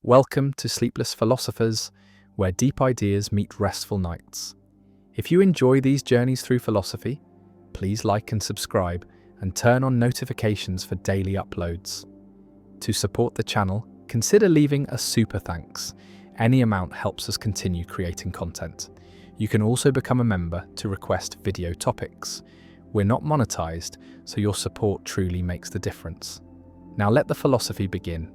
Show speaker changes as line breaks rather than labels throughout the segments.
Welcome to Sleepless Philosophers, where deep ideas meet restful nights. If you enjoy these journeys through philosophy, please like and subscribe and turn on notifications for daily uploads. To support the channel, consider leaving a super thanks. Any amount helps us continue creating content. You can also become a member to request video topics. We're not monetized, so your support truly makes the difference. Now let the philosophy begin.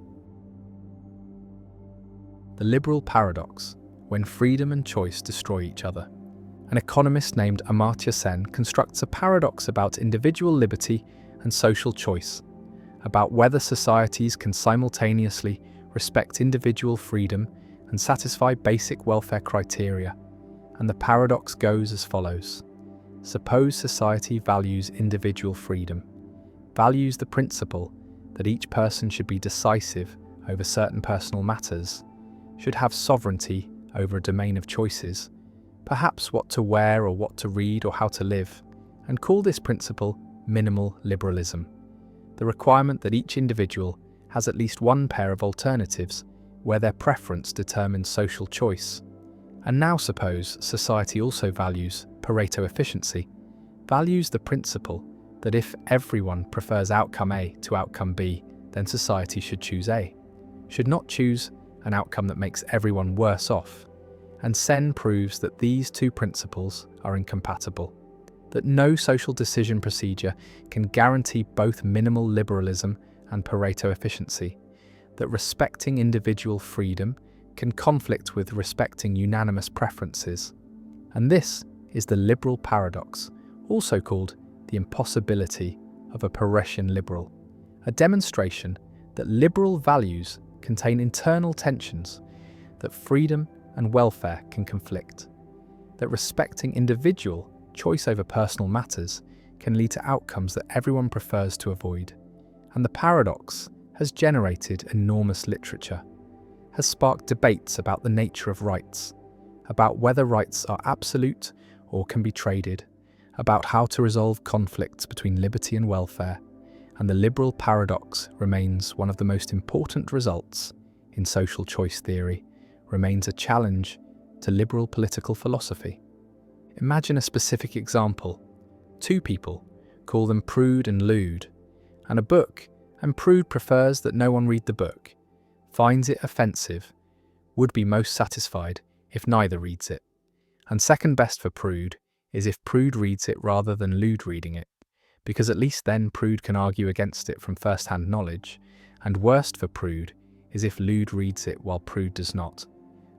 The liberal paradox, when freedom and choice destroy each other. An economist named Amartya Sen constructs a paradox about individual liberty and social choice, about whether societies can simultaneously respect individual freedom and satisfy basic welfare criteria. And the paradox goes as follows. Suppose society values individual freedom, values the principle that each person should be decisive over certain personal matters, should have sovereignty over a domain of choices, perhaps what to wear or what to read or how to live, and call this principle minimal liberalism, the requirement that each individual has at least one pair of alternatives where their preference determines social choice. And now suppose society also values Pareto efficiency, values the principle that if everyone prefers outcome A to outcome B, then society should choose A, should not choose an outcome that makes everyone worse off. And Sen proves that these two principles are incompatible, that no social decision procedure can guarantee both minimal liberalism and Pareto efficiency, that respecting individual freedom can conflict with respecting unanimous preferences. And this is the liberal paradox, also called the impossibility of a Paretian liberal, a demonstration that liberal values contain internal tensions, that freedom and welfare can conflict, that respecting individual choice over personal matters can lead to outcomes that everyone prefers to avoid. And the paradox has generated enormous literature, has sparked debates about the nature of rights, about whether rights are absolute or can be traded, about how to resolve conflicts between liberty and welfare, and the liberal paradox remains one of the most important results in social choice theory, remains a challenge to liberal political philosophy. Imagine a specific example. Two people, call them Prude and Lude, and a book, and Prude prefers that no one read the book, finds it offensive, would be most satisfied if neither reads it. And second best for Prude is if Prude reads it rather than Lude reading it, because at least then Prude can argue against it from first-hand knowledge, and worst for Prude is if Lude reads it while Prude does not.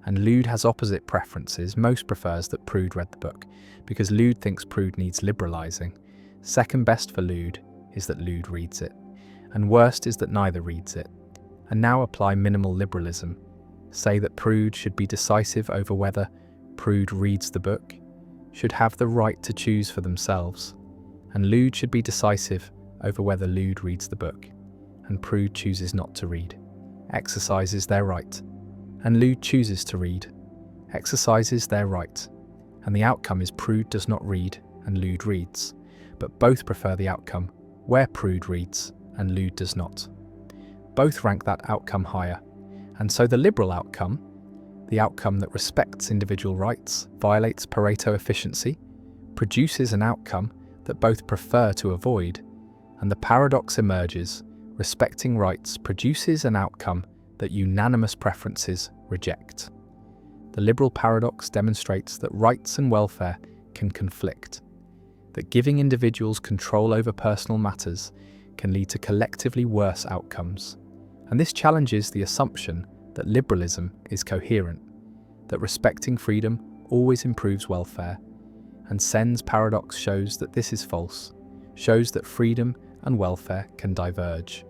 And Lude has opposite preferences, most prefers that Prude read the book, because Lude thinks Prude needs liberalising. Second best for Lude is that Lude reads it, and worst is that neither reads it. And now apply minimal liberalism. Say that Prude should be decisive over whether Prude reads the book, should have the right to choose for themselves, and Lude should be decisive over whether Lude reads the book, and Prude chooses not to read, exercises their right, and Lude chooses to read, exercises their right, and the outcome is Prude does not read and Lude reads, but both prefer the outcome where Prude reads and Lude does not. Both rank that outcome higher, and so the liberal outcome, the outcome that respects individual rights, violates Pareto efficiency, produces an outcome that both prefer to avoid, and the paradox emerges, respecting rights produces an outcome that unanimous preferences reject. The liberal paradox demonstrates that rights and welfare can conflict, that giving individuals control over personal matters can lead to collectively worse outcomes. And this challenges the assumption that liberalism is coherent, that respecting freedom always improves welfare. And Sen's paradox shows that this is false, shows that freedom and welfare can diverge,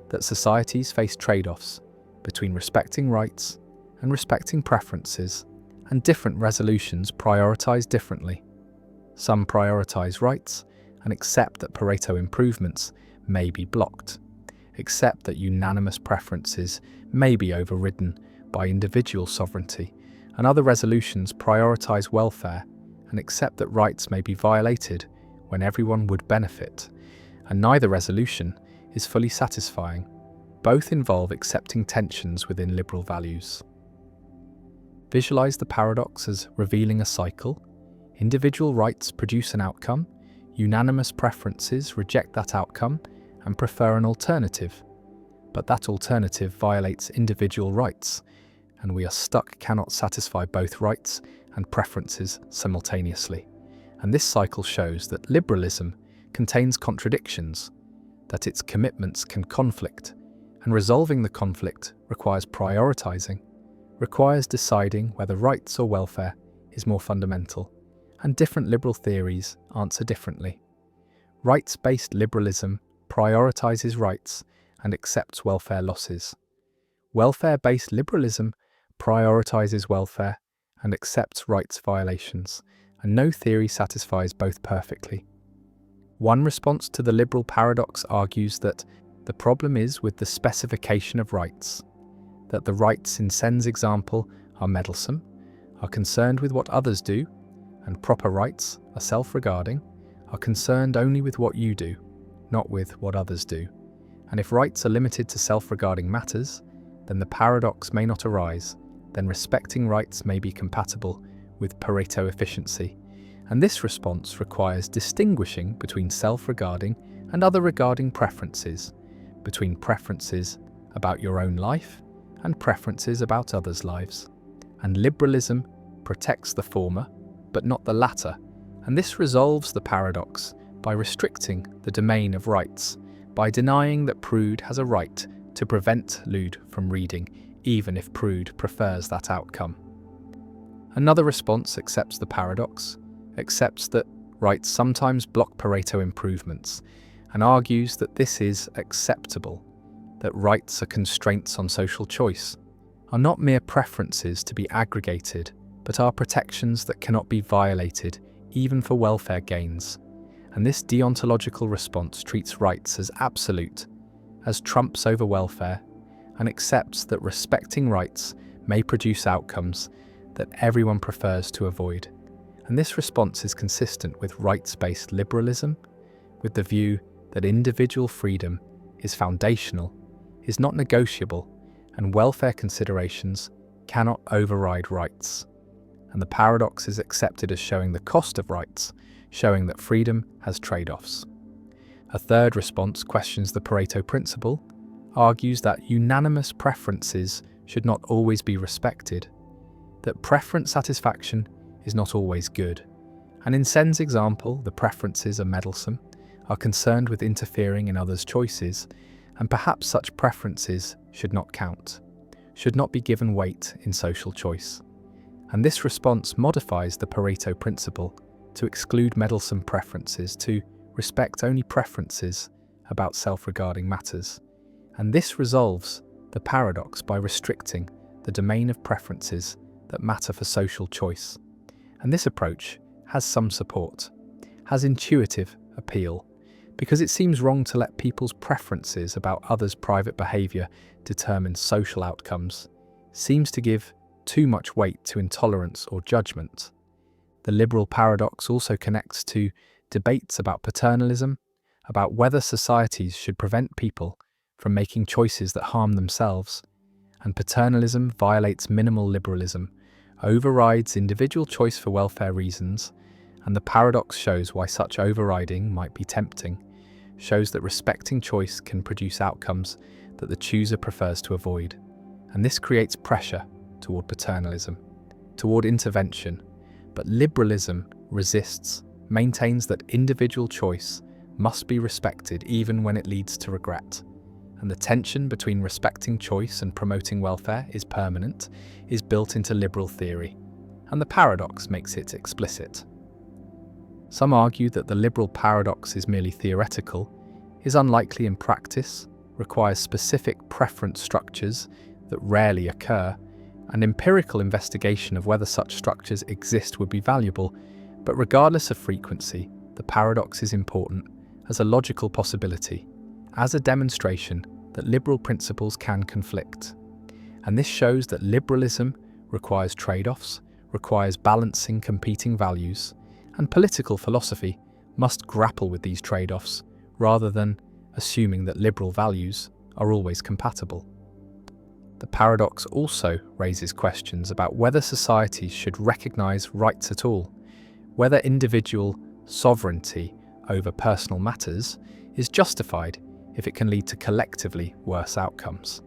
that societies face trade-offs between respecting rights and respecting preferences, and different resolutions prioritize differently. Some prioritize rights and accept that Pareto improvements may be blocked, accept that unanimous preferences may be overridden by individual sovereignty, and other resolutions prioritize welfare and accept that rights may be violated when everyone would benefit, and neither resolution is fully satisfying. both involve accepting tensions within liberal values. Visualize the paradox as revealing a cycle. Individual rights produce an outcome, unanimous preferences reject that outcome and prefer an alternative. But that alternative violates individual rights, and we are stuck cannot satisfy both rights and preferences simultaneously. And this cycle shows that liberalism contains contradictions, that its commitments can conflict, and resolving the conflict requires prioritizing, requires deciding whether rights or welfare is more fundamental, and different liberal theories answer differently. Rights-based liberalism prioritizes rights and accepts welfare losses. Welfare-based liberalism prioritizes welfare and accepts rights violations, and no theory satisfies both perfectly. One response to the liberal paradox argues that the problem is with the specification of rights, that the rights in Sen's example are meddlesome, are concerned with what others do, and proper rights are self-regarding, are concerned only with what you do, not with what others do. And if rights are limited to self-regarding matters, then the paradox may not arise, then respecting rights may be compatible with Pareto efficiency. And this response requires distinguishing between self-regarding and other-regarding preferences, between preferences about your own life and preferences about others' lives. And liberalism protects the former, but not the latter, and this resolves the paradox by restricting the domain of rights, by denying that Prude has a right to prevent Lude from reading, even if Prude prefers that outcome. Another response accepts the paradox, accepts that rights sometimes block Pareto improvements, and argues that this is acceptable, that rights are constraints on social choice, are not mere preferences to be aggregated, but are protections that cannot be violated, even for welfare gains. And this deontological response treats rights as absolute, as trumps over welfare, and accepts that respecting rights may produce outcomes that everyone prefers to avoid. And this response is consistent with rights-based liberalism, with the view that individual freedom is foundational, is not negotiable, and welfare considerations cannot override rights. And the paradox is accepted as showing the cost of rights, showing that freedom has trade-offs. A third response questions the Pareto principle, argues that unanimous preferences should not always be respected, that preference satisfaction is not always good. And in Sen's example, the preferences are meddlesome, are concerned with interfering in others' choices, and perhaps such preferences should not count, should not be given weight in social choice. And this response modifies the Pareto principle to exclude meddlesome preferences, to respect only preferences about self-regarding matters. And this resolves the paradox by restricting the domain of preferences that matter for social choice. And this approach has some support, has intuitive appeal, because it seems wrong to let people's preferences about others' private behaviour determine social outcomes, seems to give too much weight to intolerance or judgment. The liberal paradox also connects to debates about paternalism, about whether societies should prevent people from making choices that harm themselves, and paternalism violates minimal liberalism, overrides individual choice for welfare reasons, and the paradox shows why such overriding might be tempting, shows that respecting choice can produce outcomes that the chooser prefers to avoid. And this creates pressure toward paternalism, toward intervention, but liberalism resists, maintains that individual choice must be respected even when it leads to regret. And the tension between respecting choice and promoting welfare is permanent, is built into liberal theory, and the paradox makes it explicit. Some argue that the liberal paradox is merely theoretical, is unlikely in practice, requires specific preference structures that rarely occur, and empirical investigation of whether such structures exist would be valuable, but regardless of frequency, the paradox is important as a logical possibility, as a demonstration that liberal principles can conflict. And this shows that liberalism requires trade-offs, requires balancing competing values, and political philosophy must grapple with these trade-offs rather than assuming that liberal values are always compatible. The paradox also raises questions about whether societies should recognize rights at all, whether individual sovereignty over personal matters is justified if it can lead to collectively worse outcomes.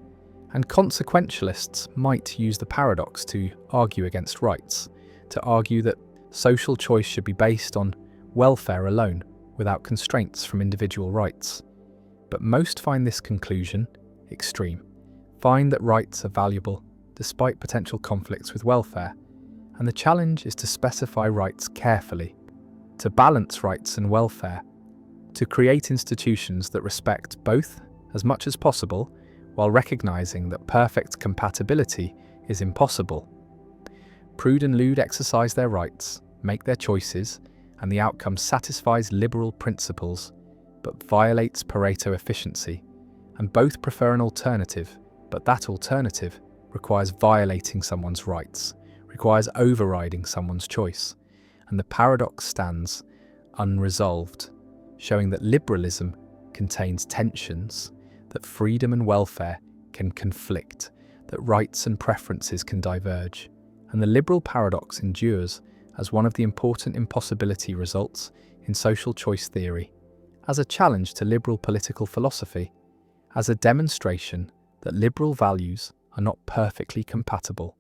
And consequentialists might use the paradox to argue against rights, to argue that social choice should be based on welfare alone, without constraints from individual rights. But most find this conclusion extreme, find that rights are valuable despite potential conflicts with welfare, and the challenge is to specify rights carefully, to balance rights and welfare, to create institutions that respect both as much as possible while recognizing that perfect compatibility is impossible. Prude and lewd exercise their rights, make their choices, and the outcome satisfies liberal principles, but violates Pareto efficiency, and both prefer an alternative, but that alternative requires violating someone's rights, requires overriding someone's choice, and the paradox stands unresolved, showing that liberalism contains tensions, that freedom and welfare can conflict, that rights and preferences can diverge, and the liberal paradox endures as one of the important impossibility results in social choice theory, as a challenge to liberal political philosophy, as a demonstration that liberal values are not perfectly compatible.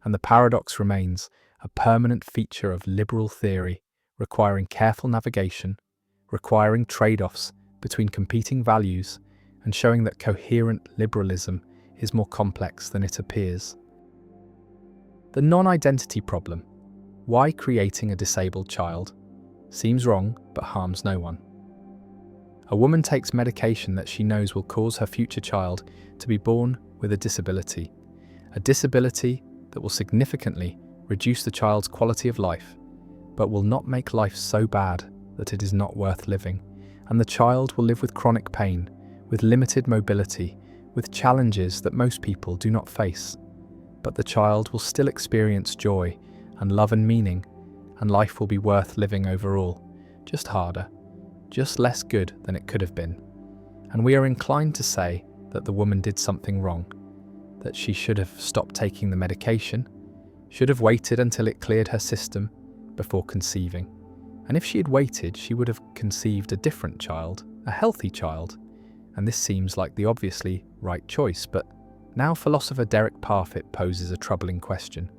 And the paradox remains a permanent feature of liberal theory, requiring careful navigation, requiring trade-offs between competing values, and showing that coherent liberalism is more complex than it appears. The non-identity problem, why creating a disabled child, seems wrong but harms no one. A woman takes medication that she knows will cause her future child to be born with a disability that will significantly reduce the child's quality of life, but will not make life so bad that it is not worth living, and the child will live with chronic pain, with limited mobility, with challenges that most people do not face. But the child will still experience joy and love and meaning, and life will be worth living overall, just harder, just less good than it could have been. And we are inclined to say that the woman did something wrong, that she should have stopped taking the medication, should have waited until it cleared her system before conceiving. And if she had waited, she would have conceived a different child, a healthy child. And this seems like the obviously right choice, but now philosopher Derek Parfit poses a troubling question.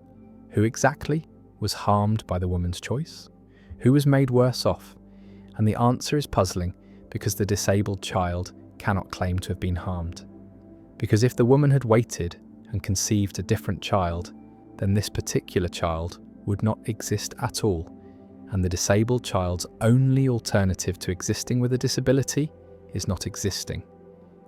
Who exactly was harmed by the woman's choice? Who was made worse off? And the answer is puzzling because the disabled child cannot claim to have been harmed. Because if the woman had waited and conceived a different child, then this particular child would not exist at all, and the disabled child's only alternative to existing with a disability is not existing.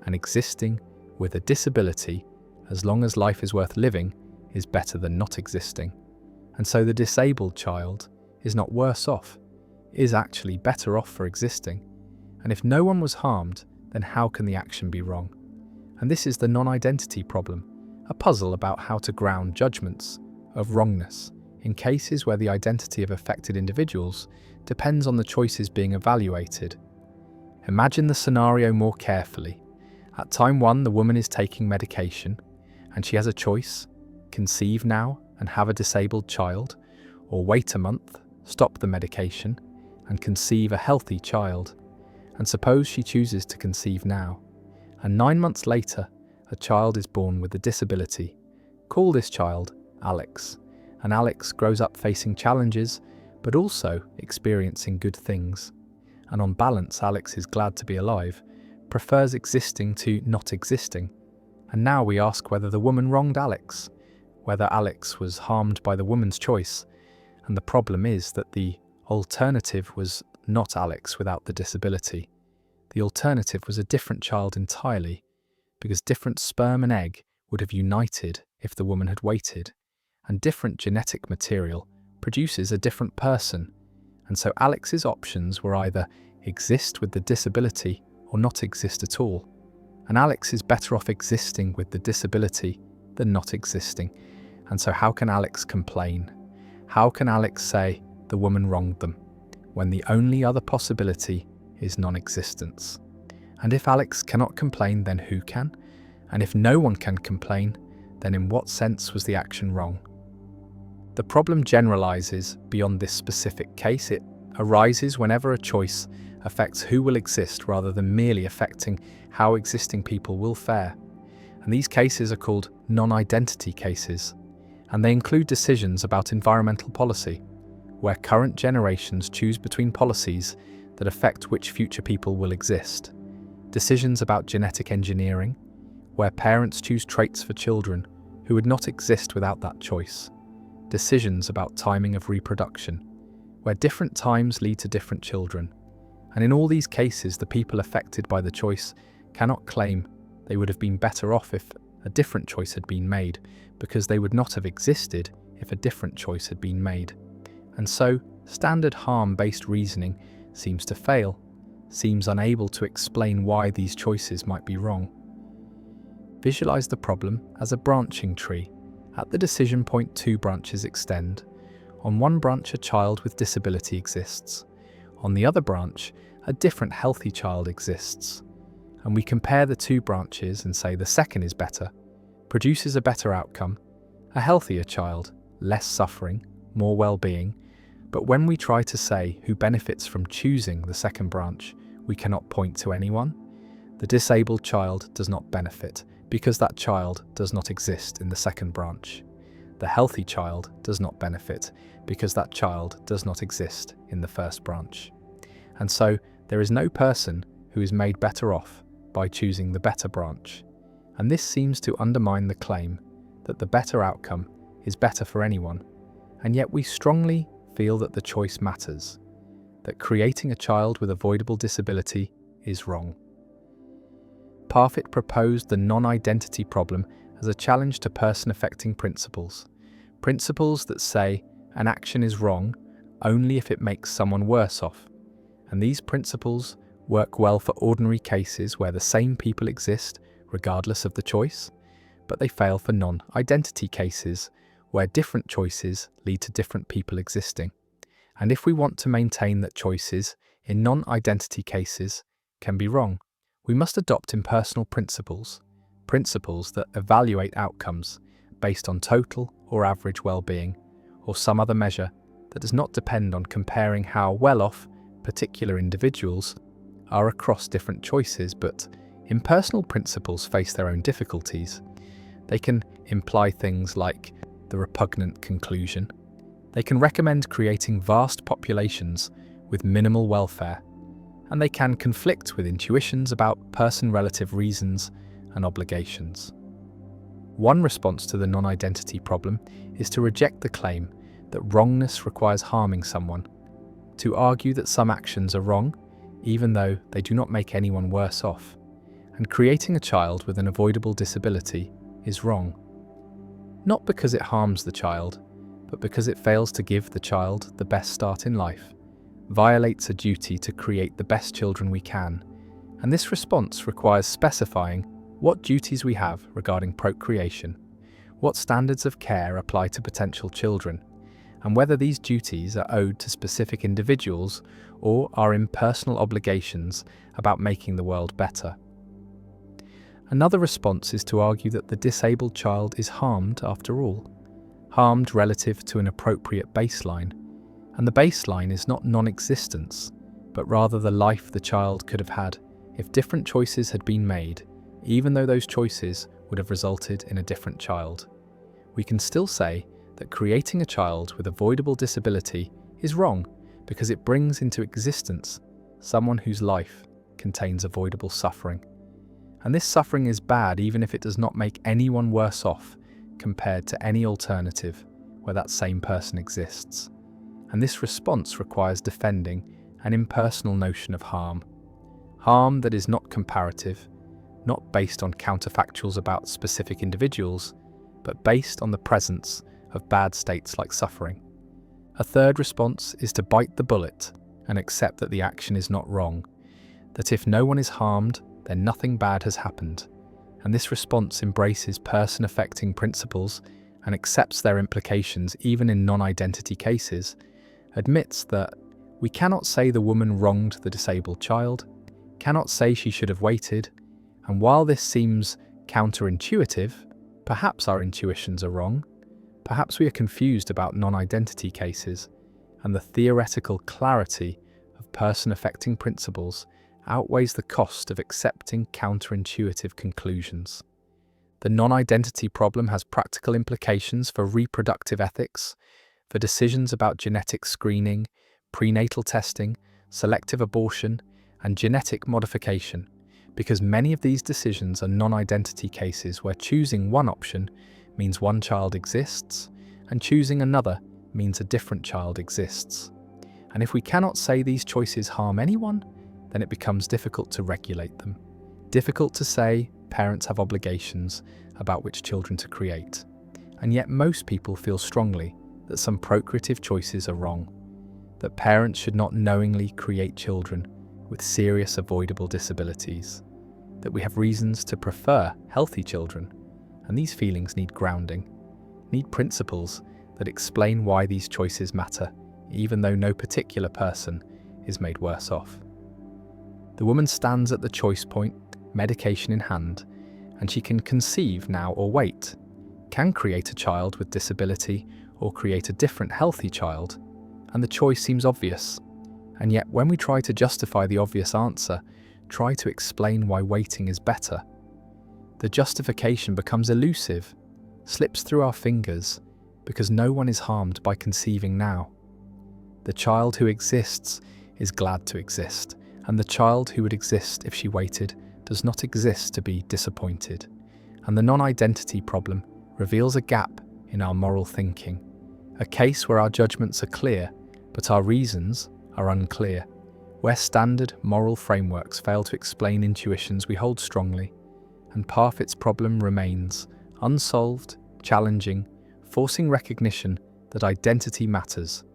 And existing with a disability, as long as life is worth living, is better than not existing. And so the disabled child is not worse off, is actually better off for existing. And if no one was harmed, then how can the action be wrong? And this is the non-identity problem, a puzzle about how to ground judgments of wrongness in cases where the identity of affected individuals depends on the choices being evaluated. Imagine the scenario more carefully. At time 1, the woman is taking medication, and she has a choice: conceive now and have a disabled child, or wait a month, stop the medication, and conceive a healthy child. And suppose she chooses to conceive now, and 9 months later, a child is born with a disability. Call this child Alex, and Alex grows up facing challenges, but also experiencing good things. And on balance, Alex is glad to be alive, prefers existing to not existing. And now we ask whether the woman wronged Alex, whether Alex was harmed by the woman's choice. And the problem is that the alternative was not Alex without the disability. The alternative was a different child entirely, because different sperm and egg would have united if the woman had waited, and different genetic material produces a different person. And so Alex's options were either exist with the disability or not exist at all. And Alex is better off existing with the disability than not existing. And so how can Alex complain? How can Alex say the woman wronged them, when the only other possibility is non-existence? And if Alex cannot complain, then who can? And if no one can complain, then in what sense was the action wrong? The problem generalizes beyond this specific case. It arises whenever a choice affects who will exist rather than merely affecting how existing people will fare. And these cases are called non-identity cases, and they include decisions about environmental policy, where current generations choose between policies that affect which future people will exist. Decisions about genetic engineering, where parents choose traits for children who would not exist without that choice. Decisions about timing of reproduction, where different times lead to different children. And in all these cases, the people affected by the choice cannot claim they would have been better off if a different choice had been made, because they would not have existed if a different choice had been made. And so, standard harm-based reasoning seems to fail, seems unable to explain why these choices might be wrong. Visualize the problem as a branching tree. At the decision point, two branches extend. On one branch, a child with disability exists. On the other branch, a different healthy child exists. And we compare the two branches and say the second is better, produces a better outcome, a healthier child, less suffering, more well-being. But when we try to say who benefits from choosing the second branch, we cannot point to anyone. The disabled child does not benefit because that child does not exist in the second branch. The healthy child does not benefit because that child does not exist in the first branch. And so there is no person who is made better off by choosing the better branch. And this seems to undermine the claim that the better outcome is better for anyone. And yet we strongly feel that the choice matters, that creating a child with avoidable disability is wrong. Parfit proposed the non-identity problem as a challenge to person-affecting principles. Principles that say an action is wrong only if it makes someone worse off. And these principles work well for ordinary cases where the same people exist regardless of the choice, but they fail for non-identity cases where different choices lead to different people existing. And if we want to maintain that choices in non-identity cases can be wrong, we must adopt impersonal principles, principles that evaluate outcomes based on total or average well-being, or some other measure that does not depend on comparing how well-off particular individuals are across different choices. But impersonal principles face their own difficulties. They can imply things like the repugnant conclusion. They can recommend creating vast populations with minimal welfare, and they can conflict with intuitions about person-relative reasons and obligations. One response to the non-identity problem is to reject the claim that wrongness requires harming someone, to argue that some actions are wrong, even though they do not make anyone worse off, and creating a child with an avoidable disability is wrong. Not because it harms the child, but because it fails to give the child the best start in life, violates a duty to create the best children we can, and this response requires specifying what duties we have regarding procreation, what standards of care apply to potential children, and whether these duties are owed to specific individuals or are impersonal obligations about making the world better. Another response is to argue that the disabled child is harmed after all, harmed relative to an appropriate baseline, and the baseline is not non-existence, but rather the life the child could have had if different choices had been made, even though those choices would have resulted in a different child. We can still say that creating a child with avoidable disability is wrong because it brings into existence someone whose life contains avoidable suffering. And this suffering is bad even if it does not make anyone worse off compared to any alternative where that same person exists. And this response requires defending an impersonal notion of harm. Harm that is not comparative, not based on counterfactuals about specific individuals, but based on the presence of bad states like suffering. A third response is to bite the bullet and accept that the action is not wrong, that if no one is harmed, then nothing bad has happened. And this response embraces person-affecting principles and accepts their implications even in non-identity cases, admits that we cannot say the woman wronged the disabled child, cannot say she should have waited, and while this seems counterintuitive, perhaps our intuitions are wrong, perhaps we are confused about non-identity cases, and the theoretical clarity of person-affecting principles outweighs the cost of accepting counterintuitive conclusions. The non-identity problem has practical implications for reproductive ethics, for decisions about genetic screening, prenatal testing, selective abortion, and genetic modification, because many of these decisions are non-identity cases where choosing one option means one child exists, and choosing another means a different child exists. And if we cannot say these choices harm anyone, then it becomes difficult to regulate them. Difficult to say parents have obligations about which children to create. And yet most people feel strongly that some procreative choices are wrong, that parents should not knowingly create children with serious avoidable disabilities, that we have reasons to prefer healthy children, and these feelings need grounding, need principles that explain why these choices matter, even though no particular person is made worse off. The woman stands at the choice point, medication in hand, and she can conceive now or wait, can create a child with disability or create a different healthy child, and the choice seems obvious. And yet when we try to justify the obvious answer, try to explain why waiting is better, the justification becomes elusive, slips through our fingers, because no one is harmed by conceiving now. The child who exists is glad to exist, and the child who would exist if she waited does not exist to be disappointed. And the non-identity problem reveals a gap in our moral thinking, a case where our judgments are clear, but our reasons are unclear, where standard moral frameworks fail to explain intuitions we hold strongly, and Parfit's problem remains unsolved, challenging, forcing recognition that identity matters,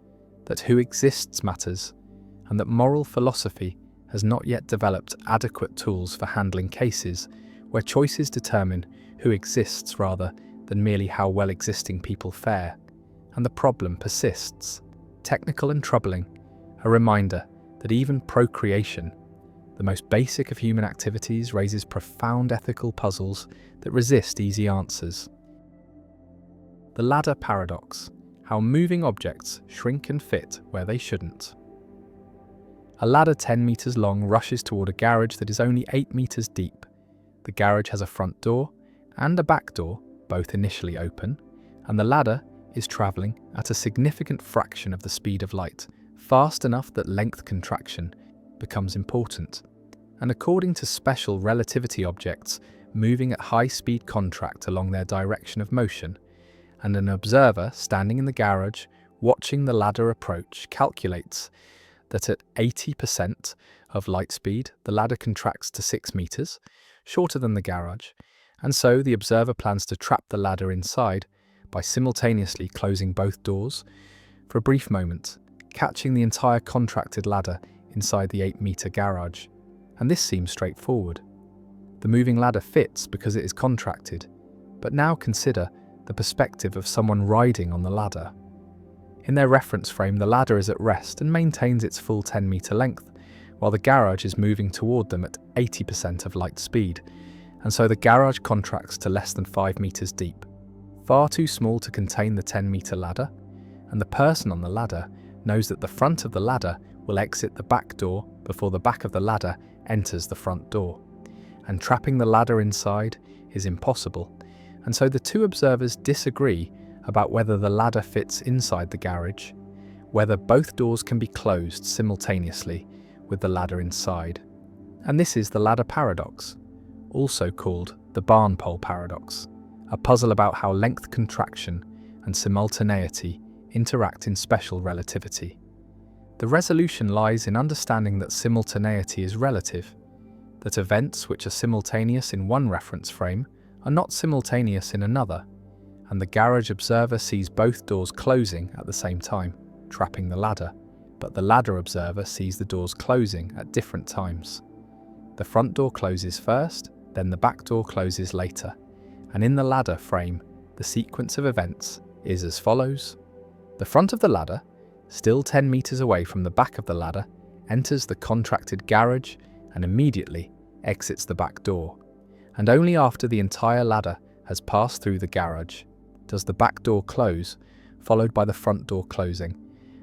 that who exists matters, and that moral philosophy has not yet developed adequate tools for handling cases where choices determine who exists rather than merely how well existing people fare. And the problem persists, technical and troubling, a reminder that even procreation, the most basic of human activities, raises profound ethical puzzles that resist easy answers. The ladder paradox, how moving objects shrink and fit where they shouldn't. A ladder 10 meters long rushes toward a garage that is only 8 meters deep. The garage has a front door and a back door, both initially open, and the ladder is traveling at a significant fraction of the speed of light, fast enough that length contraction becomes important. And according to special relativity objects moving at high speed contract along their direction of motion, and an observer standing in the garage watching the ladder approach calculates that at 80% of light speed, the ladder contracts to 6 meters, shorter than the garage, and so the observer plans to trap the ladder inside by simultaneously closing both doors for a brief moment, catching the entire contracted ladder inside the 8-meter garage. And this seems straightforward. The moving ladder fits because it is contracted, but now consider the perspective of someone riding on the ladder. In their reference frame, the ladder is at rest and maintains its full 10-meter length, while the garage is moving toward them at 80% of light speed, and so the garage contracts to less than 5 meters deep, far too small to contain the 10-meter ladder, and the person on the ladder knows that the front of the ladder will exit the back door before the back of the ladder enters the front door, and trapping the ladder inside is impossible, and so the two observers disagree about whether the ladder fits inside the garage, whether both doors can be closed simultaneously with the ladder inside. And this is the ladder paradox, also called the barn pole paradox, a puzzle about how length contraction and simultaneity interact in special relativity. The resolution lies in understanding that simultaneity is relative, that events which are simultaneous in one reference frame are not simultaneous in another, and the garage observer sees both doors closing at the same time, trapping the ladder, but the ladder observer sees the doors closing at different times. The front door closes first, then the back door closes later, and in the ladder frame, the sequence of events is as follows. The front of the ladder, still 10 meters away from the back of the ladder, enters the contracted garage and immediately exits the back door. And only after the entire ladder has passed through the garage does the back door close, followed by the front door closing.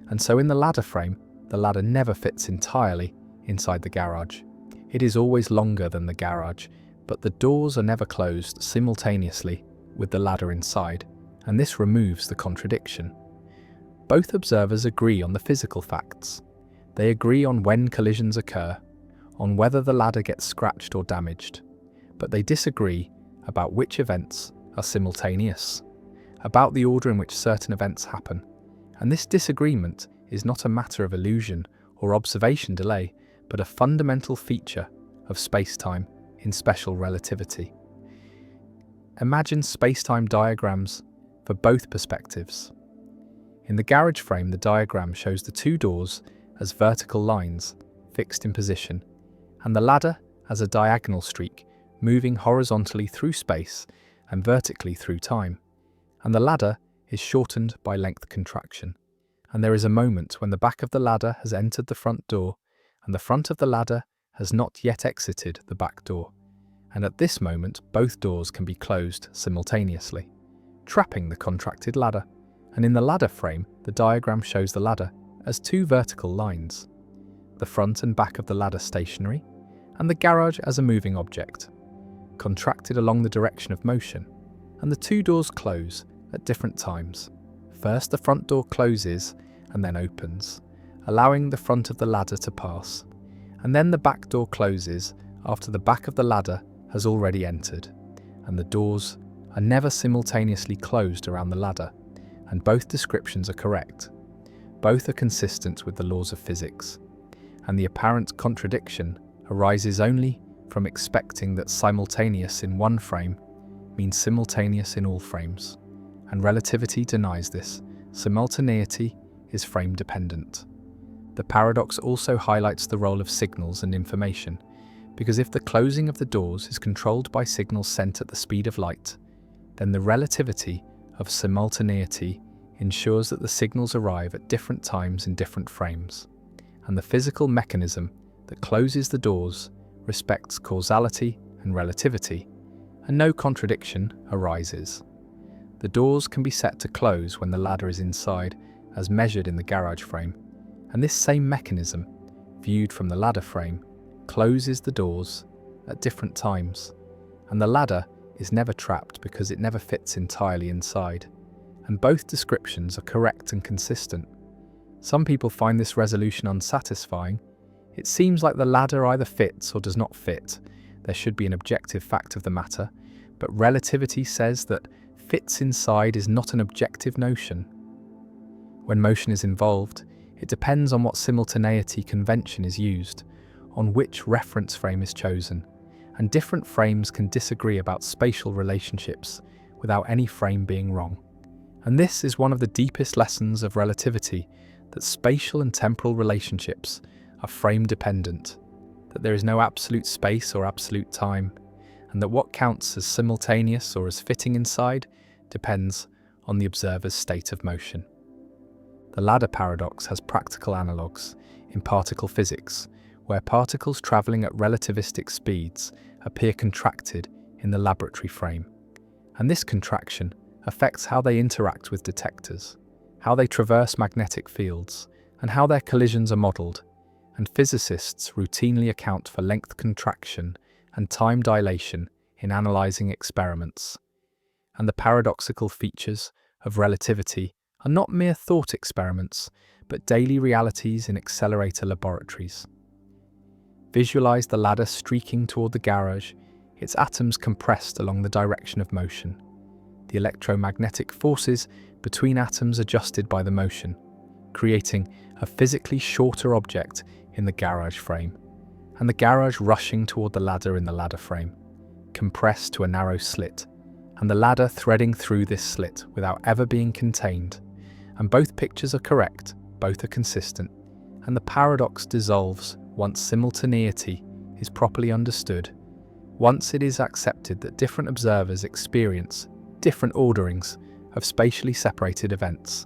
And so in the ladder frame, the ladder never fits entirely inside the garage. It is always longer than the garage, but the doors are never closed simultaneously with the ladder inside, and this removes the contradiction. Both observers agree on the physical facts. They agree on when collisions occur, on whether the ladder gets scratched or damaged, but they disagree about which events are simultaneous, about the order in which certain events happen. And this disagreement is not a matter of illusion or observation delay, but a fundamental feature of space-time in special relativity. Imagine space-time diagrams for both perspectives. In the garage frame, the diagram shows the two doors as vertical lines fixed in position, and the ladder as a diagonal streak moving horizontally through space and vertically through time. And the ladder is shortened by length contraction. And there is a moment when the back of the ladder has entered the front door and the front of the ladder has not yet exited the back door. And at this moment, both doors can be closed simultaneously, trapping the contracted ladder. And in the ladder frame, the diagram shows the ladder as two vertical lines, the front and back of the ladder stationary, and the garage as a moving object, contracted along the direction of motion. And the two doors close at different times. First, the front door closes and then opens, allowing the front of the ladder to pass. And then the back door closes after the back of the ladder has already entered. And the doors are never simultaneously closed around the ladder. And both descriptions are correct. Both are consistent with the laws of physics. And the apparent contradiction arises only from expecting that simultaneous in one frame means simultaneous in all frames. And relativity denies this. Simultaneity is frame dependent. The paradox also highlights the role of signals and information, because if the closing of the doors is controlled by signals sent at the speed of light, then the relativity of simultaneity ensures that the signals arrive at different times in different frames, and the physical mechanism that closes the doors respects causality and relativity, and no contradiction arises. The doors can be set to close when the ladder is inside, as measured in the garage frame, and this same mechanism, viewed from the ladder frame, closes the doors at different times, and the ladder is never trapped because it never fits entirely inside, and both descriptions are correct and consistent. Some people find this resolution unsatisfying. It seems like the ladder either fits or does not fit. There should be an objective fact of the matter, but relativity says that fits inside is not an objective notion. When motion is involved, it depends on what simultaneity convention is used, on which reference frame is chosen, and different frames can disagree about spatial relationships without any frame being wrong. And this is one of the deepest lessons of relativity, that spatial and temporal relationships are frame dependent, that there is no absolute space or absolute time, and that what counts as simultaneous or as fitting inside depends on the observer's state of motion. The ladder paradox has practical analogues in particle physics, where particles travelling at relativistic speeds appear contracted in the laboratory frame. And this contraction affects how they interact with detectors, how they traverse magnetic fields, and how their collisions are modelled. And physicists routinely account for length contraction and time dilation in analysing experiments. And the paradoxical features of relativity are not mere thought experiments, but daily realities in accelerator laboratories. Visualize the ladder streaking toward the garage, its atoms compressed along the direction of motion. The electromagnetic forces between atoms adjusted by the motion, creating a physically shorter object in the garage frame, and the garage rushing toward the ladder in the ladder frame, compressed to a narrow slit, and the ladder threading through this slit without ever being contained. And both pictures are correct, both are consistent, and the paradox dissolves once simultaneity is properly understood, once it is accepted that different observers experience different orderings of spatially separated events,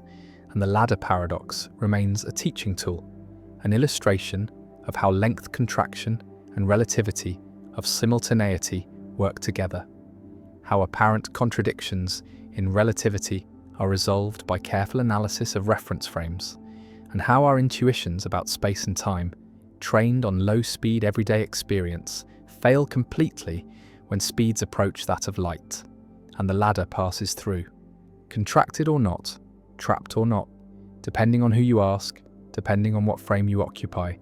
and the ladder paradox remains a teaching tool, an illustration of how length contraction and relativity of simultaneity work together, how apparent contradictions in relativity are resolved by careful analysis of reference frames, and how our intuitions about space and time, trained on low-speed everyday experience, fail completely when speeds approach that of light, and the ladder passes through, contracted or not, trapped or not, depending on who you ask, depending on what frame you occupy,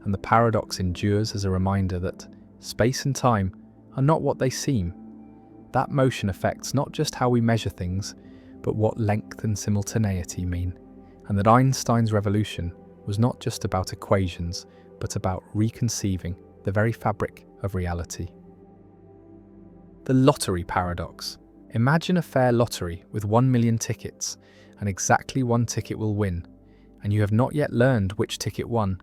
and the paradox endures as a reminder that space and time are not what they seem. That motion affects not just how we measure things, but what length and simultaneity mean, and that Einstein's revolution was not just about equations, but about reconceiving the very fabric of reality. The lottery paradox. Imagine a fair lottery with 1 million tickets, and exactly one ticket will win, and you have not yet learned which ticket won.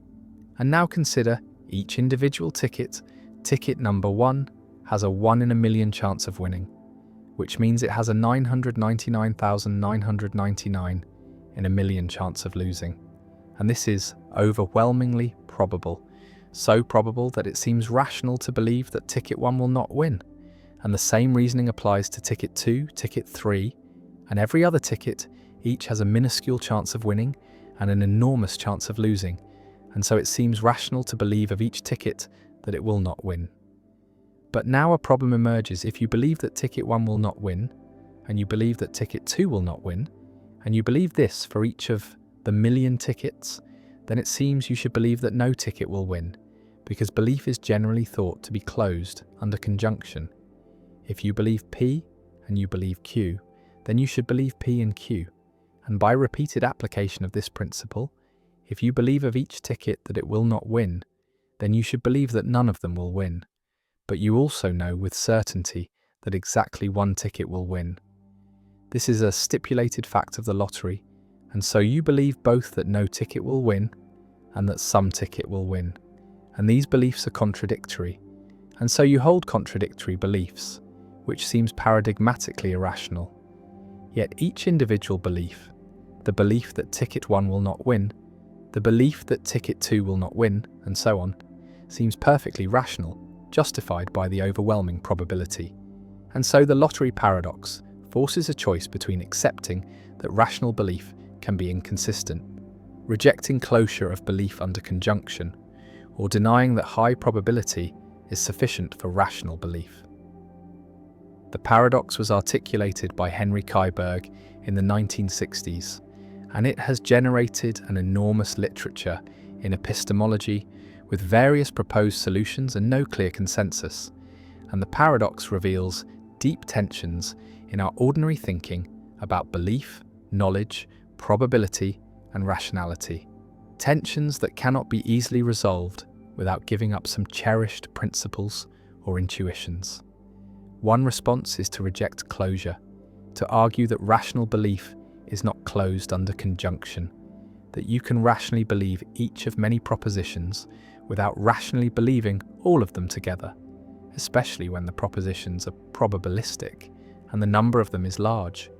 And now consider each individual ticket. Ticket number 1 has a 1 in a million chance of winning, which means it has a 999,999 in a million chance of losing. And this is overwhelmingly probable, so probable that it seems rational to believe that ticket 1 will not win. And the same reasoning applies to ticket 2, ticket 3, and every other ticket. Each has a minuscule chance of winning and an enormous chance of losing, and so it seems rational to believe of each ticket that it will not win. But now a problem emerges. If you believe that ticket 1 will not win, and you believe that ticket 2 will not win, and you believe this for each of the million tickets, then it seems you should believe that no ticket will win, because belief is generally thought to be closed under conjunction. If you believe P and you believe Q, then you should believe P and Q. And by repeated application of this principle, if you believe of each ticket that it will not win, then you should believe that none of them will win. But you also know with certainty that exactly one ticket will win. This is a stipulated fact of the lottery, and so you believe both that no ticket will win and that some ticket will win. And these beliefs are contradictory, and so you hold contradictory beliefs, which seems paradigmatically irrational. Yet each individual belief, the belief that ticket 1 will not win, the belief that ticket 2 will not win, and so on, seems perfectly rational, justified by the overwhelming probability. And so the lottery paradox forces a choice between accepting that rational belief can be inconsistent, rejecting closure of belief under conjunction, or denying that high probability is sufficient for rational belief. The paradox was articulated by Henry Kaiberg in the 1960s, and it has generated an enormous literature in epistemology with various proposed solutions and no clear consensus. And the paradox reveals deep tensions in our ordinary thinking about belief, knowledge, probability, and rationality. Tensions that cannot be easily resolved without giving up some cherished principles or intuitions. One response is to reject closure, to argue that rational belief is not closed under conjunction, that you can rationally believe each of many propositions without rationally believing all of them together, especially when the propositions are probabilistic and the number of them is large.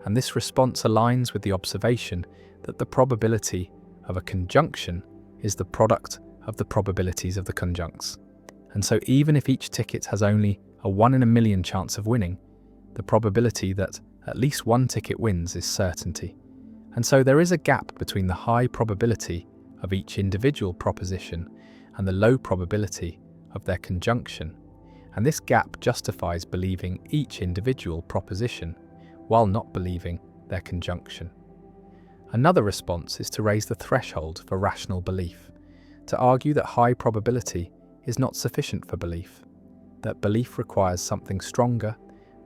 And this response aligns with the observation that the probability of a conjunction is the product of the probabilities of the conjuncts. And so even if each ticket has only a 1 in a million chance of winning, the probability that at least one ticket wins is certainty. And so there is a gap between the high probability of each individual proposition and the low probability of their conjunction. And this gap justifies believing each individual proposition while not believing their conjunction. Another response is to raise the threshold for rational belief, to argue that high probability is not sufficient for belief, that belief requires something stronger,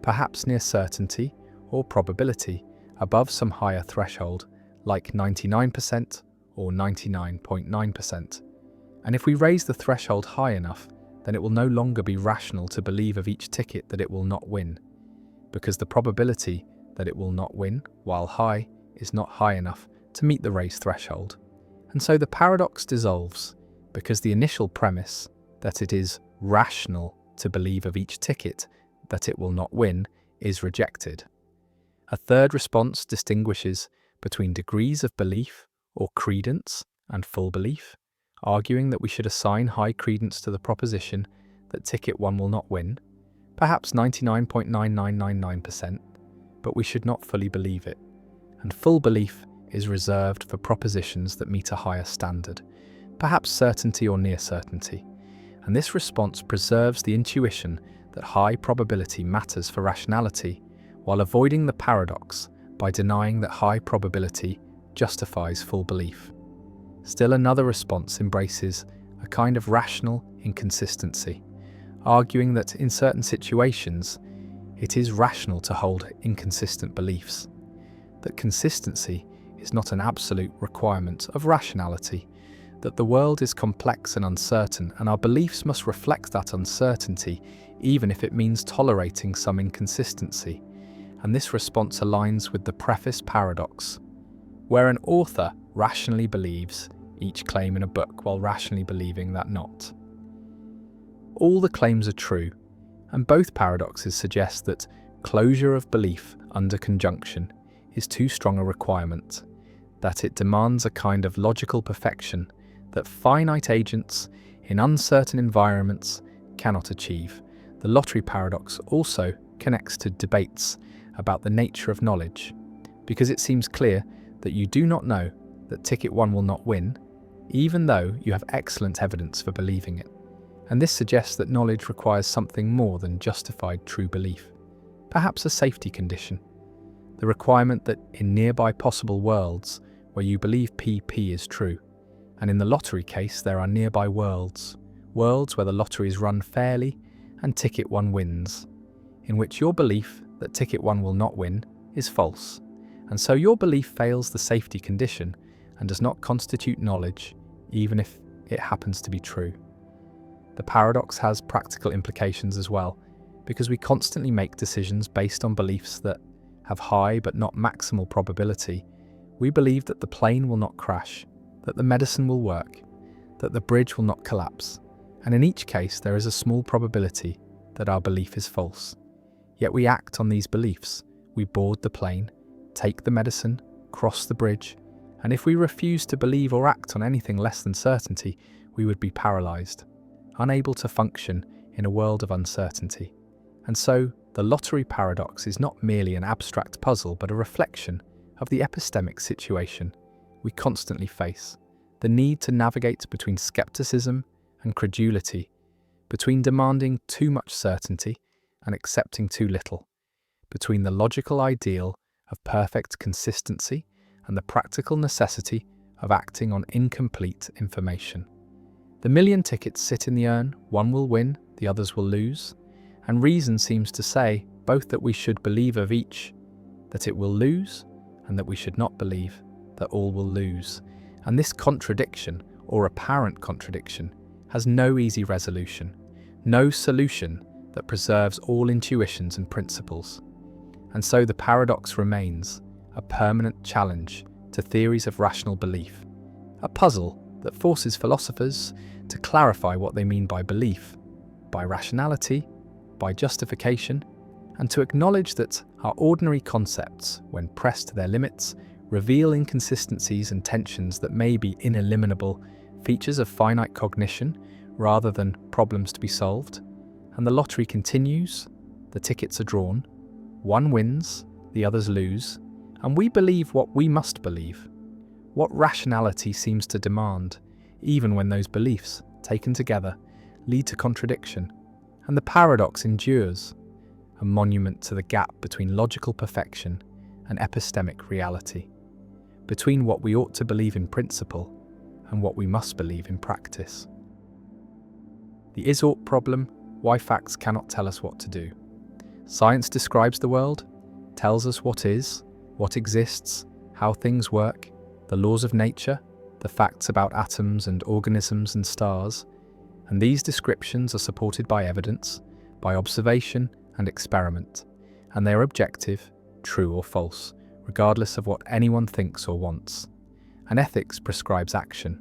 perhaps near certainty or probability, above some higher threshold, like 99% or 99.9%. And if we raise the threshold high enough, then it will no longer be rational to believe of each ticket that it will not win, because the probability that it will not win, while high, is not high enough to meet the raised threshold. And so the paradox dissolves, because the initial premise that it is rational to believe of each ticket that it will not win is rejected. A third response distinguishes between degrees of belief or credence and full belief, arguing that we should assign high credence to the proposition that ticket 1 will not win, perhaps 99.9999%, but we should not fully believe it, and full belief is reserved for propositions that meet a higher standard, perhaps certainty or near certainty, and this response preserves the intuition that high probability matters for rationality, while avoiding the paradox by denying that high probability justifies full belief. Still another response embraces a kind of rational inconsistency, arguing that in certain situations it is rational to hold inconsistent beliefs, that consistency is not an absolute requirement of rationality, that the world is complex and uncertain, and our beliefs must reflect that uncertainty, even if it means tolerating some inconsistency. And this response aligns with the preface paradox, where an author rationally believes each claim in a book while rationally believing that not. All the claims are true, and both paradoxes suggest that closure of belief under conjunction is too strong a requirement, that it demands a kind of logical perfection that finite agents in uncertain environments cannot achieve. The lottery paradox also connects to debates about the nature of knowledge, because it seems clear that you do not know that ticket 1 will not win, even though you have excellent evidence for believing it. And this suggests that knowledge requires something more than justified true belief, perhaps a safety condition, the requirement that in nearby possible worlds where you believe PP is true, and in the lottery case there are nearby worlds where the lottery is run fairly and ticket 1 wins, in which your belief that ticket 1 will not win is false, and so your belief fails the safety condition and does not constitute knowledge, even if it happens to be true. The paradox has practical implications as well, because we constantly make decisions based on beliefs that have high but not maximal probability. We believe that the plane will not crash, that the medicine will work, that the bridge will not collapse, and in each case there is a small probability that our belief is false. Yet we act on these beliefs. We board the plane, take the medicine, cross the bridge, and if we refuse to believe or act on anything less than certainty, we would be paralyzed, unable to function in a world of uncertainty. And so, the lottery paradox is not merely an abstract puzzle, but a reflection of the epistemic situation we constantly face, the need to navigate between skepticism and credulity, between demanding too much certainty and accepting too little, between the logical ideal of perfect consistency and the practical necessity of acting on incomplete information. The million tickets sit in the urn, one will win, the others will lose, and reason seems to say both that we should believe of each that it will lose, and that we should not believe that all will lose. And this contradiction, or apparent contradiction, has no easy resolution, no solution that preserves all intuitions and principles. And so the paradox remains a permanent challenge to theories of rational belief, a puzzle that forces philosophers to clarify what they mean by belief, by rationality, by justification, and to acknowledge that our ordinary concepts, when pressed to their limits, reveal inconsistencies and tensions that may be ineliminable features of finite cognition rather than problems to be solved. And the lottery continues, the tickets are drawn, one wins, the others lose, and we believe what we must believe, what rationality seems to demand, even when those beliefs, taken together, lead to contradiction. And the paradox endures, a monument to the gap between logical perfection and epistemic reality, between what we ought to believe in principle and what we must believe in practice. The is-ought problem, why facts cannot tell us what to do. Science describes the world, tells us what is, what exists, how things work, the laws of nature, the facts about atoms and organisms and stars, and these descriptions are supported by evidence, by observation and experiment, and they are objective, true or false, regardless of what anyone thinks or wants. And ethics prescribes action,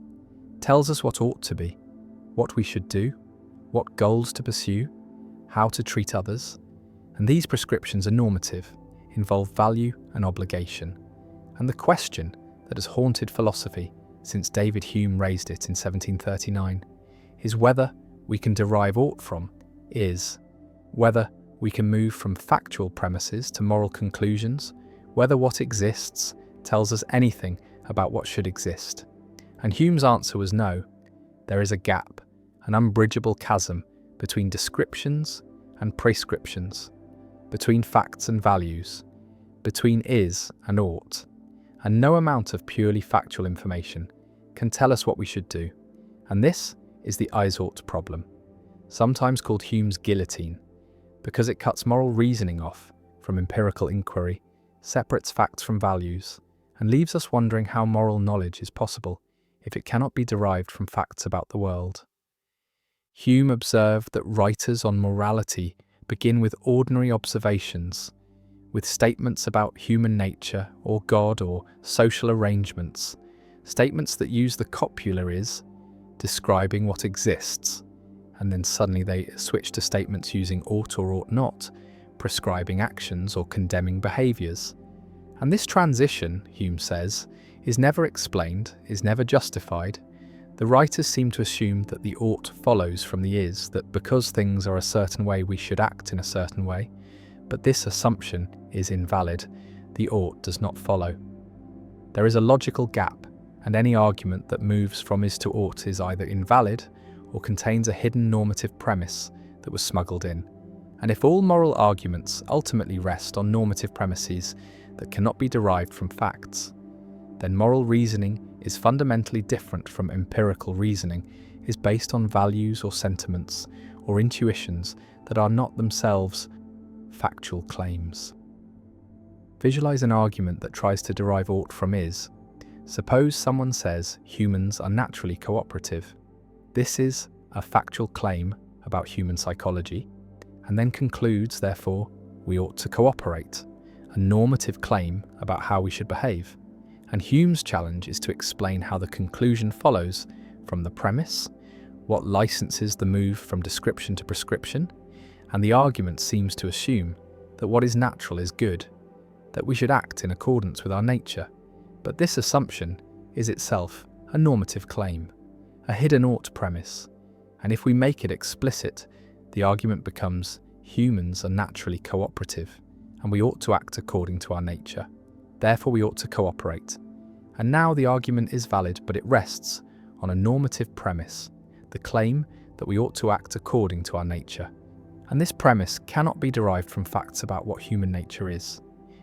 tells us what ought to be, what we should do, what goals to pursue, how to treat others, and these prescriptions are normative, involve value and obligation. And the question that has haunted philosophy since David Hume raised it in 1739, is whether we can derive ought from is, whether we can move from factual premises to moral conclusions, whether what exists tells us anything about what should exist. And Hume's answer was no. There is a gap, an unbridgeable chasm between descriptions and prescriptions, between facts and values, between is and ought, and no amount of purely factual information can tell us what we should do. And this is the is-ought problem, sometimes called Hume's guillotine, because it cuts moral reasoning off from empirical inquiry, separates facts from values, and leaves us wondering how moral knowledge is possible if it cannot be derived from facts about the world. Hume observed that writers on morality begin with ordinary observations, with statements about human nature or God or social arrangements, statements that use the copula is, describing what exists, and then suddenly they switch to statements using ought or ought not, prescribing actions or condemning behaviours. And this transition, Hume says, is never explained, is never justified. The writers seem to assume that the ought follows from the is, that because things are a certain way we should act in a certain way, but this assumption is invalid. The ought does not follow. There is a logical gap, and any argument that moves from is to ought is either invalid or contains a hidden normative premise that was smuggled in. And if all moral arguments ultimately rest on normative premises that cannot be derived from facts, then moral reasoning is fundamentally different from empirical reasoning, is based on values or sentiments or intuitions that are not themselves factual claims. Visualize an argument that tries to derive ought from is. Suppose someone says humans are naturally cooperative. This is a factual claim about human psychology, and then concludes, therefore, we ought to cooperate, a normative claim about how we should behave. And Hume's challenge is to explain how the conclusion follows from the premise, what licenses the move from description to prescription, and the argument seems to assume that what is natural is good, that we should act in accordance with our nature. But this assumption is itself a normative claim, a hidden ought premise, and if we make it explicit, the argument becomes humans are naturally cooperative, and we ought to act according to our nature. Therefore we ought to cooperate. And now the argument is valid, but it rests on a normative premise, the claim that we ought to act according to our nature. And this premise cannot be derived from facts about what human nature is.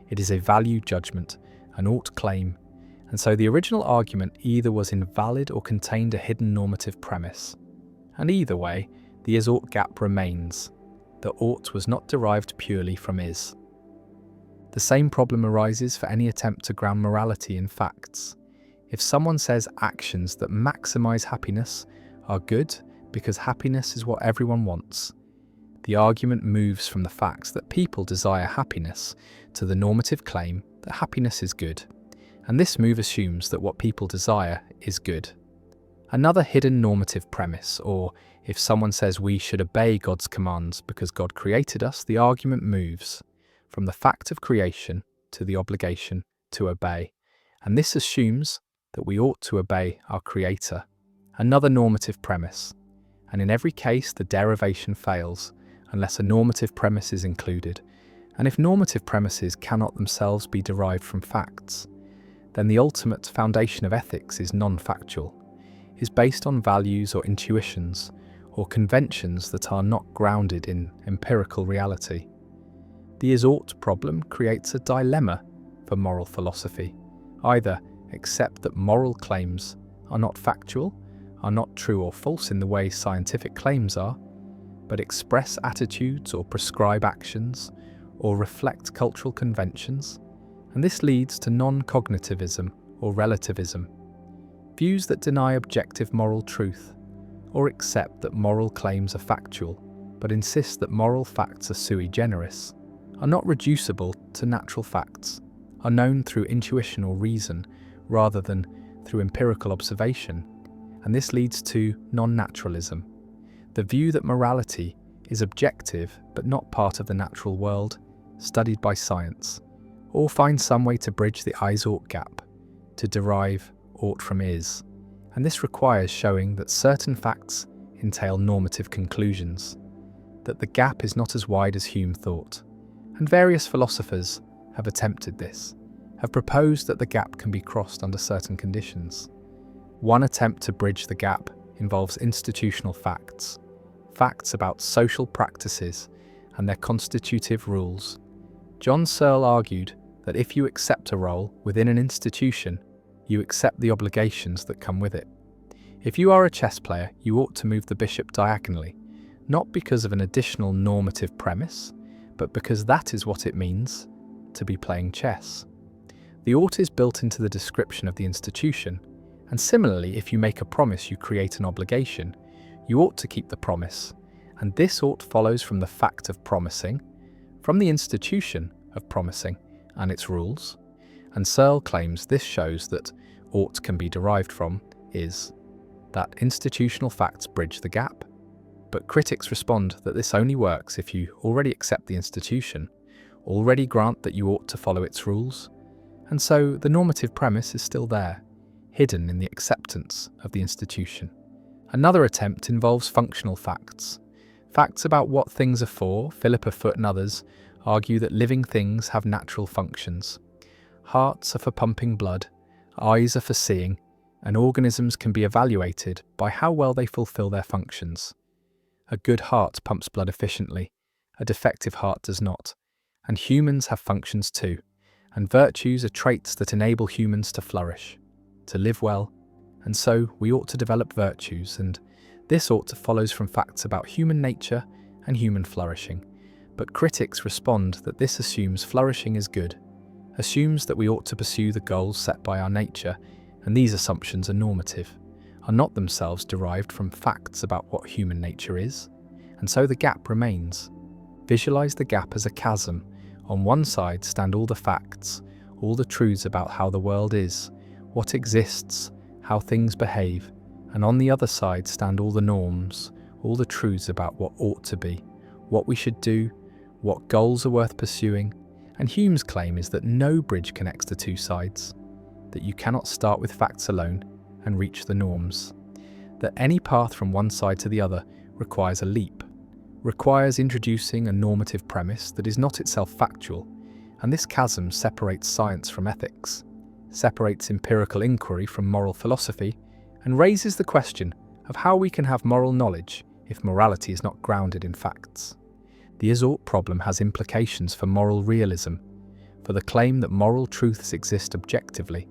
It is a value judgment, an ought claim, and so the original argument either was invalid or contained a hidden normative premise. And either way, the is-ought gap remains. The ought was not derived purely from is. The same problem arises for any attempt to ground morality in facts. If someone says actions that maximize happiness are good because happiness is what everyone wants, the argument moves from the facts that people desire happiness to the normative claim that happiness is good, and this move assumes that what people desire is good. Another hidden normative premise, or if someone says we should obey God's commands because God created us, the argument moves from the fact of creation to the obligation to obey, and this assumes that we ought to obey our Creator. Another normative premise, and in every case the derivation fails unless a normative premise is included, and if normative premises cannot themselves be derived from facts, then the ultimate foundation of ethics is non-factual, is based on values or intuitions or conventions that are not grounded in empirical reality. The is-ought problem creates a dilemma for moral philosophy. Either accept that moral claims are not factual, are not true or false in the way scientific claims are, but express attitudes or prescribe actions or reflect cultural conventions, and this leads to non-cognitivism or relativism, views that deny objective moral truth, or accept that moral claims are factual, but insist that moral facts are sui generis, are not reducible to natural facts, are known through intuition or reason rather than through empirical observation, and this leads to non-naturalism, the view that morality is objective but not part of the natural world, studied by science, or find some way to bridge the is-ought gap, to derive ought from is. and this requires showing that certain facts entail normative conclusions, that the gap is not as wide as Hume thought, and various philosophers have attempted this, have proposed that the gap can be crossed under certain conditions. One attempt to bridge the gap involves institutional facts, facts about social practices and their constitutive rules. John Searle argued that if you accept a role within an institution, you accept the obligations that come with it. If you are a chess player, you ought to move the bishop diagonally, not because of an additional normative premise, but because that is what it means to be playing chess. The ought is built into the description of the institution, and similarly, if you make a promise, you create an obligation. You ought to keep the promise, and this ought follows from the fact of promising, from the institution of promising and its rules, and Searle claims this shows that ought can be derived from is that institutional facts bridge the gap. But critics respond that this only works if you already accept the institution, already grant that you ought to follow its rules, and so the normative premise is still there, hidden in the acceptance of the institution. Another attempt involves functional facts. Facts about what things are for. Philippa Foot and others argue that living things have natural functions. Hearts are for pumping blood, eyes are for seeing, and organisms can be evaluated by how well they fulfill their functions. A good heart pumps blood efficiently, a defective heart does not, and humans have functions too, and virtues are traits that enable humans to flourish, to live well, and so we ought to develop virtues, and this ought to follows from facts about human nature and human flourishing. But critics respond that this assumes flourishing is good, assumes that we ought to pursue the goals set by our nature, and these assumptions are normative, are not themselves derived from facts about what human nature is, and so the gap remains. Visualize the gap as a chasm. On one side stand all the facts, all the truths about how the world is, what exists, how things behave, and on the other side stand all the norms, all the truths about what ought to be, what we should do, what goals are worth pursuing, and Hume's claim is that no bridge connects the two sides, that you cannot start with facts alone and reach the norms, that any path from one side to the other requires a leap, requires introducing a normative premise that is not itself factual, and this chasm separates science from ethics, separates empirical inquiry from moral philosophy, and raises the question of how we can have moral knowledge if morality is not grounded in facts. The is-ought problem has implications for moral realism, for the claim that moral truths exist objectively,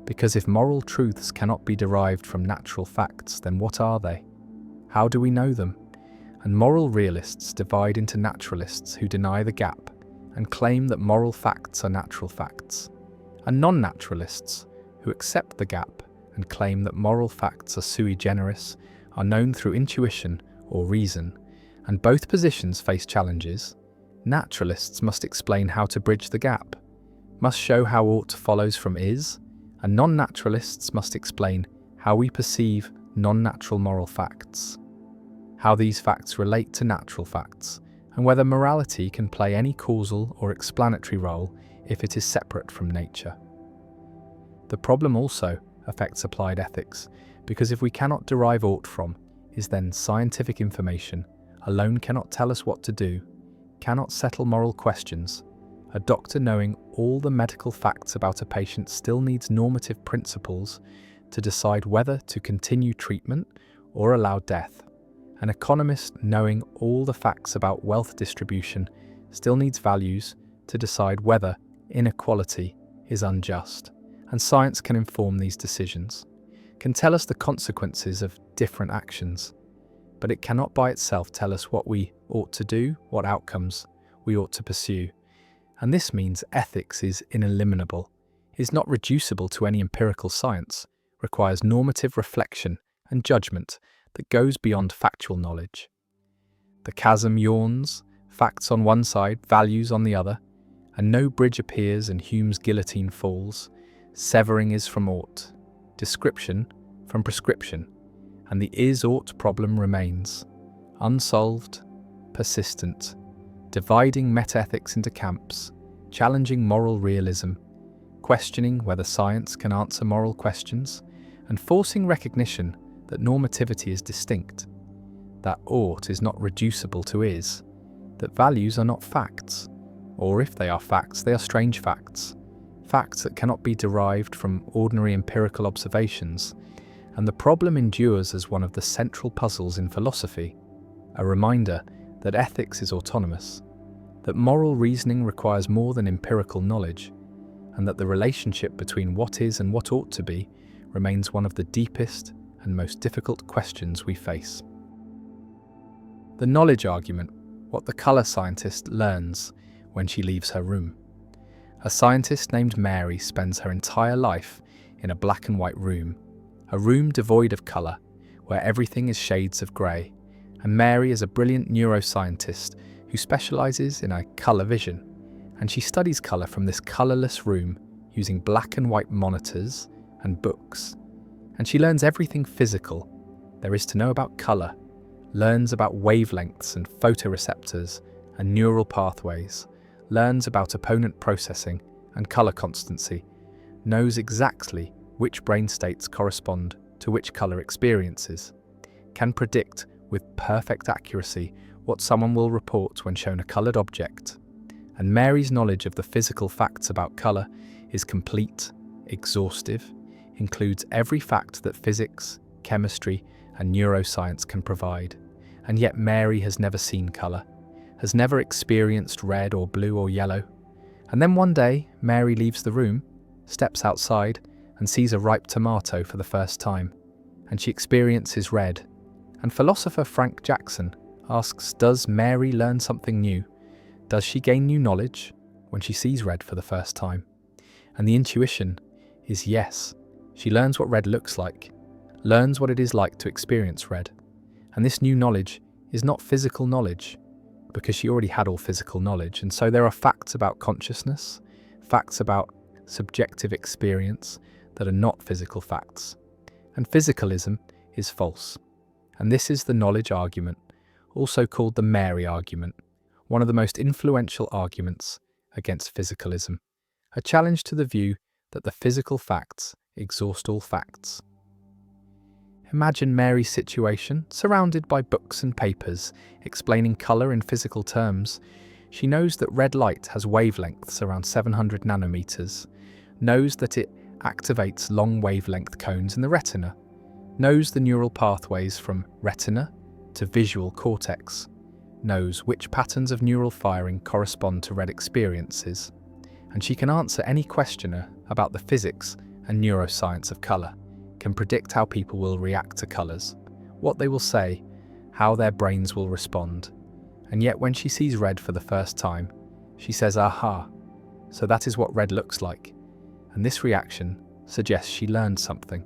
because if moral truths cannot be derived from natural facts, then what are they? How do we know them? And moral realists divide into naturalists who deny the gap and claim that moral facts are natural facts, and non-naturalists who accept the gap and claim that moral facts are sui generis, are known through intuition or reason, and both positions face challenges. Naturalists must explain how to bridge the gap, must show how ought follows from is, and non-naturalists must explain how we perceive non-natural moral facts, how these facts relate to natural facts, and whether morality can play any causal or explanatory role if it is separate from nature. The problem also affects applied ethics, because if we cannot derive ought from, is then scientific information alone cannot tell us what to do, cannot settle moral questions. A doctor knowing all the medical facts about a patient still needs normative principles to decide whether to continue treatment or allow death. An economist knowing all the facts about wealth distribution still needs values to decide whether inequality is unjust. And science can inform these decisions, can tell us the consequences of different actions, but it cannot by itself tell us what we ought to do, what outcomes we ought to pursue. And this means ethics is ineliminable, is not reducible to any empirical science, requires normative reflection and judgment that goes beyond factual knowledge. The chasm yawns, facts on one side, values on the other, and no bridge appears and Hume's guillotine falls. Severing is from ought, description from prescription, and the is-ought problem remains, unsolved, persistent, dividing metaethics into camps, challenging moral realism, questioning whether science can answer moral questions, and forcing recognition that normativity is distinct, that ought is not reducible to is, that values are not facts, or if they are facts, they are strange facts, facts that cannot be derived from ordinary empirical observations, and the problem endures as one of the central puzzles in philosophy, a reminder that ethics is autonomous, that moral reasoning requires more than empirical knowledge, and that the relationship between what is and what ought to be remains one of the deepest and most difficult questions we face. The knowledge argument, what the colour scientist learns when she leaves her room. A scientist named Mary spends her entire life in a black and white room, a room devoid of colour, where everything is shades of grey, and Mary is a brilliant neuroscientist who specialises in a colour vision, and she studies colour from this colourless room using black and white monitors and books, and she learns everything physical there is to know about colour, learns about wavelengths and photoreceptors and neural pathways, learns about opponent processing and colour constancy, knows exactly which brain states correspond to which colour experiences, can predict with perfect accuracy what someone will report when shown a coloured object, and Mary's knowledge of the physical facts about colour is complete, exhaustive, includes every fact that physics, chemistry and neuroscience can provide, and yet Mary has never seen colour, has never experienced red or blue or yellow, and then one day Mary leaves the room, steps outside and sees a ripe tomato for the first time, and she experiences red, and philosopher Frank Jackson asks, does Mary learn something new? Does she gain new knowledge when she sees red for the first time? And the intuition is yes, she learns what red looks like, learns what it is like to experience red. And this new knowledge is not physical knowledge, because she already had all physical knowledge. And so there are facts about consciousness, facts about subjective experience that are not physical facts. And physicalism is false. And this is the knowledge argument, also called the Mary argument, one of the most influential arguments against physicalism, a challenge to the view that the physical facts exhaust all facts. Imagine Mary's situation, surrounded by books and papers explaining colour in physical terms. She knows that red light has wavelengths around 700 nanometers, knows that it activates long wavelength cones in the retina, knows the neural pathways from retina to visual cortex, knows which patterns of neural firing correspond to red experiences, and she can answer any questioner about the physics and neuroscience of colour, can predict how people will react to colours, what they will say, how their brains will respond. And yet when she sees red for the first time, she says, aha, so that is what red looks like. And this reaction suggests she learned something,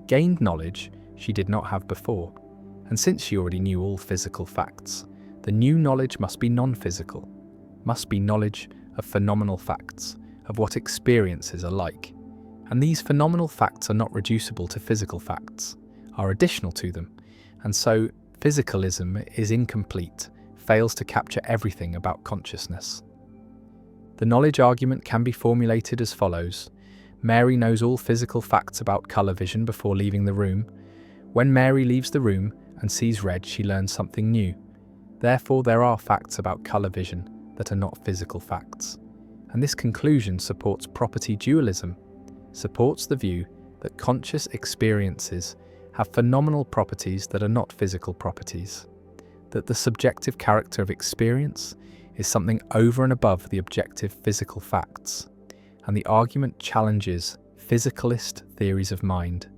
gained knowledge she did not have before. And since she already knew all physical facts, the new knowledge must be non-physical, must be knowledge of phenomenal facts, of what experiences are like. And these phenomenal facts are not reducible to physical facts, are additional to them, and so physicalism is incomplete, fails to capture everything about consciousness. The knowledge argument can be formulated as follows. Mary knows all physical facts about colour vision before leaving the room. When Mary leaves the room and sees red, she learns something new. Therefore, there are facts about colour vision that are not physical facts. And this conclusion supports property dualism, supports the view that conscious experiences have phenomenal properties that are not physical properties, that the subjective character of experience is something over and above the objective physical facts, and the argument challenges physicalist theories of mind,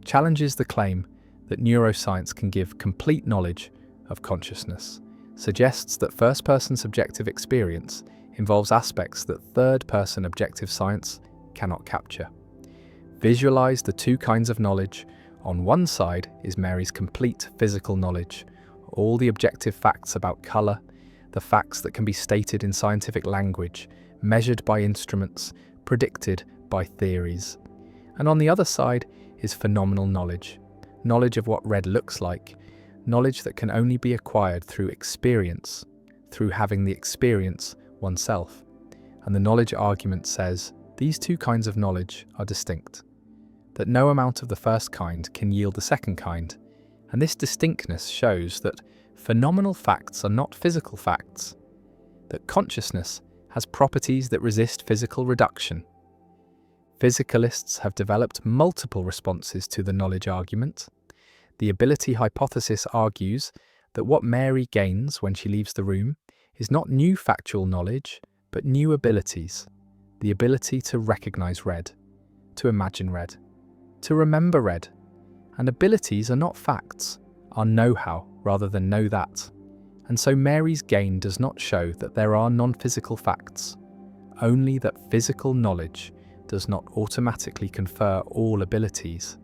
challenges the claim that neuroscience can give complete knowledge of consciousness, suggests that first-person subjective experience involves aspects that third-person objective science cannot capture. Visualize the two kinds of knowledge. On one side is Mary's complete physical knowledge, all the objective facts about colour, the facts that can be stated in scientific language, measured by instruments, predicted by theories. And on the other side is phenomenal knowledge, knowledge of what red looks like, knowledge that can only be acquired through experience, through having the experience oneself. And the knowledge argument says these two kinds of knowledge are distinct. that no amount of the first kind can yield the second kind, and this distinctness shows that phenomenal facts are not physical facts, that consciousness has properties that resist physical reduction. Physicalists have developed multiple responses to the knowledge argument. The ability hypothesis argues that what Mary gains when she leaves the room is not new factual knowledge, but new abilities. The ability to recognize red, to imagine red, to remember red. And abilities are not facts, are know-how rather than know that. And so Mary's gain does not show that there are non-physical facts, only that physical knowledge does not automatically confer all abilities.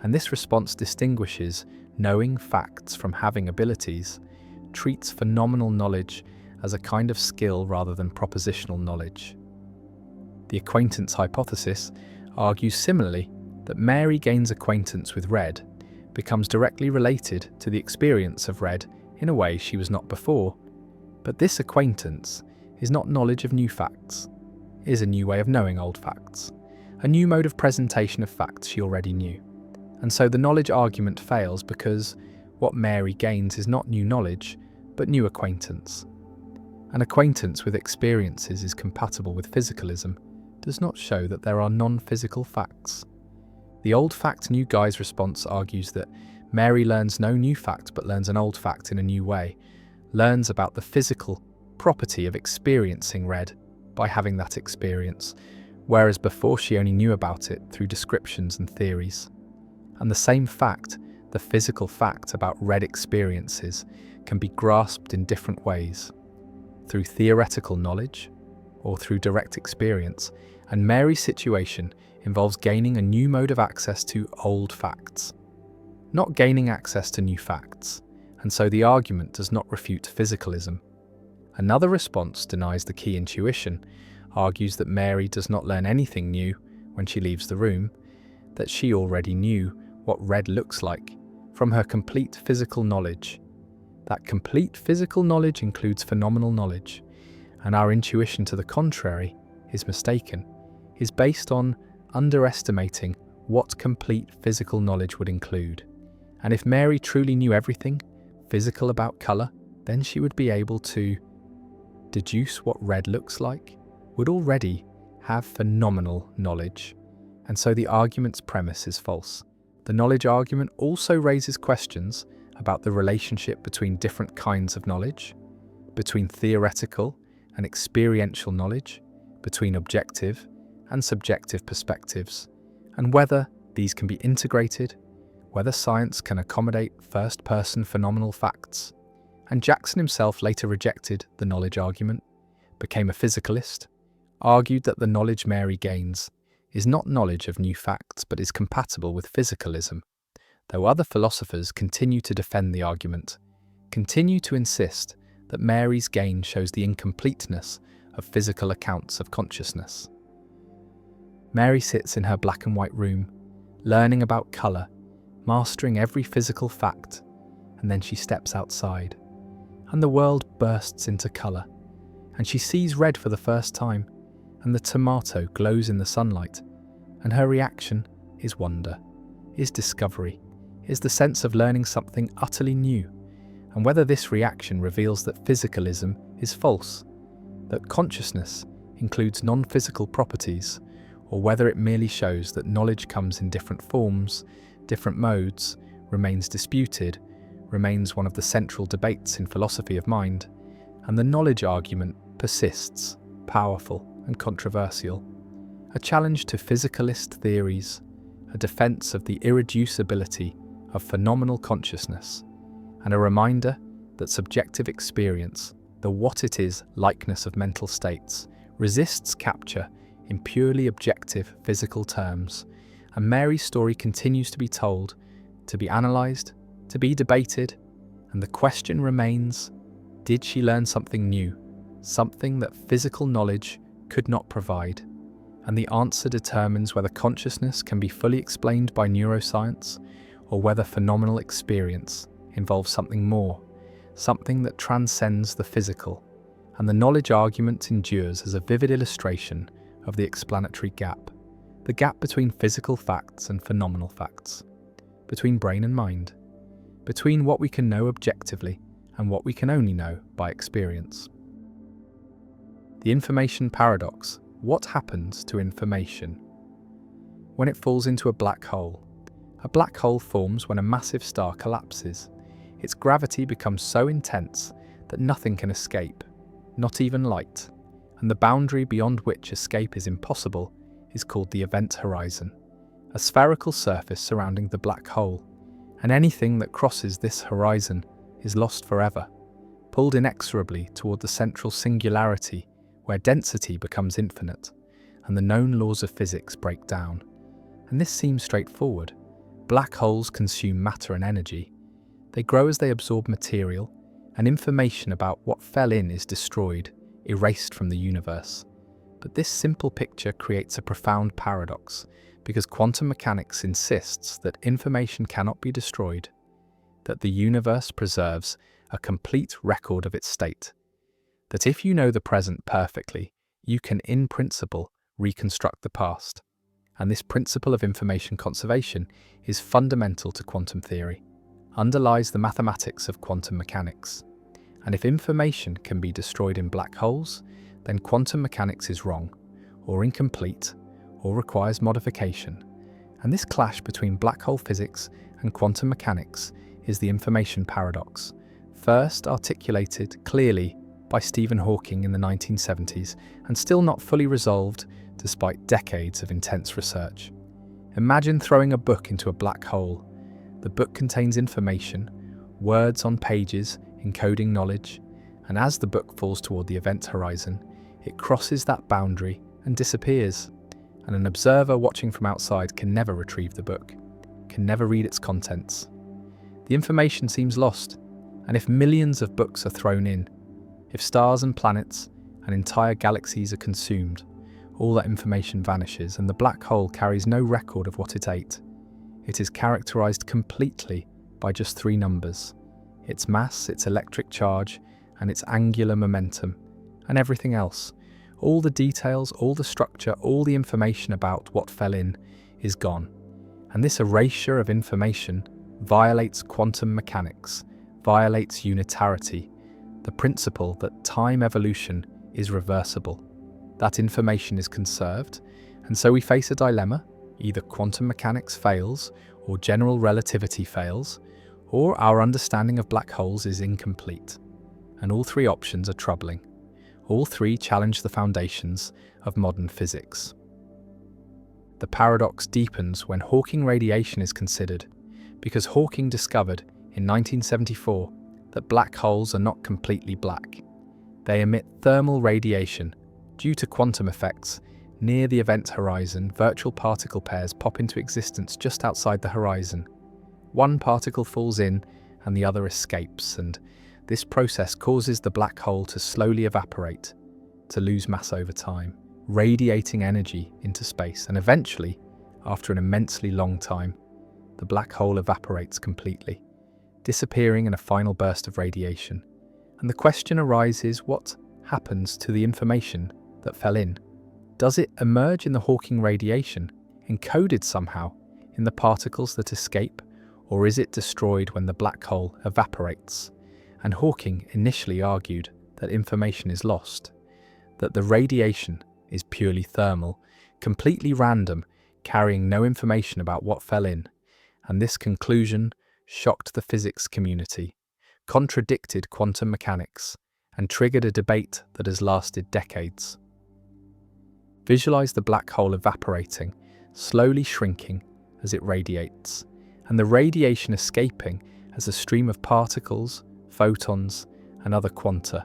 And this response distinguishes knowing facts from having abilities, treats phenomenal knowledge as a kind of skill rather than propositional knowledge. The acquaintance hypothesis argues similarly that Mary gains acquaintance with red, becomes directly related to the experience of red in a way she was not before, but this acquaintance is not knowledge of new facts, it is a new way of knowing old facts, a new mode of presentation of facts she already knew. And so the knowledge argument fails because what Mary gains is not new knowledge, but new acquaintance. An acquaintance with experiences is compatible with physicalism does not show that there are non-physical facts. The old fact, new guy's response argues that Mary learns no new fact but learns an old fact in a new way, learns about the physical property of experiencing red by having that experience, whereas before she only knew about it through descriptions and theories. And the same fact, the physical fact about red experiences, can be grasped in different ways, through theoretical knowledge or through direct experience, and Mary's situation involves gaining a new mode of access to old facts, not gaining access to new facts, and so the argument does not refute physicalism. Another response denies the key intuition, argues that Mary does not learn anything new when she leaves the room, that she already knew what red looks like from her complete physical knowledge. That complete physical knowledge includes phenomenal knowledge, and our intuition to the contrary is mistaken, is based on underestimating what complete physical knowledge would include. And if Mary truly knew everything physical about colour, then she would be able to deduce what red looks like, would already have phenomenal knowledge. And so the argument's premise is false. The knowledge argument also raises questions about the relationship between different kinds of knowledge, between theoretical and experiential knowledge, between objective and subjective perspectives, and whether these can be integrated, whether science can accommodate first-person phenomenal facts. And Jackson himself later rejected the knowledge argument, became a physicalist, argued that the knowledge Mary gains is not knowledge of new facts but is compatible with physicalism, though other philosophers continue to defend the argument, continue to insist that Mary's gain shows the incompleteness of physical accounts of consciousness. Mary sits in her black and white room, learning about colour, mastering every physical fact, and then she steps outside, and the world bursts into colour, and she sees red for the first time, and the tomato glows in the sunlight, and her reaction is wonder, is discovery, is the sense of learning something utterly new, and whether this reaction reveals that physicalism is false, that consciousness includes non-physical properties, or whether it merely shows that knowledge comes in different forms, different modes, remains disputed, remains one of the central debates in philosophy of mind, and the knowledge argument persists, powerful and controversial, a challenge to physicalist theories, a defense of the irreducibility of phenomenal consciousness, and a reminder that subjective experience, the what it is likeness of mental states, resists capture in purely objective physical terms, and Mary's story continues to be told, to be analysed, to be debated, and the question remains, did she learn something new, something that physical knowledge could not provide? And the answer determines whether consciousness can be fully explained by neuroscience, or whether phenomenal experience involves something more, something that transcends the physical. And the knowledge argument endures as a vivid illustration of the explanatory gap, the gap between physical facts and phenomenal facts, between brain and mind, between what we can know objectively and what we can only know by experience. The information paradox. What happens to information? When it falls into a black hole forms when a massive star collapses. Its gravity becomes so intense that nothing can escape, not even light, and the boundary beyond which escape is impossible is called the event horizon, a spherical surface surrounding the black hole, and anything that crosses this horizon is lost forever, pulled inexorably toward the central singularity where density becomes infinite and the known laws of physics break down. And this seems straightforward. Black holes consume matter and energy. They grow as they absorb material, and information about what fell in is destroyed, erased from the universe. But this simple picture creates a profound paradox, because quantum mechanics insists that information cannot be destroyed, that the universe preserves a complete record of its state, that if you know the present perfectly, you can, in principle, reconstruct the past. And this principle of information conservation is fundamental to quantum theory, underlies the mathematics of quantum mechanics. And if information can be destroyed in black holes, then quantum mechanics is wrong, or incomplete, or requires modification. And this clash between black hole physics and quantum mechanics is the information paradox, first articulated clearly by Stephen Hawking in the 1970s and still not fully resolved despite decades of intense research. Imagine throwing a book into a black hole. The book contains information, words on pages encoding knowledge, and as the book falls toward the event horizon, it crosses that boundary and disappears. And an observer watching from outside can never retrieve the book, can never read its contents. The information seems lost, and if millions of books are thrown in, if stars and planets and entire galaxies are consumed, all that information vanishes and the black hole carries no record of what it ate. It is characterized completely by just three numbers: its mass, its electric charge, and its angular momentum, and everything else. All the details, all the structure, all the information about what fell in is gone. And this erasure of information violates quantum mechanics, violates unitarity, the principle that time evolution is reversible, that information is conserved, and so we face a dilemma: either quantum mechanics fails, or general relativity fails, or our understanding of black holes is incomplete. And all three options are troubling. All three challenge the foundations of modern physics. The paradox deepens when Hawking radiation is considered, because Hawking discovered in 1974 that black holes are not completely black. They emit thermal radiation. Due to quantum effects, near the event horizon, virtual particle pairs pop into existence just outside the horizon. One particle falls in and the other escapes, and this process causes the black hole to slowly evaporate, to lose mass over time, radiating energy into space, and eventually, after an immensely long time, the black hole evaporates completely, disappearing in a final burst of radiation. And the question arises: what happens to the information that fell in? Does it emerge in the Hawking radiation, encoded somehow in the particles that escape, or is it destroyed when the black hole evaporates? And Hawking initially argued that information is lost, that the radiation is purely thermal, completely random, carrying no information about what fell in. And this conclusion shocked the physics community, contradicted quantum mechanics, and triggered a debate that has lasted decades. Visualize the black hole evaporating, slowly shrinking as it radiates, and the radiation escaping as a stream of particles, photons, and other quanta.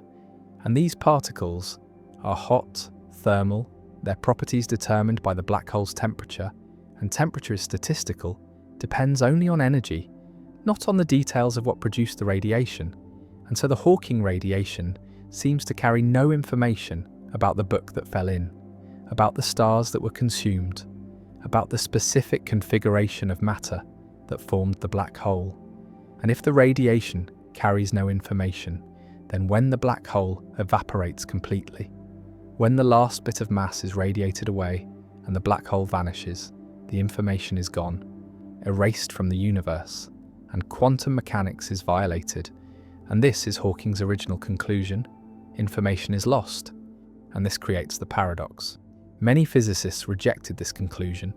And these particles are hot, thermal, their properties determined by the black hole's temperature, and temperature is statistical, depends only on energy, not on the details of what produced the radiation. And so the Hawking radiation seems to carry no information about the book that fell in, about the stars that were consumed, about the specific configuration of matter that formed the black hole. And if the radiation carries no information, then when the black hole evaporates completely, when the last bit of mass is radiated away and the black hole vanishes, the information is gone, erased from the universe, and quantum mechanics is violated. And this is Hawking's original conclusion: information is lost. And this creates the paradox. Many physicists rejected this conclusion,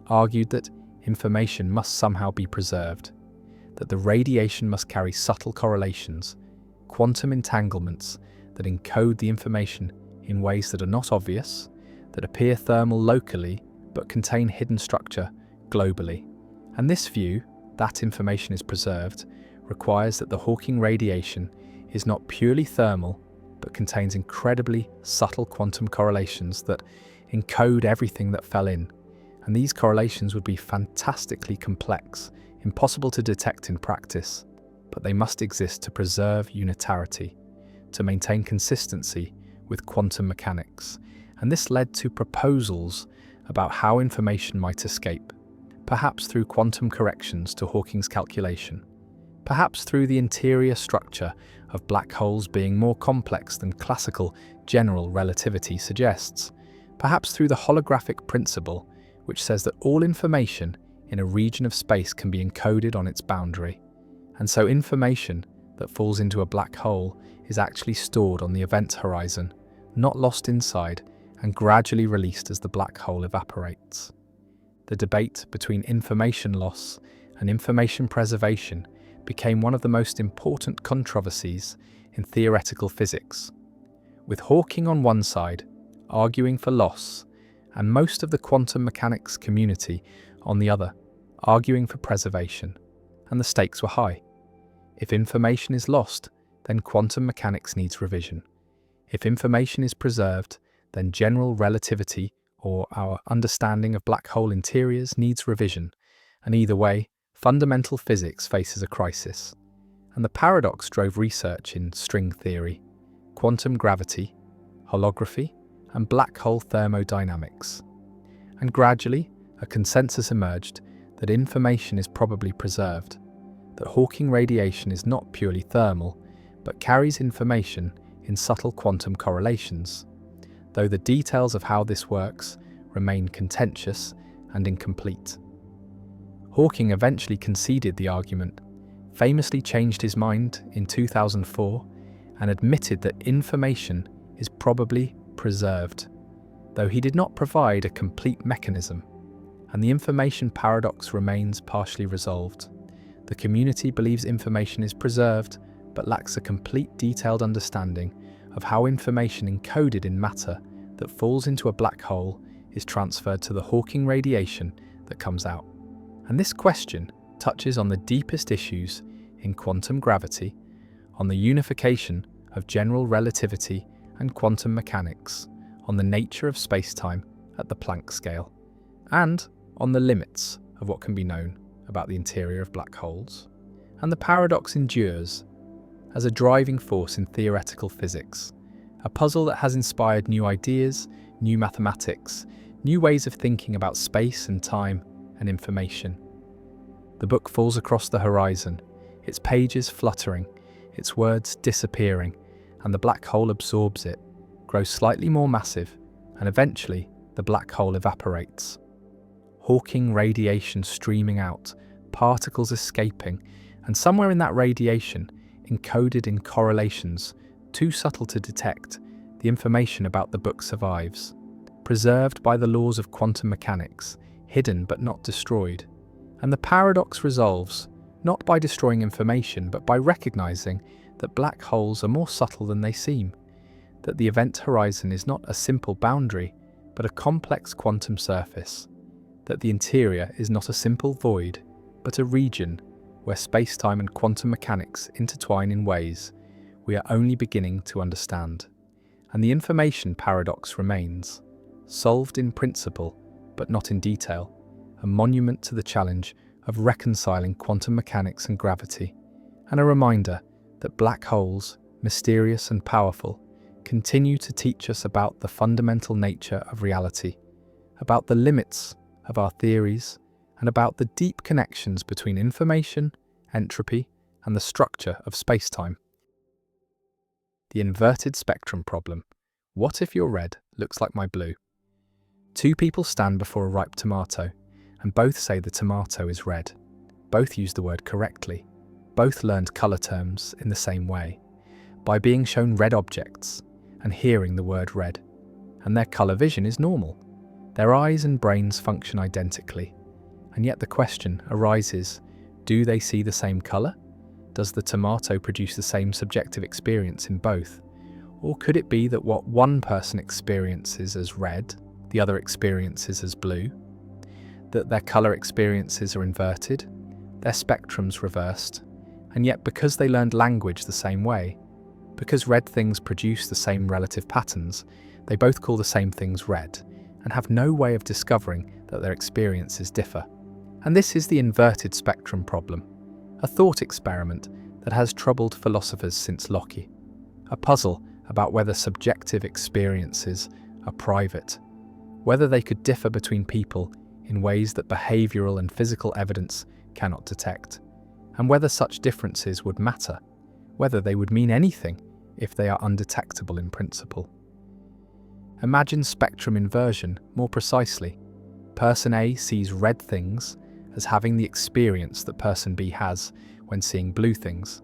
argued that information must somehow be preserved, that the radiation must carry subtle correlations, quantum entanglements that encode the information in ways that are not obvious, that appear thermal locally but contain hidden structure globally. And this view, that information is preserved, requires that the Hawking radiation is not purely thermal but contains incredibly subtle quantum correlations that encode everything that fell in. And these correlations would be fantastically complex, impossible to detect in practice, but they must exist to preserve unitarity, to maintain consistency with quantum mechanics. And this led to proposals about how information might escape, perhaps through quantum corrections to Hawking's calculation, perhaps through the interior structure of black holes being more complex than classical general relativity suggests, perhaps through the holographic principle, which says that all information in a region of space can be encoded on its boundary. And so information that falls into a black hole is actually stored on the event horizon, not lost inside, and gradually released as the black hole evaporates. The debate between information loss and information preservation became one of the most important controversies in theoretical physics, with Hawking on one side arguing for loss and most of the quantum mechanics community on the other arguing for preservation, and the stakes were high. If information is lost, then quantum mechanics needs revision. If information is preserved, then general relativity or our understanding of black hole interiors needs revision, and either way, fundamental physics faces a crisis. And the paradox drove research in string theory, quantum gravity, holography, and black hole thermodynamics. And gradually, a consensus emerged that information is probably preserved, that Hawking radiation is not purely thermal, but carries information in subtle quantum correlations, though the details of how this works remain contentious and incomplete. Hawking eventually conceded the argument, famously changed his mind in 2004, and admitted that information is probably preserved, though he did not provide a complete mechanism, and the information paradox remains partially resolved. The community believes information is preserved, but lacks a complete detailed understanding of how information encoded in matter that falls into a black hole is transferred to the Hawking radiation that comes out. And this question touches on the deepest issues in quantum gravity, on the unification of general relativity and quantum mechanics, on the nature of space-time at the Planck scale, and on the limits of what can be known about the interior of black holes. And the paradox endures as a driving force in theoretical physics, a puzzle that has inspired new ideas, new mathematics, new ways of thinking about space and time and information. The book falls across the horizon, its pages fluttering, its words disappearing, and the black hole absorbs it, grows slightly more massive, and eventually the black hole evaporates. Hawking radiation streaming out, particles escaping, and somewhere in that radiation, encoded in correlations too subtle to detect, the information about the book survives, preserved by the laws of quantum mechanics, hidden but not destroyed. And the paradox resolves, not by destroying information, but by recognizing that black holes are more subtle than they seem, that the event horizon is not a simple boundary, but a complex quantum surface, that the interior is not a simple void, but a region where space-time and quantum mechanics intertwine in ways we are only beginning to understand. And the information paradox remains, solved in principle, but not in detail, a monument to the challenge of reconciling quantum mechanics and gravity, and a reminder that black holes, mysterious and powerful, continue to teach us about the fundamental nature of reality, about the limits of our theories, and about the deep connections between information, entropy, and the structure of space-time. The inverted spectrum problem. What if your red looks like my blue? Two people stand before a ripe tomato, and both say the tomato is red. Both use the word correctly. Both learned colour terms in the same way, by being shown red objects and hearing the word red. And their colour vision is normal. Their eyes and brains function identically. And yet the question arises, do they see the same colour? Does the tomato produce the same subjective experience in both? Or could it be that what one person experiences as red, the other experiences as blue? That their colour experiences are inverted, their spectrums reversed, and yet because they learned language the same way, because red things produce the same relative patterns, they both call the same things red, and have no way of discovering that their experiences differ. And this is the inverted spectrum problem, a thought experiment that has troubled philosophers since Locke, a puzzle about whether subjective experiences are private, whether they could differ between people in ways that behavioural and physical evidence cannot detect, and whether such differences would matter, whether they would mean anything if they are undetectable in principle. Imagine spectrum inversion more precisely. Person A sees red things as having the experience that person B has when seeing blue things,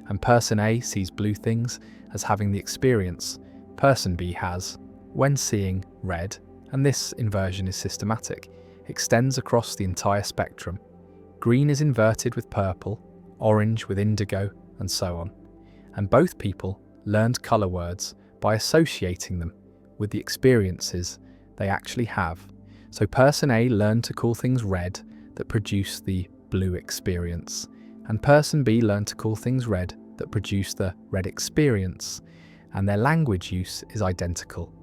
and person A sees blue things as having the experience person B has when seeing red, and this inversion is systematic, extends across the entire spectrum. Green is inverted with purple, orange with indigo, and so on. And both people learned colour words by associating them with the experiences they actually have. So person A learned to call things red that produce the blue experience, and person B learned to call things red that produce the red experience, and their language use is identical,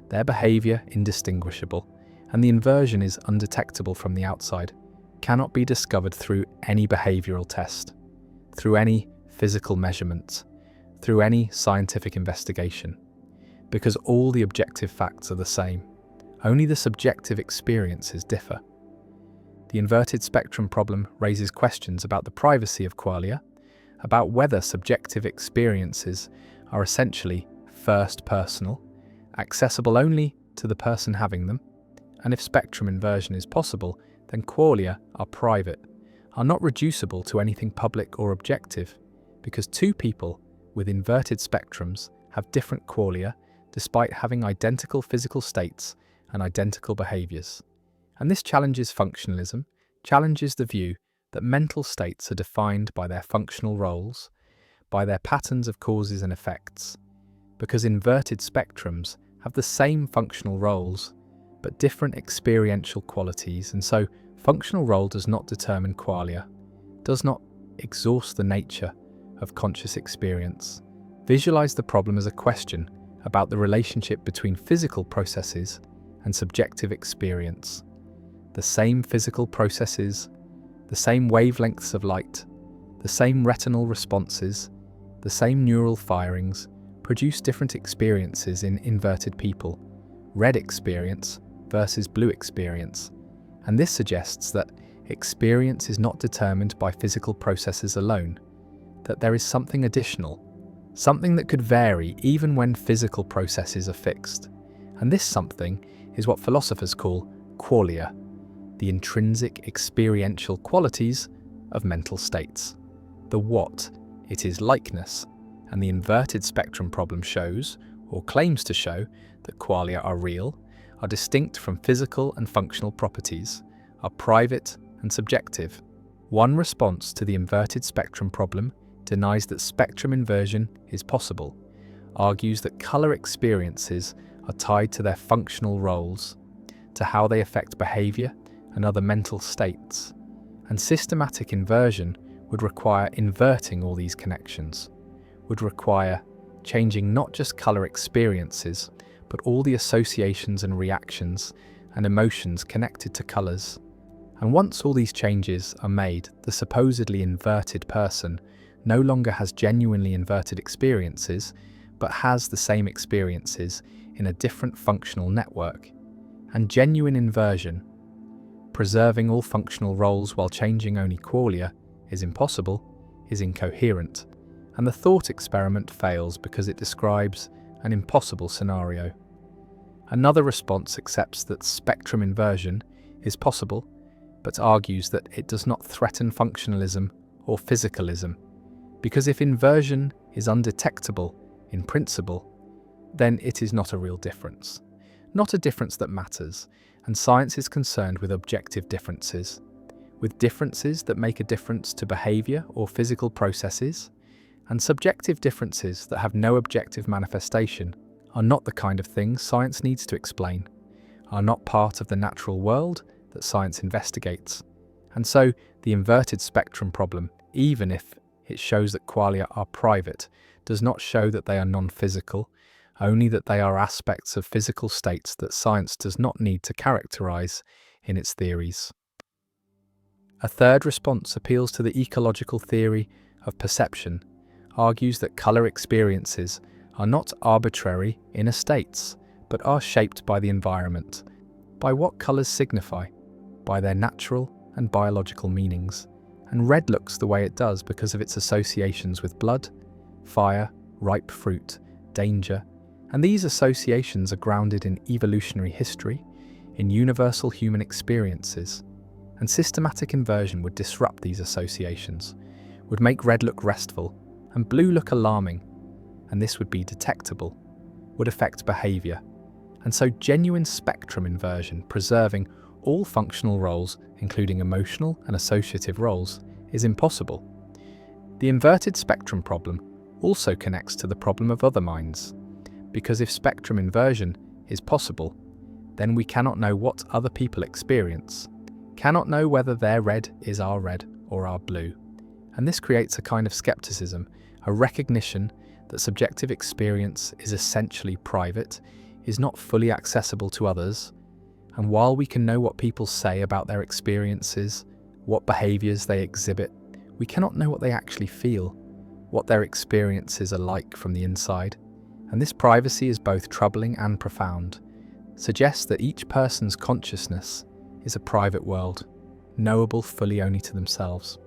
their behaviour indistinguishable, and the inversion is undetectable from the outside, cannot be discovered through any behavioural test, through any physical measurement, through any scientific investigation, because all the objective facts are the same, only the subjective experiences differ. The inverted spectrum problem raises questions about the privacy of qualia, about whether subjective experiences are essentially first personal, accessible only to the person having them, and if spectrum inversion is possible, then qualia are private, are not reducible to anything public or objective, because two people with inverted spectrums have different qualia despite having identical physical states and identical behaviours. And this challenges functionalism, challenges the view that mental states are defined by their functional roles, by their patterns of causes and effects, because inverted spectrums have the same functional roles, but different experiential qualities, and so functional role does not determine qualia, does not exhaust the nature of conscious experience. Visualize the problem as a question about the relationship between physical processes and subjective experience. The same physical processes, the same wavelengths of light, the same retinal responses, the same neural firings produce different experiences in inverted people, red experience versus blue experience. And this suggests that experience is not determined by physical processes alone, that there is something additional, something that could vary even when physical processes are fixed. And this something is what philosophers call qualia, the intrinsic experiential qualities of mental states. The what, it is likeness, and the inverted spectrum problem shows, or claims to show, that qualia are real, are distinct from physical and functional properties, are private and subjective. One response to the inverted spectrum problem denies that spectrum inversion is possible, argues that colour experiences are tied to their functional roles, to how they affect behaviour and other mental states, and systematic inversion would require inverting all these connections, would require changing not just colour experiences, but all the associations and reactions and emotions connected to colours. And once all these changes are made, the supposedly inverted person no longer has genuinely inverted experiences, but has the same experiences in a different functional network. And genuine inversion, preserving all functional roles while changing only qualia, is impossible, is incoherent, and the thought experiment fails because it describes an impossible scenario. Another response accepts that spectrum inversion is possible, but argues that it does not threaten functionalism or physicalism, because if inversion is undetectable in principle, then it is not a real difference, not a difference that matters, and science is concerned with objective differences, with differences that make a difference to behavior or physical processes, and subjective differences that have no objective manifestation are not the kind of things science needs to explain, are not part of the natural world that science investigates. And so the inverted spectrum problem, even if it shows that qualia are private, does not show that they are non-physical, only that they are aspects of physical states that science does not need to characterize in its theories. A third response appeals to the ecological theory of perception, argues that color experiences are not arbitrary inner states, but are shaped by the environment, by what colors signify, by their natural and biological meanings. And red looks the way it does because of its associations with blood, fire, ripe fruit, danger, and these associations are grounded in evolutionary history, in universal human experiences, and systematic inversion would disrupt these associations, would make red look restful and blue look alarming, and this would be detectable, would affect behavior. And so genuine spectrum inversion, preserving all functional roles, including emotional and associative roles, is impossible. The inverted spectrum problem also connects to the problem of other minds, because if spectrum inversion is possible, then we cannot know what other people experience, cannot know whether their red is our red or our blue. And this creates a kind of skepticism, a recognition that subjective experience is essentially private, is not fully accessible to others, and while we can know what people say about their experiences, what behaviors they exhibit, we cannot know what they actually feel, what their experiences are like from the inside. And this privacy is both troubling and profound, suggests that each person's consciousness is a private world, knowable fully only to themselves.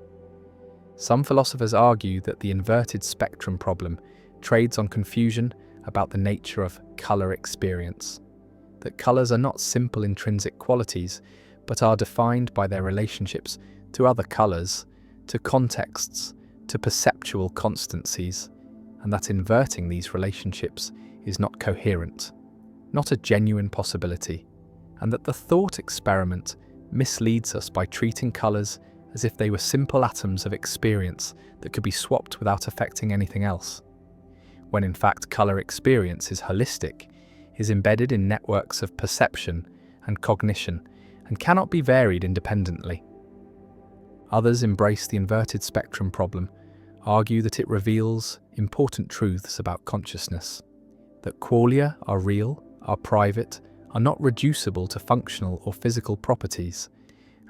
Some philosophers argue that the inverted spectrum problem trades on confusion about the nature of color experience, that colors are not simple intrinsic qualities, but are defined by their relationships to other colors, to contexts, to perceptual constancies, and that inverting these relationships is not coherent, not a genuine possibility, and that the thought experiment misleads us by treating colors as if they were simple atoms of experience that could be swapped without affecting anything else, when in fact color experience is holistic, is embedded in networks of perception and cognition, and cannot be varied independently. Others embrace the inverted spectrum problem, argue that it reveals important truths about consciousness, that qualia are real, are private, are not reducible to functional or physical properties,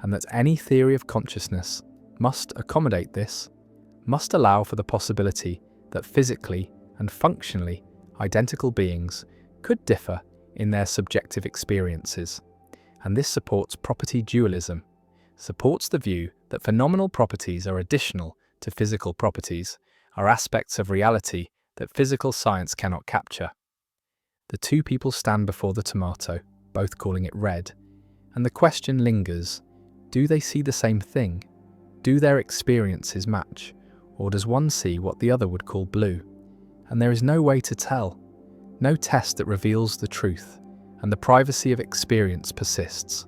and that any theory of consciousness must accommodate this, must allow for the possibility that physically and functionally identical beings could differ in their subjective experiences. And this supports property dualism, supports the view that phenomenal properties are additional to physical properties, are aspects of reality that physical science cannot capture. The two people stand before the tomato, both calling it red, and the question lingers, do they see the same thing? Do their experiences match? Or does one see what the other would call blue? And there is no way to tell, no test that reveals the truth, and the privacy of experience persists.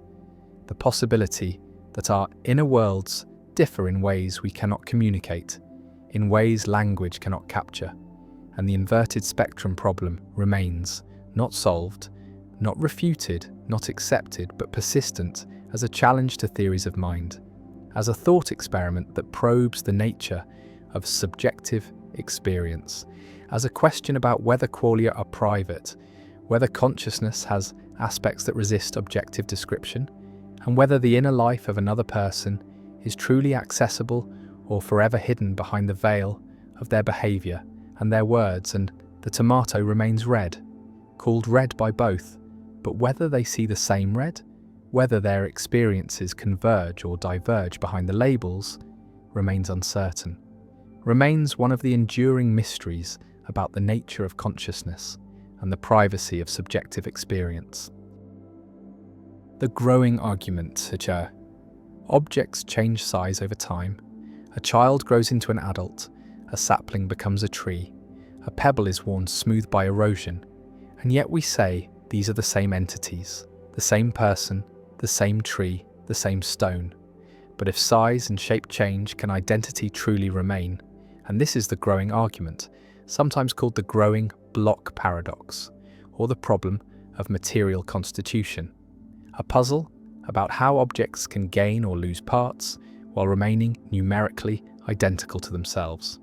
The possibility that our inner worlds differ in ways we cannot communicate, in ways language cannot capture, and the inverted spectrum problem remains, not solved, not refuted, not accepted, but persistent as a challenge to theories of mind, as a thought experiment that probes the nature of subjective experience, as a question about whether qualia are private, whether consciousness has aspects that resist objective description, and whether the inner life of another person is truly accessible or forever hidden behind the veil of their behavior and their words. And the tomato remains red, called red by both, but whether they see the same red, whether their experiences converge or diverge behind the labels, remains uncertain, remains one of the enduring mysteries about the nature of consciousness and the privacy of subjective experience. The growing argument suggests objects change size over time. A child grows into an adult, a sapling becomes a tree, a pebble is worn smooth by erosion, and yet we say these are the same entities, the same person, the same tree, the same stone. But if size and shape change, can identity truly remain? And this is the growing argument, sometimes called the growing block paradox, or the problem of material constitution. A puzzle about how objects can gain or lose parts while remaining numerically identical to themselves.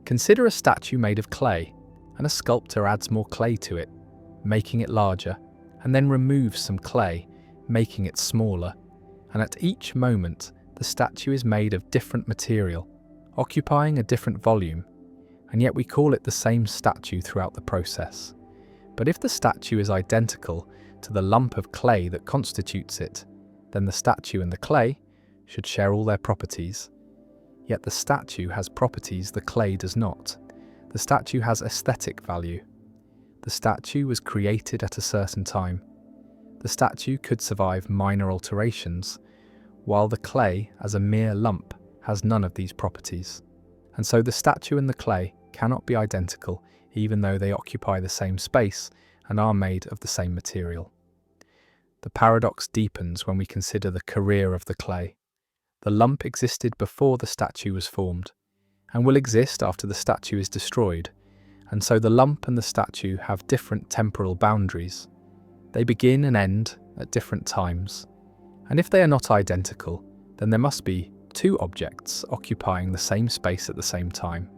Consider a statue made of clay, and a sculptor adds more clay to it, making it larger, and then removes some clay, making it smaller. And at each moment, the statue is made of different material, occupying a different volume, and yet we call it the same statue throughout the process. But if the statue is identical to the lump of clay that constitutes it, then the statue and the clay should share all their properties. Yet the statue has properties the clay does not. The statue has aesthetic value. The statue was created at a certain time. The statue could survive minor alterations, while the clay, as a mere lump, has none of these properties. And so the statue and the clay cannot be identical, even though they occupy the same space and are made of the same material. The paradox deepens when we consider the career of the clay. The lump existed before the statue was formed, and will exist after the statue is destroyed, and so the lump and the statue have different temporal boundaries. They begin and end at different times, and if they are not identical, then there must be two objects occupying the same space at the same time,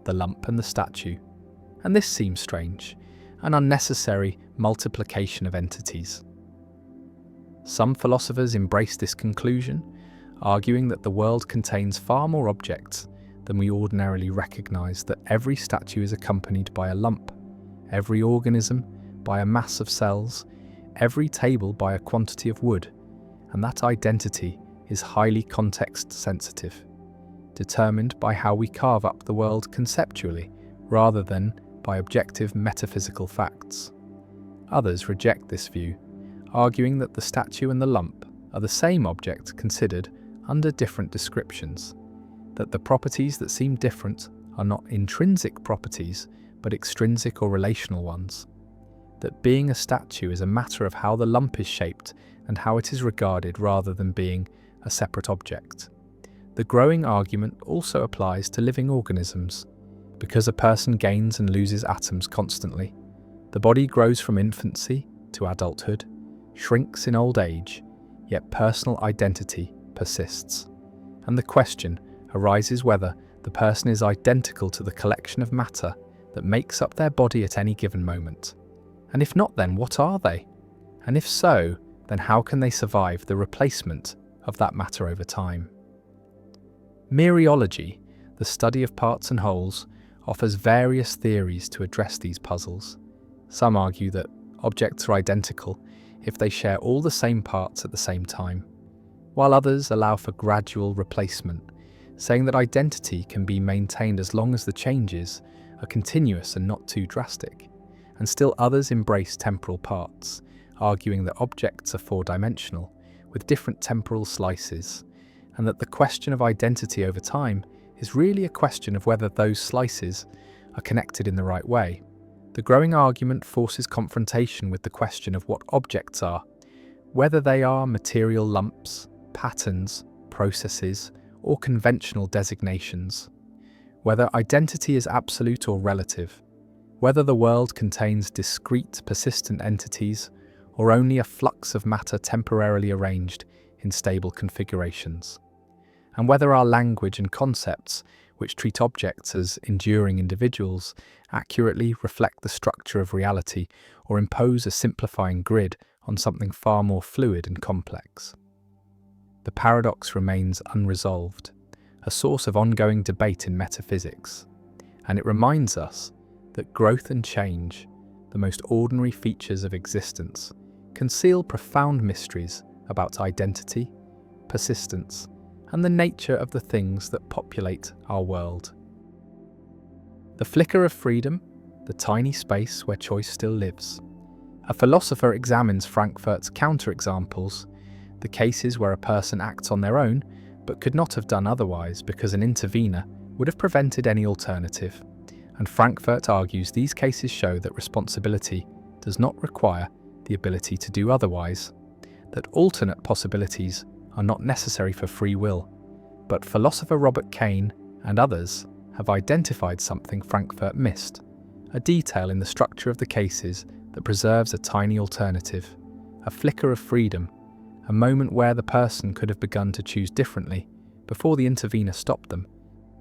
the lump and the statue. And this seems strange, an unnecessary multiplication of entities. Some philosophers embrace this conclusion, arguing that the world contains far more objects than we ordinarily recognize, that every statue is accompanied by a lump, every organism by a mass of cells, every table by a quantity of wood, and that identity is highly context-sensitive, determined by how we carve up the world conceptually, rather than by objective metaphysical facts. Others reject this view, arguing that the statue and the lump are the same object considered under different descriptions, that the properties that seem different are not intrinsic properties, but extrinsic or relational ones, that being a statue is a matter of how the lump is shaped and how it is regarded rather than being a separate object. The growing argument also applies to living organisms. Because a person gains and loses atoms constantly, the body grows from infancy to adulthood, shrinks in old age, yet personal identity persists. And the question arises whether the person is identical to the collection of matter that makes up their body at any given moment. And if not, then what are they? And if so, then how can they survive the replacement of that matter over time? Mereology, the study of parts and wholes, offers various theories to address these puzzles. Some argue that objects are identical if they share all the same parts at the same time, while others allow for gradual replacement, saying that identity can be maintained as long as the changes are continuous and not too drastic. And still others embrace temporal parts, arguing that objects are four-dimensional, with different temporal slices, and that the question of identity over time is really a question of whether those slices are connected in the right way. The growing argument forces confrontation with the question of what objects are, whether they are material lumps, patterns, processes, or conventional designations, whether identity is absolute or relative, whether the world contains discrete, persistent entities, or only a flux of matter temporarily arranged in stable configurations, and whether our language and concepts, which treat objects as enduring individuals, accurately reflect the structure of reality or impose a simplifying grid on something far more fluid and complex. The paradox remains unresolved, a source of ongoing debate in metaphysics, and it reminds us that growth and change, the most ordinary features of existence, conceal profound mysteries about identity, persistence, and the nature of the things that populate our world. The flicker of freedom, the tiny space where choice still lives. A philosopher examines Frankfurt's counterexamples, the cases where a person acts on their own but could not have done otherwise because an intervener would have prevented any alternative. And Frankfurt argues these cases show that responsibility does not require the ability to do otherwise, that alternate possibilities are not necessary for free will. But philosopher Robert Kane and others have identified something Frankfurt missed, a detail in the structure of the cases that preserves a tiny alternative, a flicker of freedom, a moment where the person could have begun to choose differently before the intervener stopped them.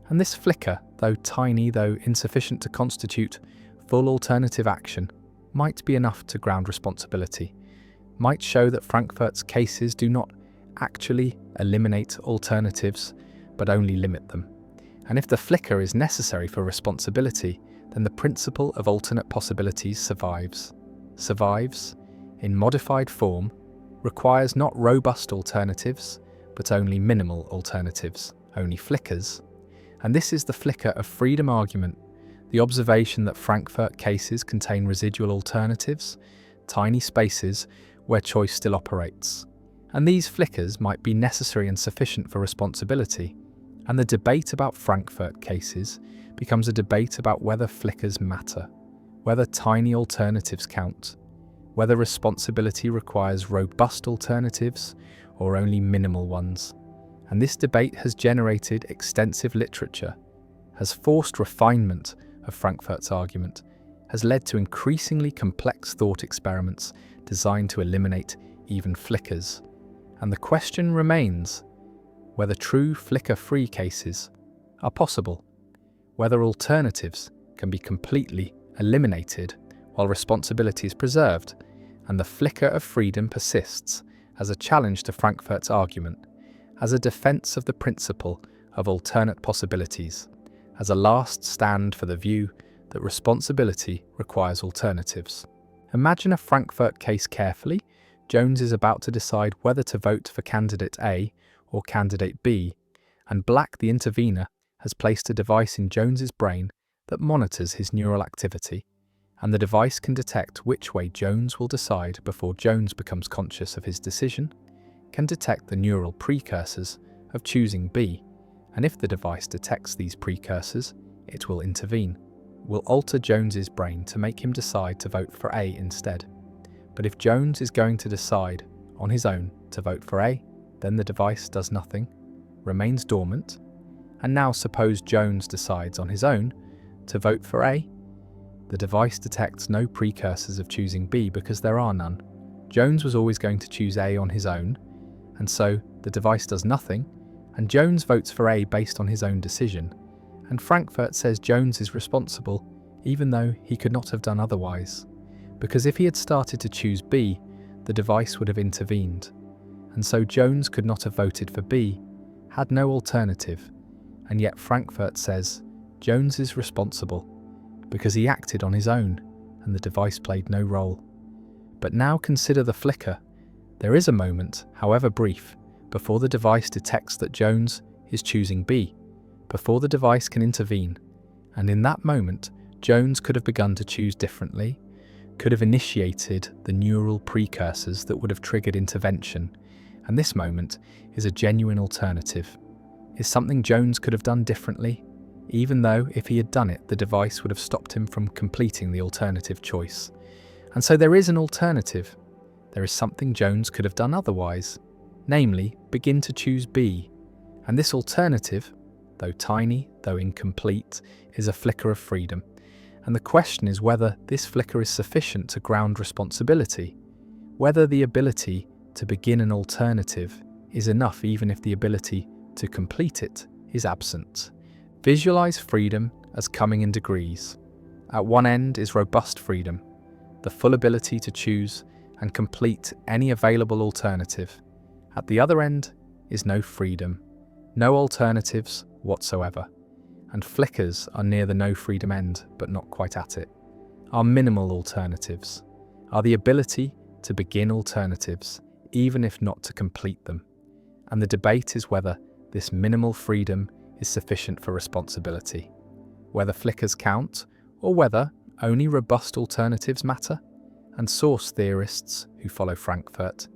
And this flicker, though tiny, though insufficient to constitute full alternative action, might be enough to ground responsibility, might show that Frankfurt's cases do not actually eliminate alternatives, but only limit them. And if the flicker is necessary for responsibility, then the principle of alternate possibilities survives in modified form, requires not robust alternatives, but only minimal alternatives, only flickers. And this is the flicker of freedom argument, the observation that Frankfurt cases contain residual alternatives, tiny spaces where choice still operates. And these flickers might be necessary and sufficient for responsibility. And the debate about Frankfurt cases becomes a debate about whether flickers matter, whether tiny alternatives count, whether responsibility requires robust alternatives or only minimal ones. And this debate has generated extensive literature, has forced refinement of Frankfurt's argument, has led to increasingly complex thought experiments designed to eliminate even flickers. And the question remains whether true flicker-free cases are possible, whether alternatives can be completely eliminated while responsibility is preserved, and the flicker of freedom persists as a challenge to Frankfurt's argument, as a defense of the principle of alternate possibilities, as a last stand for the view that responsibility requires alternatives. Imagine a Frankfurt case carefully. Jones is about to decide whether to vote for candidate A or candidate B, and Black, the intervener, has placed a device in Jones's brain that monitors his neural activity, and the device can detect which way Jones will decide before Jones becomes conscious of his decision, can detect the neural precursors of choosing B, and if the device detects these precursors, it will intervene, will alter Jones's brain to make him decide to vote for A instead. But if Jones is going to decide on his own to vote for A, then the device does nothing, remains dormant, and now suppose Jones decides on his own to vote for A. The device detects no precursors of choosing B because there are none. Jones was always going to choose A on his own, and so the device does nothing, and Jones votes for A based on his own decision. And Frankfurt says Jones is responsible, even though he could not have done otherwise, because if he had started to choose B, the device would have intervened, and so Jones could not have voted for B, had no alternative, and yet Frankfurt says Jones is responsible, because he acted on his own, and the device played no role. But now consider the flicker. There is a moment, however brief, before the device detects that Jones is choosing B, before the device can intervene, and in that moment, Jones could have begun to choose differently, could have initiated the neural precursors that would have triggered intervention, and this moment is a genuine alternative. Is something Jones could have done differently, even though if he had done it, the device would have stopped him from completing the alternative choice. And so there is an alternative. There is something Jones could have done otherwise, namely, begin to choose B. And this alternative, though tiny, though incomplete, is a flicker of freedom. And the question is whether this flicker is sufficient to ground responsibility, whether the ability to begin an alternative is enough even if the ability to complete it is absent. Visualize freedom as coming in degrees. At one end is robust freedom, the full ability to choose and complete any available alternative. At the other end is no freedom, no alternatives whatsoever. And flickers are near the no freedom end, but not quite at it. Are minimal alternatives, are the ability to begin alternatives, even if not to complete them. And the debate is whether this minimal freedom is sufficient for responsibility, whether flickers count, or whether only robust alternatives matter, and source theorists who follow Frankfurt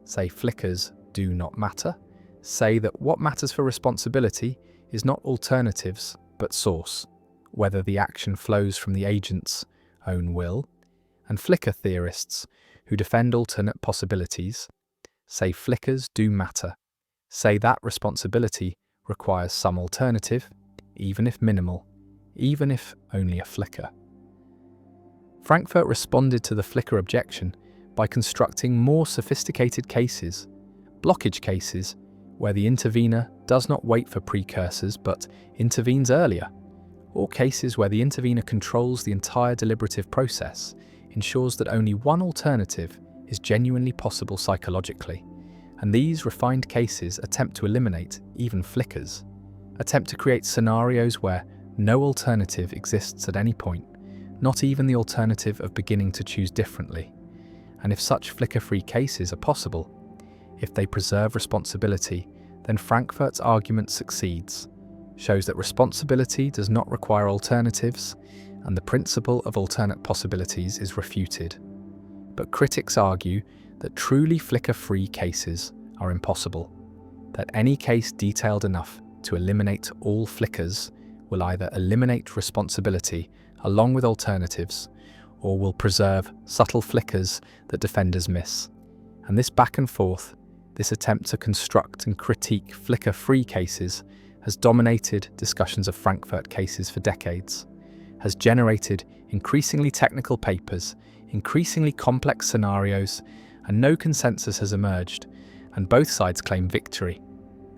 say flickers do not matter, say that what matters for responsibility is not alternatives but source, whether the action flows from the agent's own will, and flicker theorists who defend alternate possibilities say flickers do matter, say that responsibility requires some alternative, even if minimal, even if only a flicker. Frankfurt responded to the flicker objection by constructing more sophisticated cases, blockage cases, where the intervener does not wait for precursors but intervenes earlier, or cases where the intervener controls the entire deliberative process, ensures that only one alternative is genuinely possible psychologically, and these refined cases attempt to eliminate even flickers, attempt to create scenarios where no alternative exists at any point, not even the alternative of beginning to choose differently. And if such flicker-free cases are possible, if they preserve responsibility, then Frankfurt's argument succeeds, shows that responsibility does not require alternatives, and the principle of alternate possibilities is refuted. But critics argue that truly flicker-free cases are impossible, that any case detailed enough to eliminate all flickers will either eliminate responsibility along with alternatives, or will preserve subtle flickers that defenders miss. And this back and forth, this attempt to construct and critique flicker-free cases, has dominated discussions of Frankfurt cases for decades, has generated increasingly technical papers, increasingly complex scenarios, and no consensus has emerged, and both sides claim victory,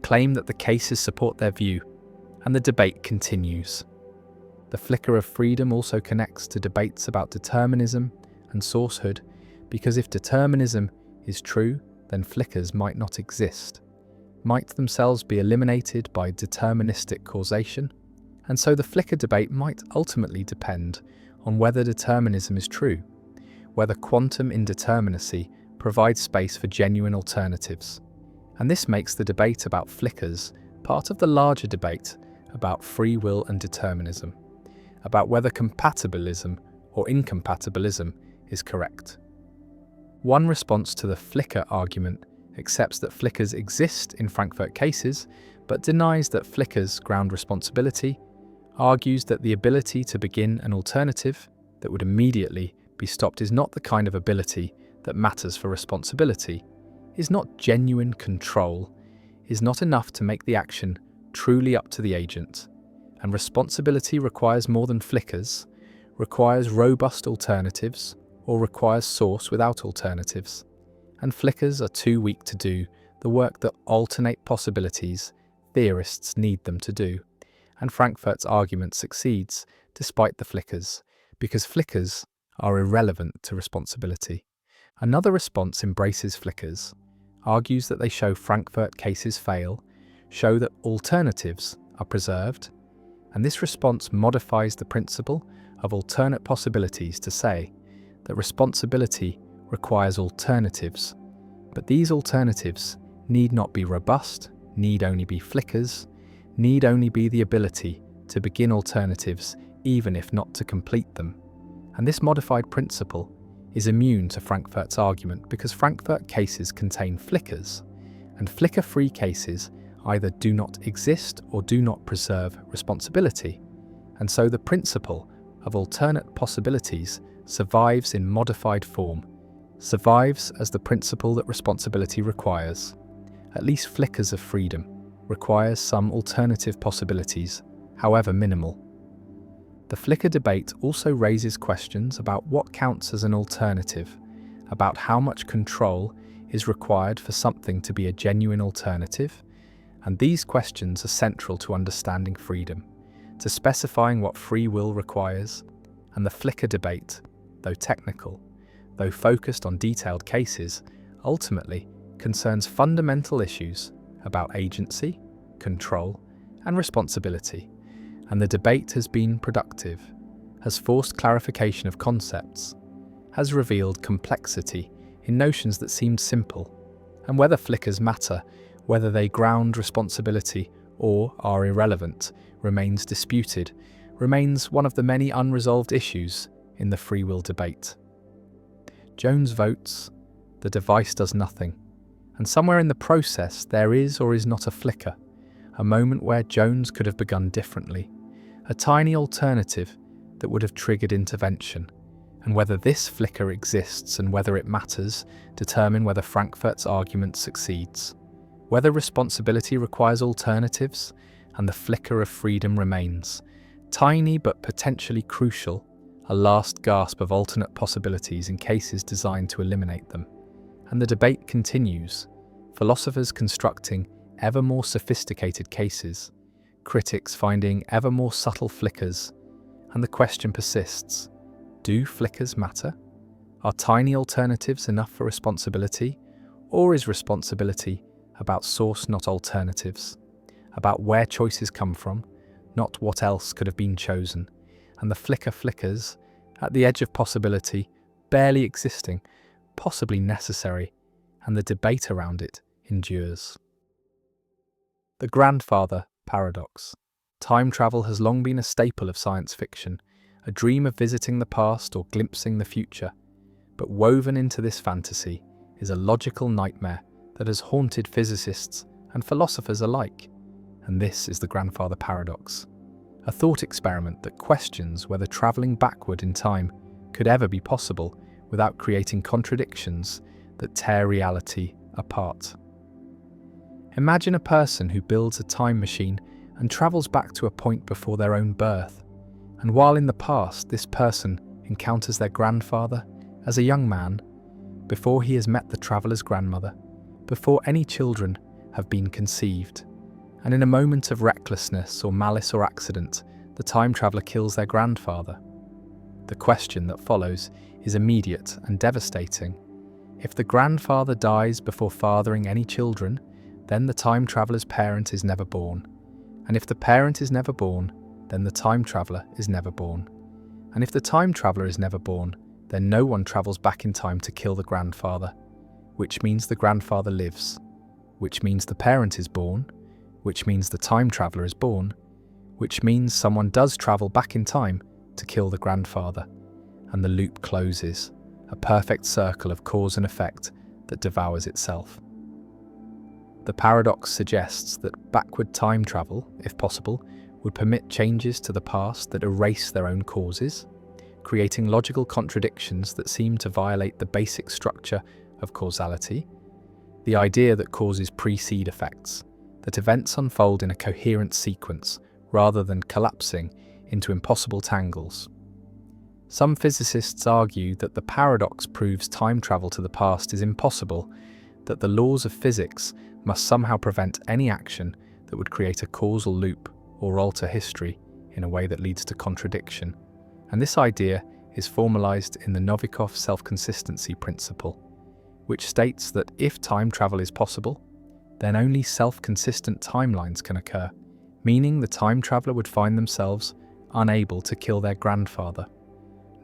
claim that the cases support their view, and the debate continues. The flicker of freedom also connects to debates about determinism and sourcehood, because if determinism is true, then flickers might not exist, might themselves be eliminated by deterministic causation, and so the flicker debate might ultimately depend on whether determinism is true, whether quantum indeterminacy provides space for genuine alternatives. And this makes the debate about flickers part of the larger debate about free will and determinism, about whether compatibilism or incompatibilism is correct. One response to the flicker argument accepts that flickers exist in Frankfurt cases, but denies that flickers ground responsibility, argues that the ability to begin an alternative that would immediately be stopped is not the kind of ability that matters for responsibility, is not genuine control, is not enough to make the action truly up to the agent, and responsibility requires more than flickers, requires robust alternatives, or requires source without alternatives. And flickers are too weak to do the work that alternate possibilities theorists need them to do. And Frankfurt's argument succeeds despite the flickers, because flickers are irrelevant to responsibility. Another response embraces flickers, argues that they show Frankfurt cases fail, show that alternatives are preserved, and this response modifies the principle of alternate possibilities to say that responsibility requires alternatives, but these alternatives need not be robust, need only be flickers, need only be the ability to begin alternatives even if not to complete them. And this modified principle is immune to Frankfurt's argument because Frankfurt cases contain flickers, and flicker-free cases either do not exist or do not preserve responsibility, and so the principle of alternate possibilities survives in modified form, survives as the principle that responsibility requires, at least flickers of freedom, requires some alternative possibilities, however minimal. The flicker debate also raises questions about what counts as an alternative, about how much control is required for something to be a genuine alternative, and these questions are central to understanding freedom, to specifying what free will requires, and the flicker debate, though technical, though focused on detailed cases, ultimately concerns fundamental issues about agency, control, and responsibility. And the debate has been productive, has forced clarification of concepts, has revealed complexity in notions that seemed simple, and whether flickers matter, whether they ground responsibility or are irrelevant, remains disputed, remains one of the many unresolved issues in the free will debate. Jones votes, the device does nothing, and somewhere in the process there is or is not a flicker, a moment where Jones could have begun differently, a tiny alternative that would have triggered intervention. And whether this flicker exists and whether it matters determine whether Frankfurt's argument succeeds. Whether responsibility requires alternatives and the flicker of freedom remains, tiny but potentially crucial, a last gasp of alternate possibilities in cases designed to eliminate them. And the debate continues, philosophers constructing ever more sophisticated cases, critics finding ever more subtle flickers, and the question persists. Do flickers matter? Are tiny alternatives enough for responsibility? Or is responsibility about source, not alternatives? About where choices come from, not what else could have been chosen? And the flicker flickers, at the edge of possibility, barely existing, possibly necessary, and the debate around it endures. The grandfather paradox. Time travel has long been a staple of science fiction, a dream of visiting the past or glimpsing the future. But woven into this fantasy is a logical nightmare that has haunted physicists and philosophers alike. And this is the grandfather paradox, a thought experiment that questions whether travelling backward in time could ever be possible without creating contradictions that tear reality apart. Imagine a person who builds a time machine and travels back to a point before their own birth. And while in the past this person encounters their grandfather as a young man, before he has met the traveller's grandmother, before any children have been conceived, and in a moment of recklessness or malice or accident, the time traveller kills their grandfather. The question that follows is immediate and devastating. If the grandfather dies before fathering any children, then the time traveller's parent is never born. And if the parent is never born, then the time traveller is never born. And if the time traveller is never born, then no one travels back in time to kill the grandfather, which means the grandfather lives, which means the parent is born, which means the time traveller is born, which means someone does travel back in time to kill the grandfather, and the loop closes, a perfect circle of cause and effect that devours itself. The paradox suggests that backward time travel, if possible, would permit changes to the past that erase their own causes, creating logical contradictions that seem to violate the basic structure of causality, the idea that causes precede effects, that events unfold in a coherent sequence rather than collapsing into impossible tangles. Some physicists argue that the paradox proves time travel to the past is impossible, that the laws of physics must somehow prevent any action that would create a causal loop or alter history in a way that leads to contradiction. And this idea is formalized in the Novikov self-consistency principle, which states that if time travel is possible, then only self-consistent timelines can occur, meaning the time traveler would find themselves unable to kill their grandfather.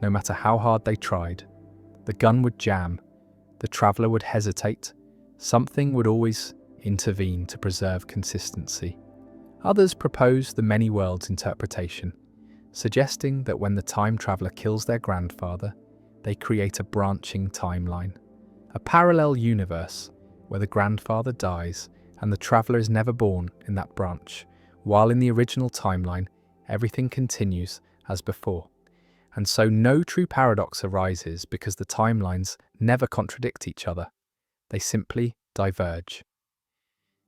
No matter how hard they tried, the gun would jam, the traveler would hesitate, something would always intervene to preserve consistency. Others propose the many worlds interpretation, suggesting that when the time traveler kills their grandfather, they create a branching timeline, a parallel universe where the grandfather dies and the traveler is never born in that branch, while in the original timeline, everything continues as before. And so no true paradox arises because the timelines never contradict each other. They simply diverge.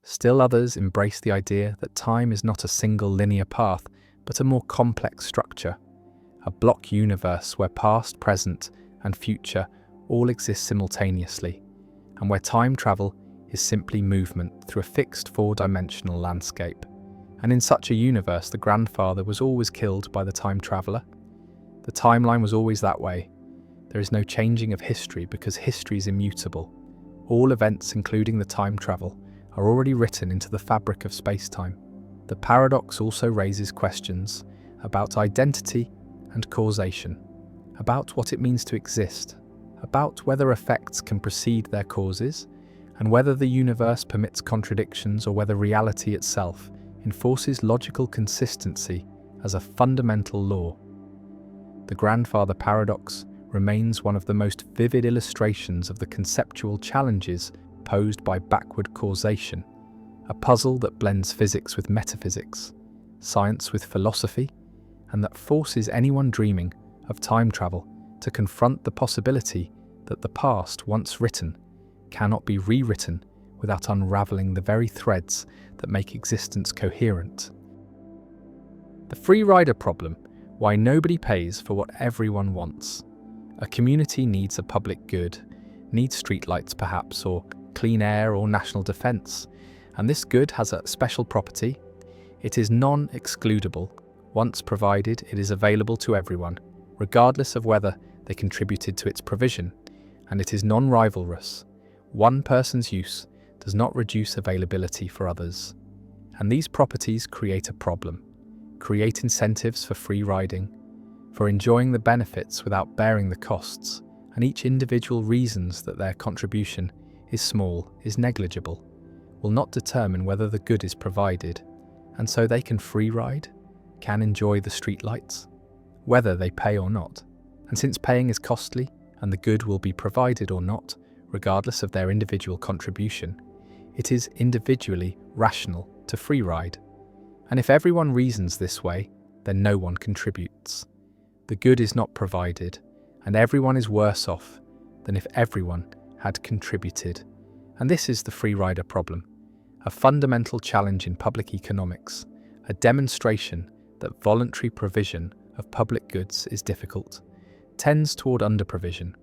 Still others embrace the idea that time is not a single linear path, but a more complex structure, a block universe where past, present, and future all exist simultaneously, and where time travel is simply movement through a fixed four-dimensional landscape. And in such a universe, the grandfather was always killed by the time traveler. The timeline was always that way. There is no changing of history because history is immutable. All events, including the time travel, are already written into the fabric of space-time. The paradox also raises questions about identity and causation, about what it means to exist, about whether effects can precede their causes, and whether the universe permits contradictions or whether reality itself enforces logical consistency as a fundamental law. The grandfather paradox remains one of the most vivid illustrations of the conceptual challenges posed by backward causation, a puzzle that blends physics with metaphysics, science with philosophy, and that forces anyone dreaming of time travel to confront the possibility that the past, once written, cannot be rewritten without unraveling the very threads that make existence coherent. The free rider problem: why nobody pays for what everyone wants. A community needs a public good, needs streetlights perhaps, or clean air or national defence, and this good has a special property. It is non-excludable. Once provided, it is available to everyone, regardless of whether they contributed to its provision, and it is non-rivalrous. One person's use does not reduce availability for others. And these properties create a problem, create incentives for free riding, for enjoying the benefits without bearing the costs, and each individual reasons that their contribution is small, is negligible, will not determine whether the good is provided, and so they can free ride, can enjoy the streetlights, whether they pay or not. And since paying is costly, and the good will be provided or not, regardless of their individual contribution, it is individually rational to free ride. And if everyone reasons this way, then no one contributes. The good is not provided, and everyone is worse off than if everyone had contributed. And this is the free rider problem, a fundamental challenge in public economics, a demonstration that voluntary provision of public goods is difficult, tends toward underprovision,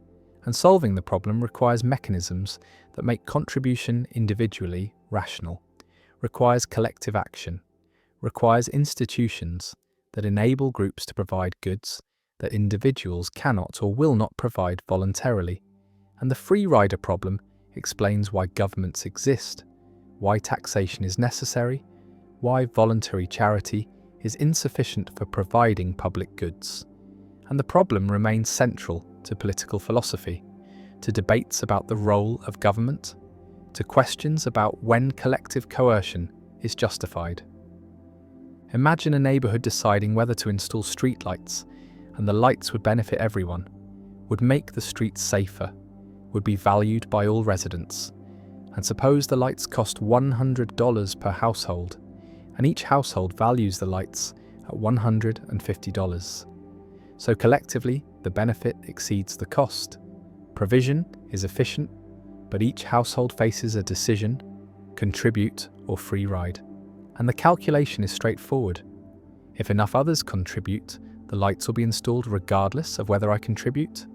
and solving the problem requires mechanisms that make contribution individually rational, requires collective action, requires institutions that enable groups to provide goods that individuals cannot or will not provide voluntarily. And the free rider problem explains why governments exist, why taxation is necessary, why voluntary charity is insufficient for providing public goods. And the problem remains central to political philosophy, to debates about the role of government, to questions about when collective coercion is justified. Imagine a neighbourhood deciding whether to install streetlights, and the lights would benefit everyone, would make the streets safer, would be valued by all residents. And suppose the lights cost $100 per household, and each household values the lights at $150. So collectively, the benefit exceeds the cost. Provision is efficient, but each household faces a decision: contribute or free ride. And the calculation is straightforward. If enough others contribute, the lights will be installed regardless of whether I contribute.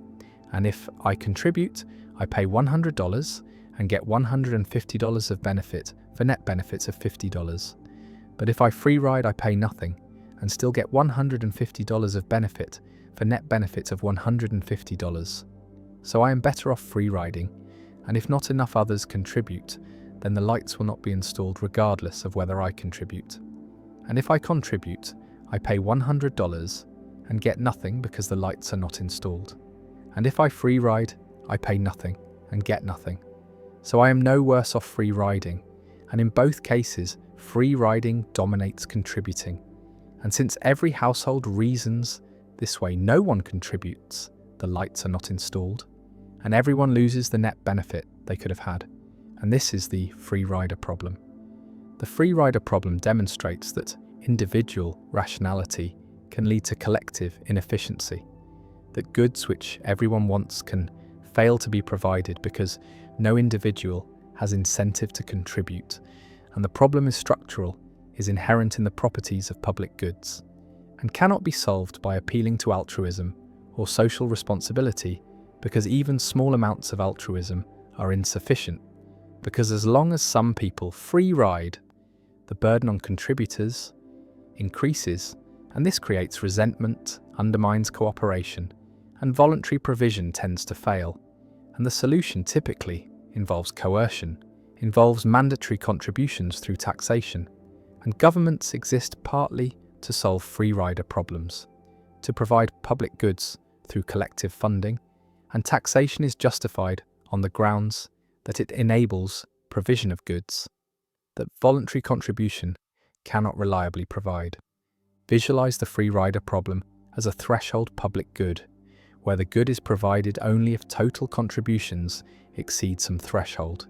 And if I contribute, I pay $100 and get $150 of benefit for net benefits of $50. But if I free ride, I pay nothing and still get $150 of benefit for net benefit of $150. So I am better off free riding, and if not enough others contribute, then the lights will not be installed regardless of whether I contribute. And if I contribute, I pay $100 and get nothing because the lights are not installed. And if I free ride, I pay nothing and get nothing. So I am no worse off free riding, and in both cases, free riding dominates contributing. And since every household reasons this way, no one contributes, the lights are not installed, and everyone loses the net benefit they could have had. And this is the free rider problem. The free rider problem demonstrates that individual rationality can lead to collective inefficiency, that goods which everyone wants can fail to be provided because no individual has incentive to contribute, and the problem is structural, is inherent in the properties of public goods, and cannot be solved by appealing to altruism or social responsibility, because even small amounts of altruism are insufficient, because as long as some people free ride, the burden on contributors increases, and this creates resentment, undermines cooperation, and voluntary provision tends to fail. And the solution typically involves coercion, involves mandatory contributions through taxation, and governments exist partly to solve free rider problems, to provide public goods through collective funding, and taxation is justified on the grounds that it enables provision of goods that voluntary contribution cannot reliably provide. Visualize the free rider problem as a threshold public good, where the good is provided only if total contributions exceed some threshold,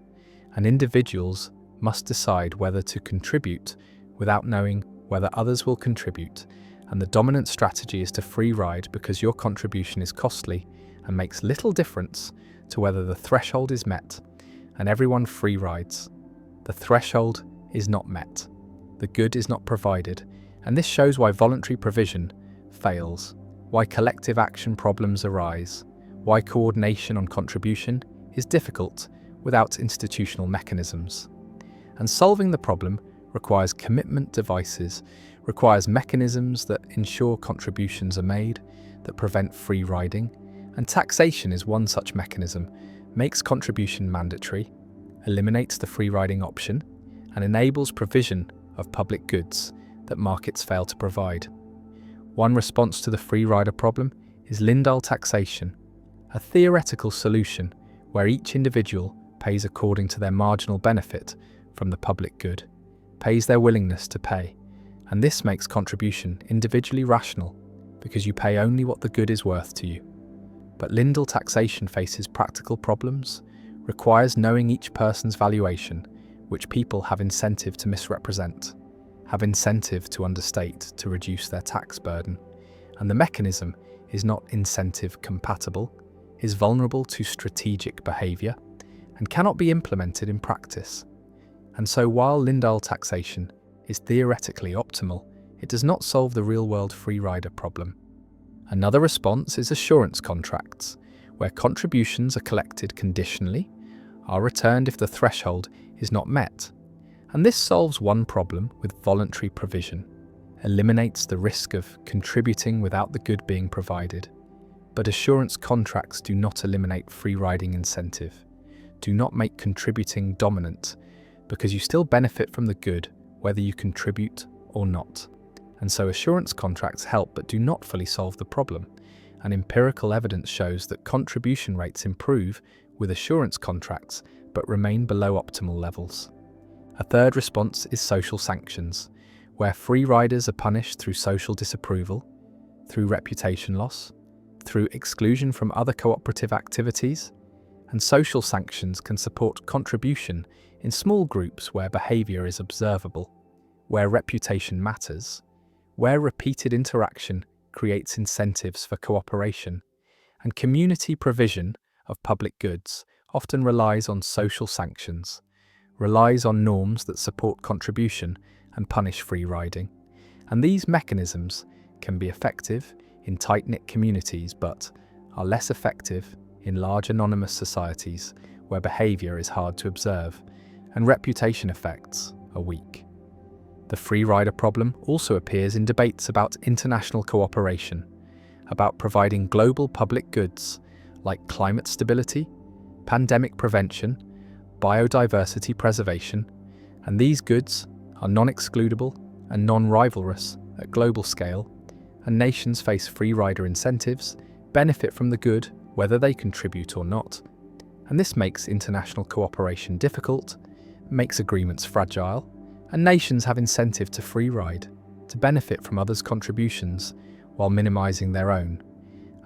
and individuals must decide whether to contribute without knowing whether others will contribute, and the dominant strategy is to free ride because your contribution is costly and makes little difference to whether the threshold is met, and everyone free rides. The threshold is not met. The good is not provided, and this shows why voluntary provision fails, why collective action problems arise, why coordination on contribution is difficult without institutional mechanisms. And solving the problem requires commitment devices, requires mechanisms that ensure contributions are made, that prevent free riding, and taxation is one such mechanism, makes contribution mandatory, eliminates the free riding option, and enables provision of public goods that markets fail to provide. One response to the free rider problem is Lindahl taxation, a theoretical solution where each individual pays according to their marginal benefit from the public good, pays their willingness to pay, and this makes contribution individually rational because you pay only what the good is worth to you. But Lindahl taxation faces practical problems, requires knowing each person's valuation, which people have incentive to misrepresent, have incentive to understate to reduce their tax burden, and the mechanism is not incentive compatible, is vulnerable to strategic behaviour, and cannot be implemented in practice. And so while Lindahl taxation is theoretically optimal, it does not solve the real-world free rider problem. Another response is assurance contracts, where contributions are collected conditionally, are returned if the threshold is not met. And this solves one problem with voluntary provision, eliminates the risk of contributing without the good being provided. But assurance contracts do not eliminate free riding incentive, do not make contributing dominant, because you still benefit from the good whether you contribute or not. And so assurance contracts help but do not fully solve the problem, and empirical evidence shows that contribution rates improve with assurance contracts but remain below optimal levels. A third response is social sanctions, where free riders are punished through social disapproval, through reputation loss, through exclusion from other cooperative activities, and social sanctions can support contribution in small groups where behaviour is observable, where reputation matters, where repeated interaction creates incentives for cooperation, and community provision of public goods often relies on social sanctions, relies on norms that support contribution and punish free riding. And these mechanisms can be effective in tight-knit communities but are less effective in large anonymous societies where behaviour is hard to observe and reputation effects are weak. The free rider problem also appears in debates about international cooperation, about providing global public goods like climate stability, pandemic prevention, biodiversity preservation, and these goods are non-excludable and non-rivalrous at global scale, and nations face free rider incentives, benefit from the good whether they contribute or not, and this makes international cooperation difficult, makes agreements fragile, and nations have incentive to free ride, to benefit from others' contributions while minimizing their own.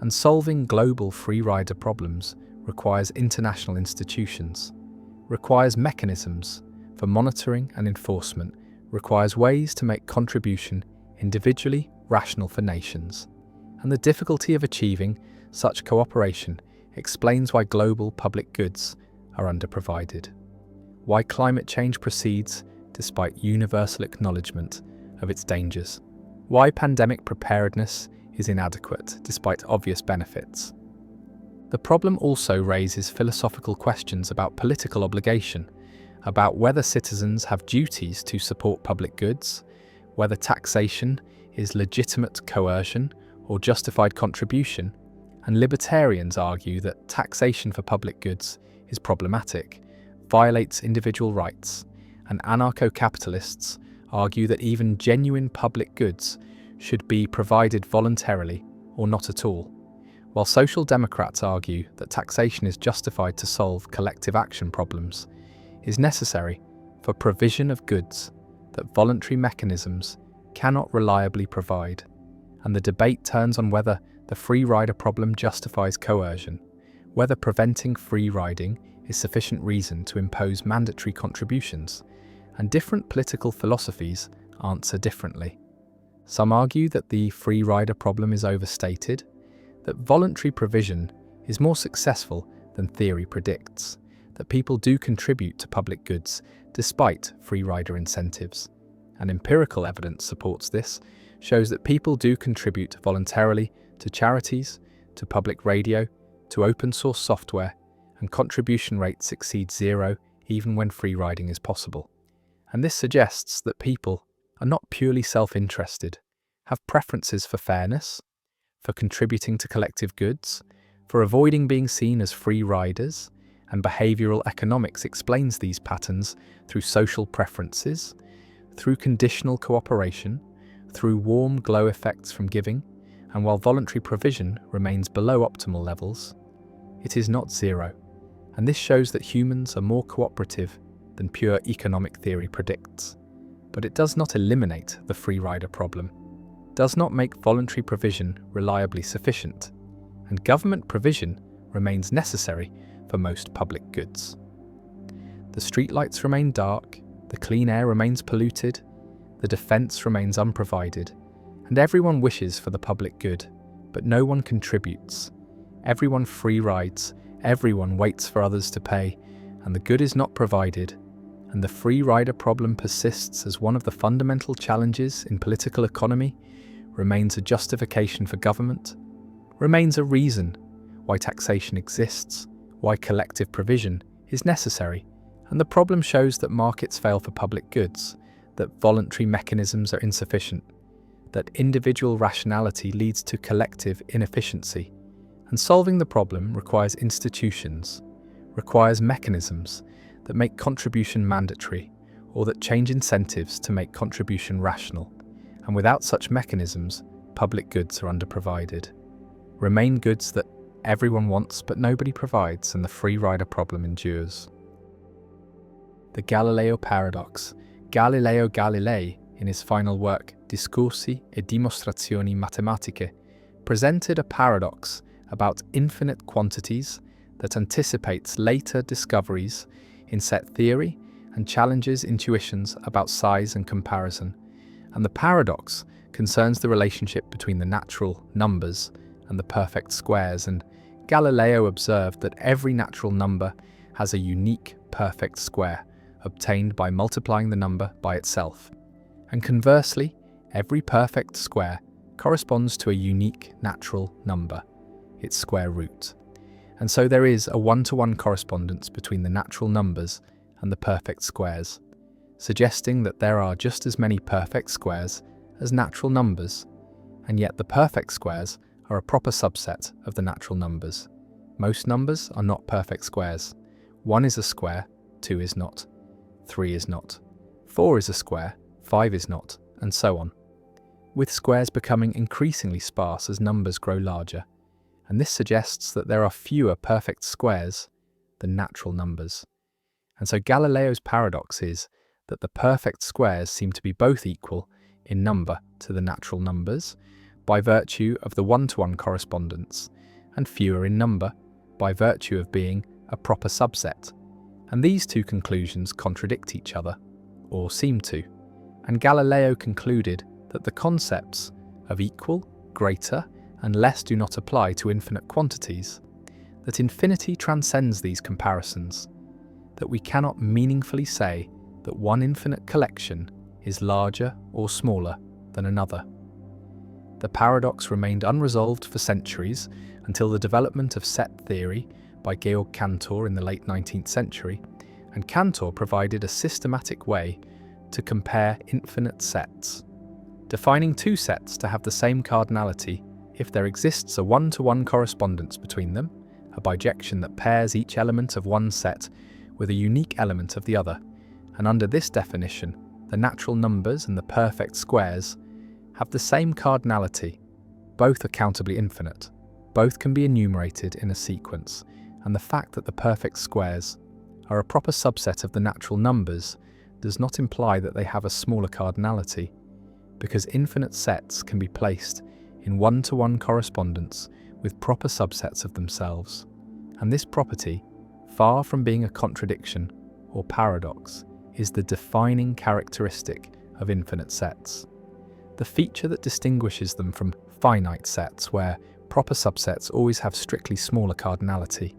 And solving global free rider problems requires international institutions, requires mechanisms for monitoring and enforcement, requires ways to make contribution individually rational for nations. And the difficulty of achieving such cooperation explains why global public goods are underprovided, why climate change proceeds despite universal acknowledgement of its dangers, why pandemic preparedness is inadequate despite obvious benefits. The problem also raises philosophical questions about political obligation, about whether citizens have duties to support public goods, whether taxation is legitimate coercion or justified contribution, and libertarians argue that taxation for public goods is problematic, violates individual rights, and anarcho-capitalists argue that even genuine public goods should be provided voluntarily or not at all, while social democrats argue that taxation is justified to solve collective action problems, is necessary for provision of goods that voluntary mechanisms cannot reliably provide. and the debate turns on whether the free rider problem justifies coercion, whether preventing free riding is sufficient reason to impose mandatory contributions, and different political philosophies answer differently. Some argue that the free rider problem is overstated, that voluntary provision is more successful than theory predicts, that people do contribute to public goods despite free rider incentives. And empirical evidence supports this, shows that people do contribute voluntarily to charities, to public radio, to open source software, and contribution rates exceed zero even when free riding is possible. And this suggests that people are not purely self-interested, have preferences for fairness, for contributing to collective goods, for avoiding being seen as free riders, and behavioral economics explains these patterns through social preferences, through conditional cooperation, through warm glow effects from giving, and while voluntary provision remains below optimal levels, it is not zero, and this shows that humans are more cooperative than pure economic theory predicts. But it does not eliminate the free rider problem, does not make voluntary provision reliably sufficient, and government provision remains necessary for most public goods. The streetlights remain dark, the clean air remains polluted, the defence remains unprovided, and everyone wishes for the public good, but no one contributes. Everyone free rides, everyone waits for others to pay, and the good is not provided, and the free rider problem persists as one of the fundamental challenges in political economy, remains a justification for government, remains a reason why taxation exists, why collective provision is necessary, and the problem shows that markets fail for public goods, that voluntary mechanisms are insufficient, that individual rationality leads to collective inefficiency, and solving the problem requires institutions, requires mechanisms that make contribution mandatory, or that change incentives to make contribution rational, and without such mechanisms, public goods are underprovided. Remain goods that everyone wants but nobody provides, and the free rider problem endures. The Galileo paradox. Galileo Galilei, in his final work Discorsi e dimostrazioni matematiche, presented a paradox about infinite quantities that anticipates later discoveries in set theory and challenges intuitions about size and comparison. And the paradox concerns the relationship between the natural numbers and the perfect squares, and Galileo observed that every natural number has a unique perfect square, obtained by multiplying the number by itself. And conversely, every perfect square corresponds to a unique natural number, its square root. And so there is a one-to-one correspondence between the natural numbers and the perfect squares, suggesting that there are just as many perfect squares as natural numbers, and yet the perfect squares are a proper subset of the natural numbers. Most numbers are not perfect squares. 1 is a square, 2 is not, 3 is not, 4 is a square, 5 is not, and so on, with squares becoming increasingly sparse as numbers grow larger, and this suggests that there are fewer perfect squares than natural numbers. And so Galileo's paradox is that the perfect squares seem to be both equal in number to the natural numbers, by virtue of the one-to-one correspondence, and fewer in number, by virtue of being a proper subset. And these two conclusions contradict each other, or seem to. And Galileo concluded that the concepts of equal, greater, and less do not apply to infinite quantities, that infinity transcends these comparisons, that we cannot meaningfully say that one infinite collection is larger or smaller than another. The paradox remained unresolved for centuries until the development of set theory by Georg Cantor in the late 19th century, and Cantor provided a systematic way to compare infinite sets, defining two sets to have the same cardinality if there exists a one-to-one correspondence between them, a bijection that pairs each element of one set with a unique element of the other. And under this definition, the natural numbers and the perfect squares have the same cardinality. Both are countably infinite, both can be enumerated in a sequence, and the fact that the perfect squares are a proper subset of the natural numbers does not imply that they have a smaller cardinality, because infinite sets can be placed in one-to-one correspondence with proper subsets of themselves. And this property, far from being a contradiction or paradox, is the defining characteristic of infinite sets. The feature that distinguishes them from finite sets, where proper subsets always have strictly smaller cardinality.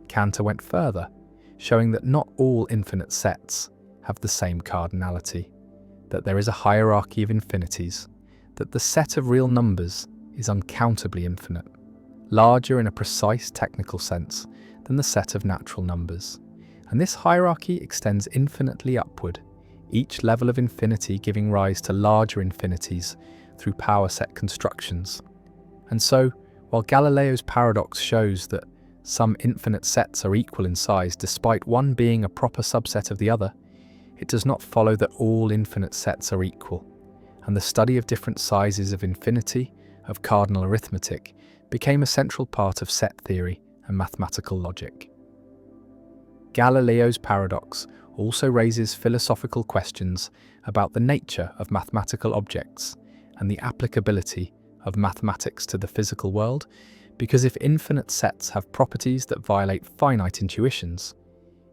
Cantor went further, showing that not all infinite sets have the same cardinality, that there is a hierarchy of infinities, that the set of real numbers is uncountably infinite, larger in a precise technical sense than the set of natural numbers. And this hierarchy extends infinitely upward, each level of infinity giving rise to larger infinities through power set constructions. And so, while Galileo's paradox shows that some infinite sets are equal in size despite one being a proper subset of the other, it does not follow that all infinite sets are equal, and the study of different sizes of infinity, of cardinal arithmetic, became a central part of set theory and mathematical logic. Galileo's paradox also raises philosophical questions about the nature of mathematical objects and the applicability of mathematics to the physical world, because if infinite sets have properties that violate finite intuitions,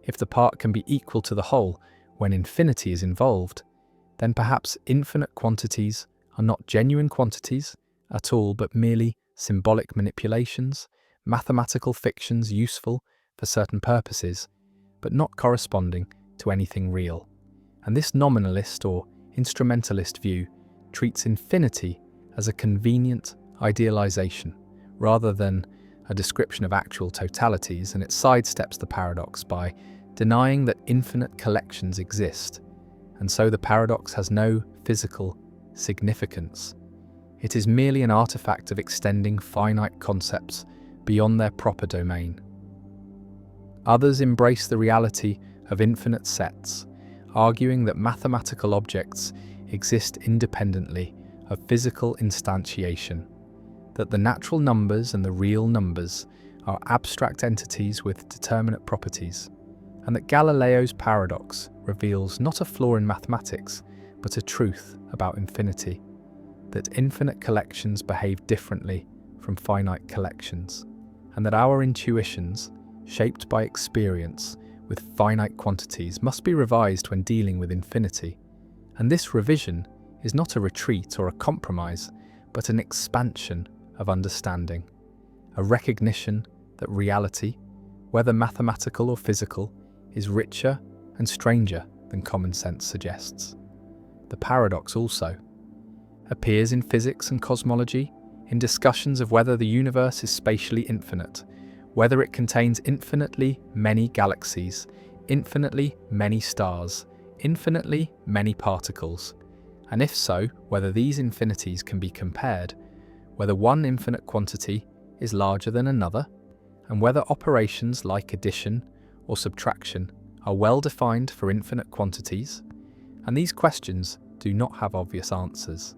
if the part can be equal to the whole when infinity is involved, then perhaps infinite quantities are not genuine quantities at all, but merely symbolic manipulations, mathematical fictions useful for certain purposes, but not corresponding to anything real. And this nominalist or instrumentalist view treats infinity as a convenient idealization rather than a description of actual totalities, and it sidesteps the paradox by denying that infinite collections exist, and so the paradox has no physical significance. It is merely an artifact of extending finite concepts beyond their proper domain. Others embrace the reality of infinite sets, arguing that mathematical objects exist independently of physical instantiation, that the natural numbers and the real numbers are abstract entities with determinate properties, and that Galileo's paradox reveals not a flaw in mathematics, but a truth about infinity, that infinite collections behave differently from finite collections, and that our intuitions, shaped by experience with finite quantities, must be revised when dealing with infinity. And this revision is not a retreat or a compromise, but an expansion of understanding, a recognition that reality, whether mathematical or physical, is richer and stranger than common sense suggests. The paradox also appears in physics and cosmology, in discussions of whether the universe is spatially infinite, whether it contains infinitely many galaxies, infinitely many stars, infinitely many particles, and if so, whether these infinities can be compared, whether one infinite quantity is larger than another, and whether operations like addition or subtraction are well defined for infinite quantities. And these questions do not have obvious answers.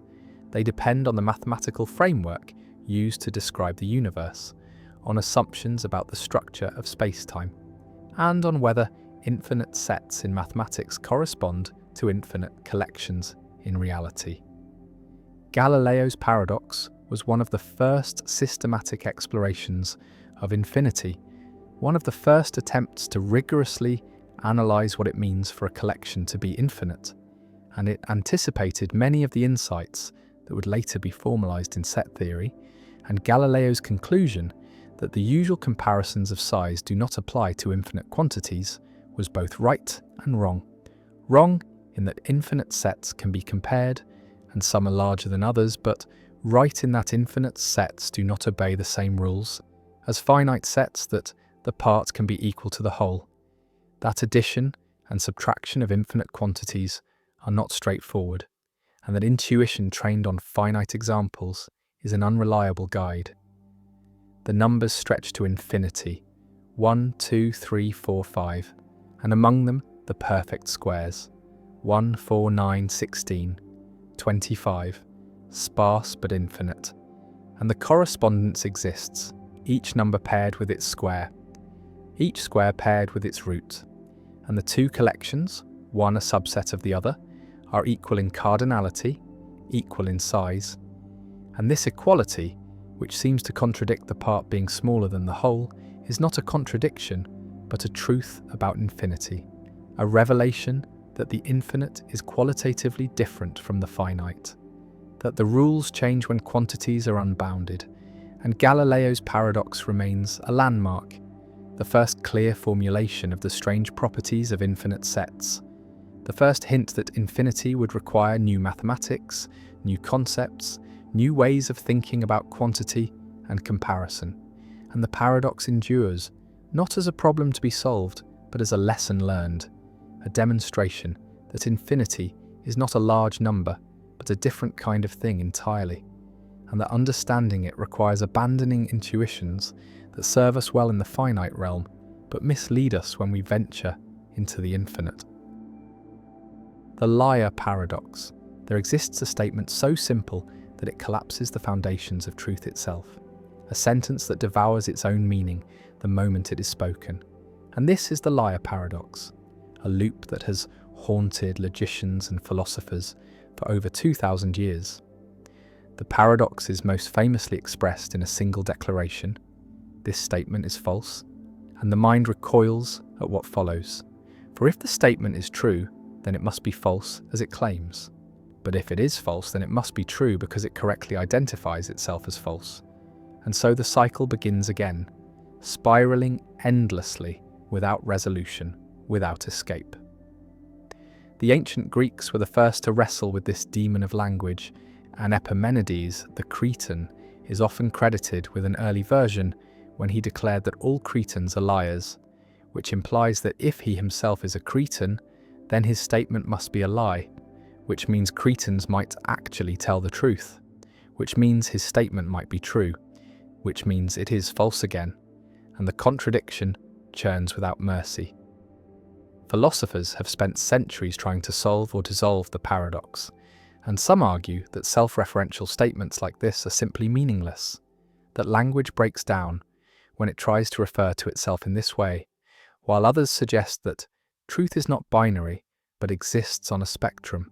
They depend on the mathematical framework used to describe the universe, on assumptions about the structure of space-time, and on whether infinite sets in mathematics correspond to infinite collections in reality. Galileo's paradox was one of the first systematic explorations of infinity, one of the first attempts to rigorously analyze what it means for a collection to be infinite, and it anticipated many of the insights that would later be formalized in set theory, and Galileo's conclusion that the usual comparisons of size do not apply to infinite quantities was both right and wrong. Wrong in that infinite sets can be compared, and some are larger than others, but right in that infinite sets do not obey the same rules as finite sets, that the part can be equal to the whole, that addition and subtraction of infinite quantities are not straightforward, and that intuition trained on finite examples is an unreliable guide. The numbers stretch to infinity, 1, 2, 3, 4, 5, and among them the perfect squares, 1, 4, 9, 16, 25, sparse but infinite. And the correspondence exists, each number paired with its square, each square paired with its root, and the two collections, one a subset of the other, are equal in cardinality, equal in size, And this equality, which seems to contradict the part being smaller than the whole, is not a contradiction, but a truth about infinity, a revelation that the infinite is qualitatively different from the finite, that the rules change when quantities are unbounded, and Galileo's paradox remains a landmark, the first clear formulation of the strange properties of infinite sets, the first hint that infinity would require new mathematics, new concepts, new ways of thinking about quantity and comparison. And the paradox endures, not as a problem to be solved, but as a lesson learned, a demonstration that infinity is not a large number, but a different kind of thing entirely, and that understanding it requires abandoning intuitions that serve us well in the finite realm, but mislead us when we venture into the infinite. The liar paradox. There exists a statement so simple that it collapses the foundations of truth itself, a sentence that devours its own meaning the moment it is spoken. And this is the liar paradox, a loop that has haunted logicians and philosophers for over 2,000 years. The paradox is most famously expressed in a single declaration: this statement is false, and the mind recoils at what follows. For if the statement is true, then it must be false as it claims. But if it is false, then it must be true because it correctly identifies itself as false. And so the cycle begins again, spiraling endlessly, without resolution, without escape. The ancient Greeks were the first to wrestle with this demon of language, and Epimenides, the Cretan, is often credited with an early version when he declared that all Cretans are liars, which implies that if he himself is a Cretan, then his statement must be a lie, which means Cretans might actually tell the truth, which means his statement might be true, which means it is false again, and the contradiction churns without mercy. Philosophers have spent centuries trying to solve or dissolve the paradox, and some argue that self-referential statements like this are simply meaningless, that language breaks down when it tries to refer to itself in this way, while others suggest that truth is not binary but exists on a spectrum,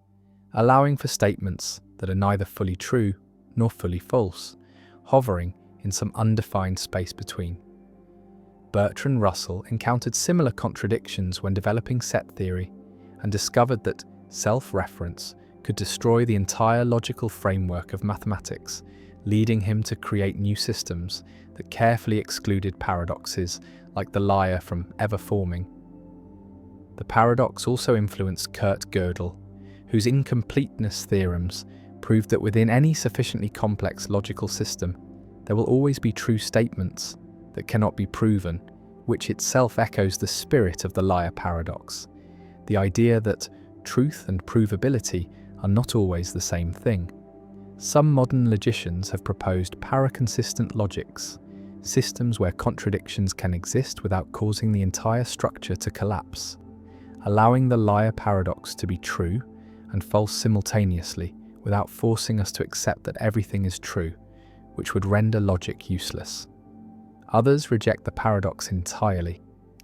allowing for statements that are neither fully true nor fully false, hovering in some undefined space between. Bertrand Russell encountered similar contradictions when developing set theory and discovered that self-reference could destroy the entire logical framework of mathematics, leading him to create new systems that carefully excluded paradoxes like the liar from ever forming. The paradox also influenced Kurt Gödel, whose incompleteness theorems proved that within any sufficiently complex logical system, there will always be true statements that cannot be proven, which itself echoes the spirit of the liar paradox, the idea that truth and provability are not always the same thing. Some modern logicians have proposed paraconsistent logics, systems where contradictions can exist without causing the entire structure to collapse, allowing the liar paradox to be true and false simultaneously without forcing us to accept that everything is true, which would render logic useless. Others reject the paradox entirely,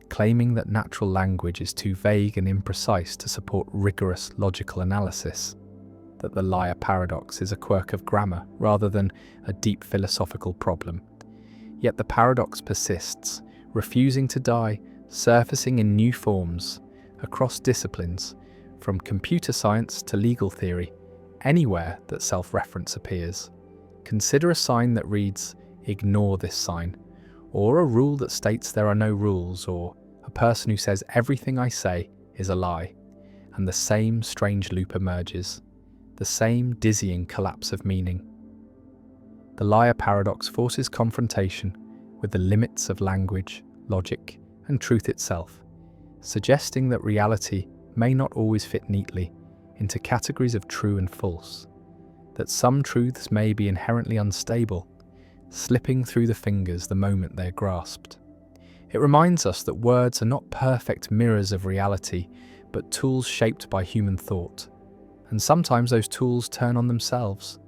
claiming that natural language is too vague and imprecise to support rigorous logical analysis, that the liar paradox is a quirk of grammar rather than a deep philosophical problem. Yet the paradox persists, refusing to die, surfacing in new forms across disciplines, from computer science to legal theory, anywhere that self-reference appears. Consider a sign that reads, "Ignore this sign," or a rule that states there are no rules, or a person who says everything I say is a lie, and the same strange loop emerges, the same dizzying collapse of meaning. The liar paradox forces confrontation with the limits of language, logic, and truth itself, suggesting that reality may not always fit neatly into categories of true and false, that some truths may be inherently unstable, slipping through the fingers the moment they're grasped. It reminds us that words are not perfect mirrors of reality, but tools shaped by human thought, and sometimes those tools turn on themselves,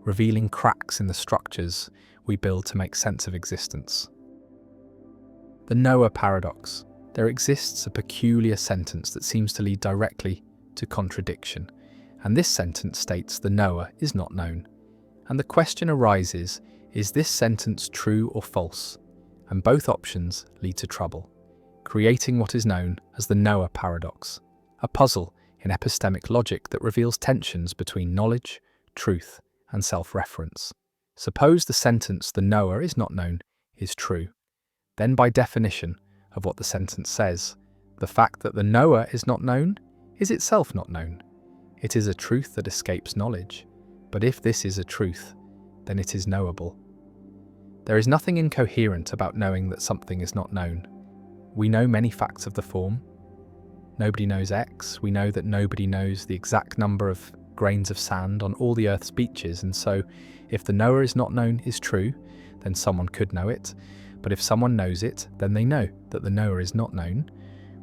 revealing cracks in the structures we build to make sense of existence. The knower paradox. There exists a peculiar sentence that seems to lead directly to contradiction, and this sentence states the knower is not known, And the question arises, is this sentence true or false? And both options lead to trouble, creating what is known as the knower paradox, a puzzle in epistemic logic that reveals tensions between knowledge, truth, and self-reference. Suppose the sentence "the knower is not known" is true. Then by definition of what the sentence says, the fact that the knower is not known is itself not known. It is a truth that escapes knowledge. But if this is a truth, then it is knowable. There is nothing incoherent about knowing that something is not known. We know many facts of the form. Nobody knows X. We know that nobody knows the exact number of grains of sand on all the Earth's beaches, and so if the knower is not known is true, then someone could know it. But if someone knows it, then they know that the knower is not known,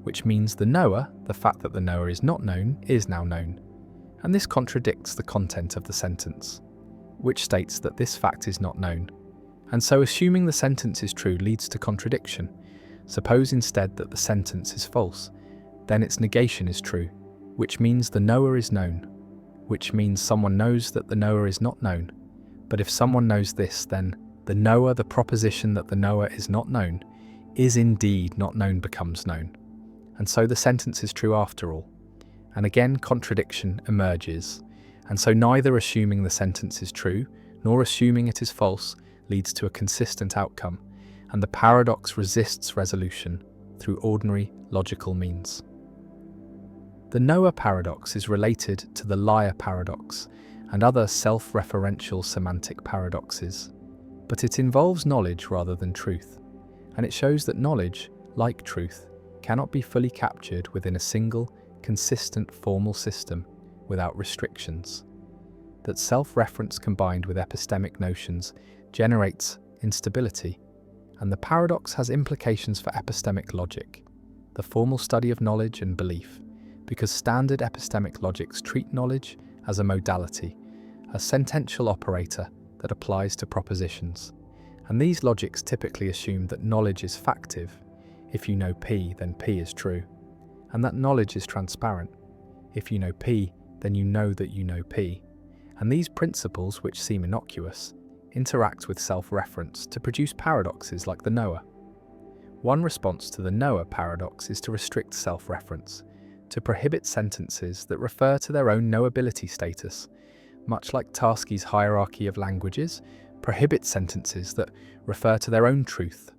which means the knower, the fact that the knower is not known, is now known. And this contradicts the content of the sentence, which states that this fact is not known. And so assuming the sentence is true leads to contradiction. Suppose instead that the sentence is false, then its negation is true, which means the knower is known, which means someone knows that the knower is not known. But if someone knows this, then the knower, the proposition that the knower is not known, is indeed not known becomes known. And so the sentence is true after all. And again, contradiction emerges. And so neither assuming the sentence is true, nor assuming it is false, leads to a consistent outcome, and the paradox resists resolution through ordinary logical means. The knower paradox is related to the liar paradox and other self-referential semantic paradoxes, but it involves knowledge rather than truth, and it shows that knowledge, like truth, cannot be fully captured within a single, consistent formal system without restrictions, that self-reference combined with epistemic notions generates instability, and the paradox has implications for epistemic logic, the formal study of knowledge and belief, because standard epistemic logics treat knowledge as a modality, a sentential operator that applies to propositions. And these logics typically assume that knowledge is factive. If you know P, then P is true. And that knowledge is transparent. If you know P, then you know that you know P. And these principles, which seem innocuous, interact with self-reference to produce paradoxes like the knower. One response to the knower paradox is to restrict self-reference, to prohibit sentences that refer to their own knowability status, much like Tarski's hierarchy of languages prohibits sentences that refer to their own truth.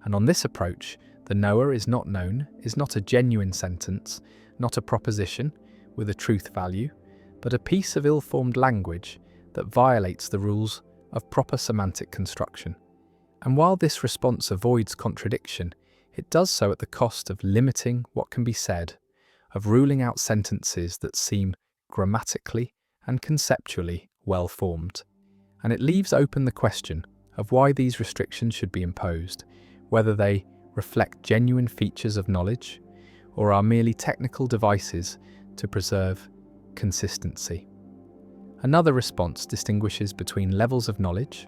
And on this approach, the knower is not known is not a genuine sentence, not a proposition with a truth value, but a piece of ill-formed language that violates the rules of proper semantic construction. And while this response avoids contradiction, it does so at the cost of limiting what can be said, of ruling out sentences that seem grammatically and conceptually well-formed. And it leaves open the question of why these restrictions should be imposed, whether they reflect genuine features of knowledge or are merely technical devices to preserve consistency. Another response distinguishes between levels of knowledge,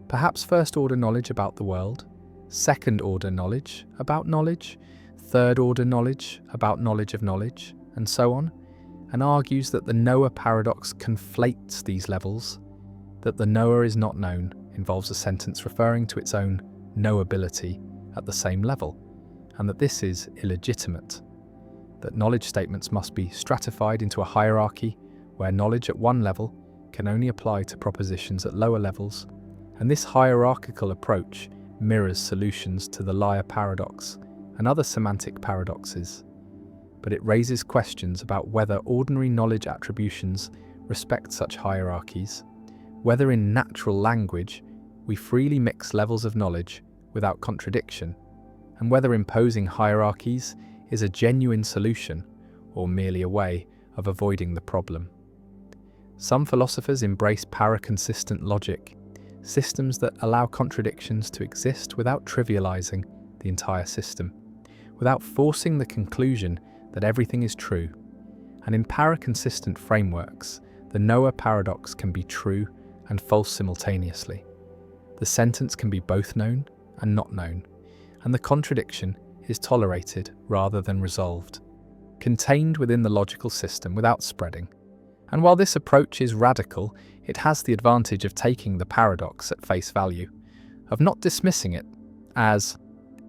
perhaps first-order knowledge about the world, second-order knowledge about knowledge, third-order knowledge about knowledge of knowledge, and so on, and argues that the knower paradox conflates these levels, that the knower is not known involves a sentence referring to its own knowability at the same level, and that this is illegitimate, that knowledge statements must be stratified into a hierarchy where knowledge at one level can only apply to propositions at lower levels, and this hierarchical approach mirrors solutions to the liar paradox and other semantic paradoxes, but it raises questions about whether ordinary knowledge attributions respect such hierarchies, whether in natural language we freely mix levels of knowledge without contradiction, and whether imposing hierarchies is a genuine solution or merely a way of avoiding the problem. Some philosophers embrace paraconsistent logic, systems that allow contradictions to exist without trivializing the entire system, without forcing the conclusion that everything is true. And in paraconsistent frameworks, the knower paradox can be true and false simultaneously. The sentence can be both known and not known, and the contradiction is tolerated rather than resolved, contained within the logical system without spreading. And while this approach is radical, it has the advantage of taking the paradox at face value, of not dismissing it as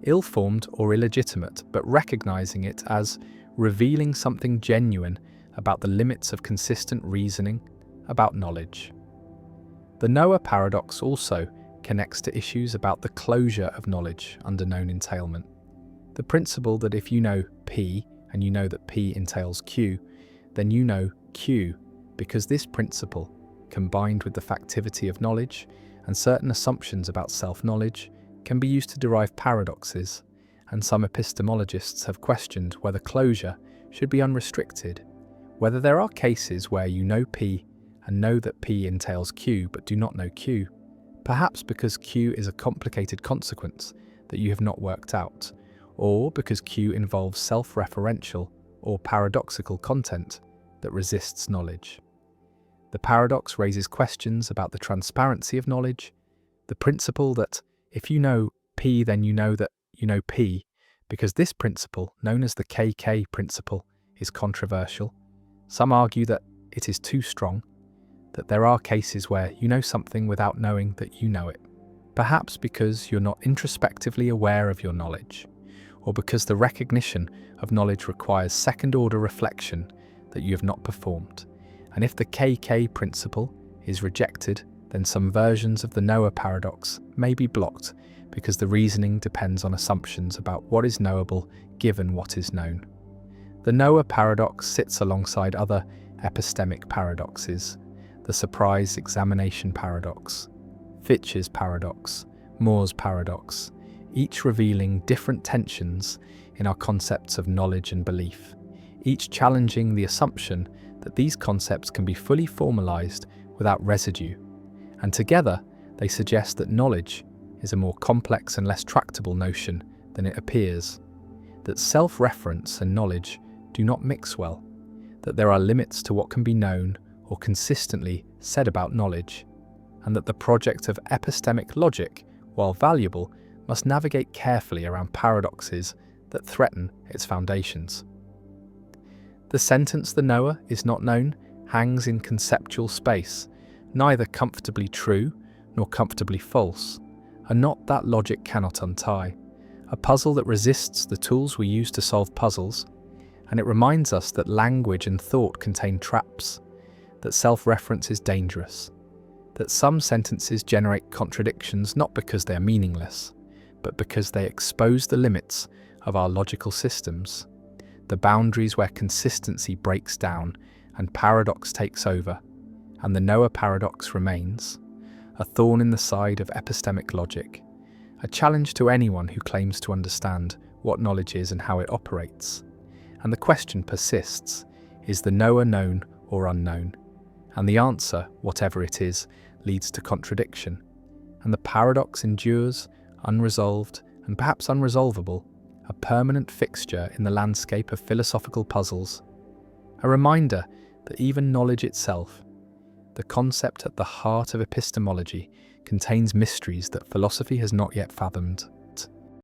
ill-formed or illegitimate, but recognizing it as revealing something genuine about the limits of consistent reasoning about knowledge. The Noah paradox also connects to issues about the closure of knowledge under known entailment. The principle that if you know P and you know that P entails Q, then you know Q, because this principle, combined with the factivity of knowledge and certain assumptions about self-knowledge, can be used to derive paradoxes, and some epistemologists have questioned whether closure should be unrestricted, whether there are cases where you know P and know that P entails Q but do not know Q, perhaps because Q is a complicated consequence that you have not worked out, or because Q involves self-referential or paradoxical content that resists knowledge. The paradox raises questions about the transparency of knowledge, the principle that if you know P, then you know that you know P, because this principle, known as the KK principle, is controversial. Some argue that it is too strong, that there are cases where you know something without knowing that you know it, perhaps because you're not introspectively aware of your knowledge, or because the recognition of knowledge requires second-order reflection that you have not performed. And if the KK principle is rejected, then some versions of the Noah paradox may be blocked because the reasoning depends on assumptions about what is knowable given what is known. The Noah paradox sits alongside other epistemic paradoxes, the surprise examination paradox, Fitch's paradox, Moore's paradox, each revealing different tensions in our concepts of knowledge and belief, each challenging the assumption that these concepts can be fully formalized without residue, and together they suggest that knowledge is a more complex and less tractable notion than it appears, that self-reference and knowledge do not mix well, that there are limits to what can be known or consistently said about knowledge, and that the project of epistemic logic, while valuable, must navigate carefully around paradoxes that threaten its foundations. The sentence "the knower is not known" hangs in conceptual space, neither comfortably true nor comfortably false, a knot that logic cannot untie, a puzzle that resists the tools we use to solve puzzles, and it reminds us that language and thought contain traps, that self-reference is dangerous, that some sentences generate contradictions not because they are meaningless, but because they expose the limits of our logical systems, the boundaries where consistency breaks down and paradox takes over, and the Noah paradox remains, a thorn in the side of epistemic logic, a challenge to anyone who claims to understand what knowledge is and how it operates. And the question persists, is the knower known or unknown? And the answer, whatever it is, leads to contradiction, and the paradox endures, unresolved and perhaps unresolvable, a permanent fixture in the landscape of philosophical puzzles, a reminder that even knowledge itself, the concept at the heart of epistemology, contains mysteries that philosophy has not yet fathomed.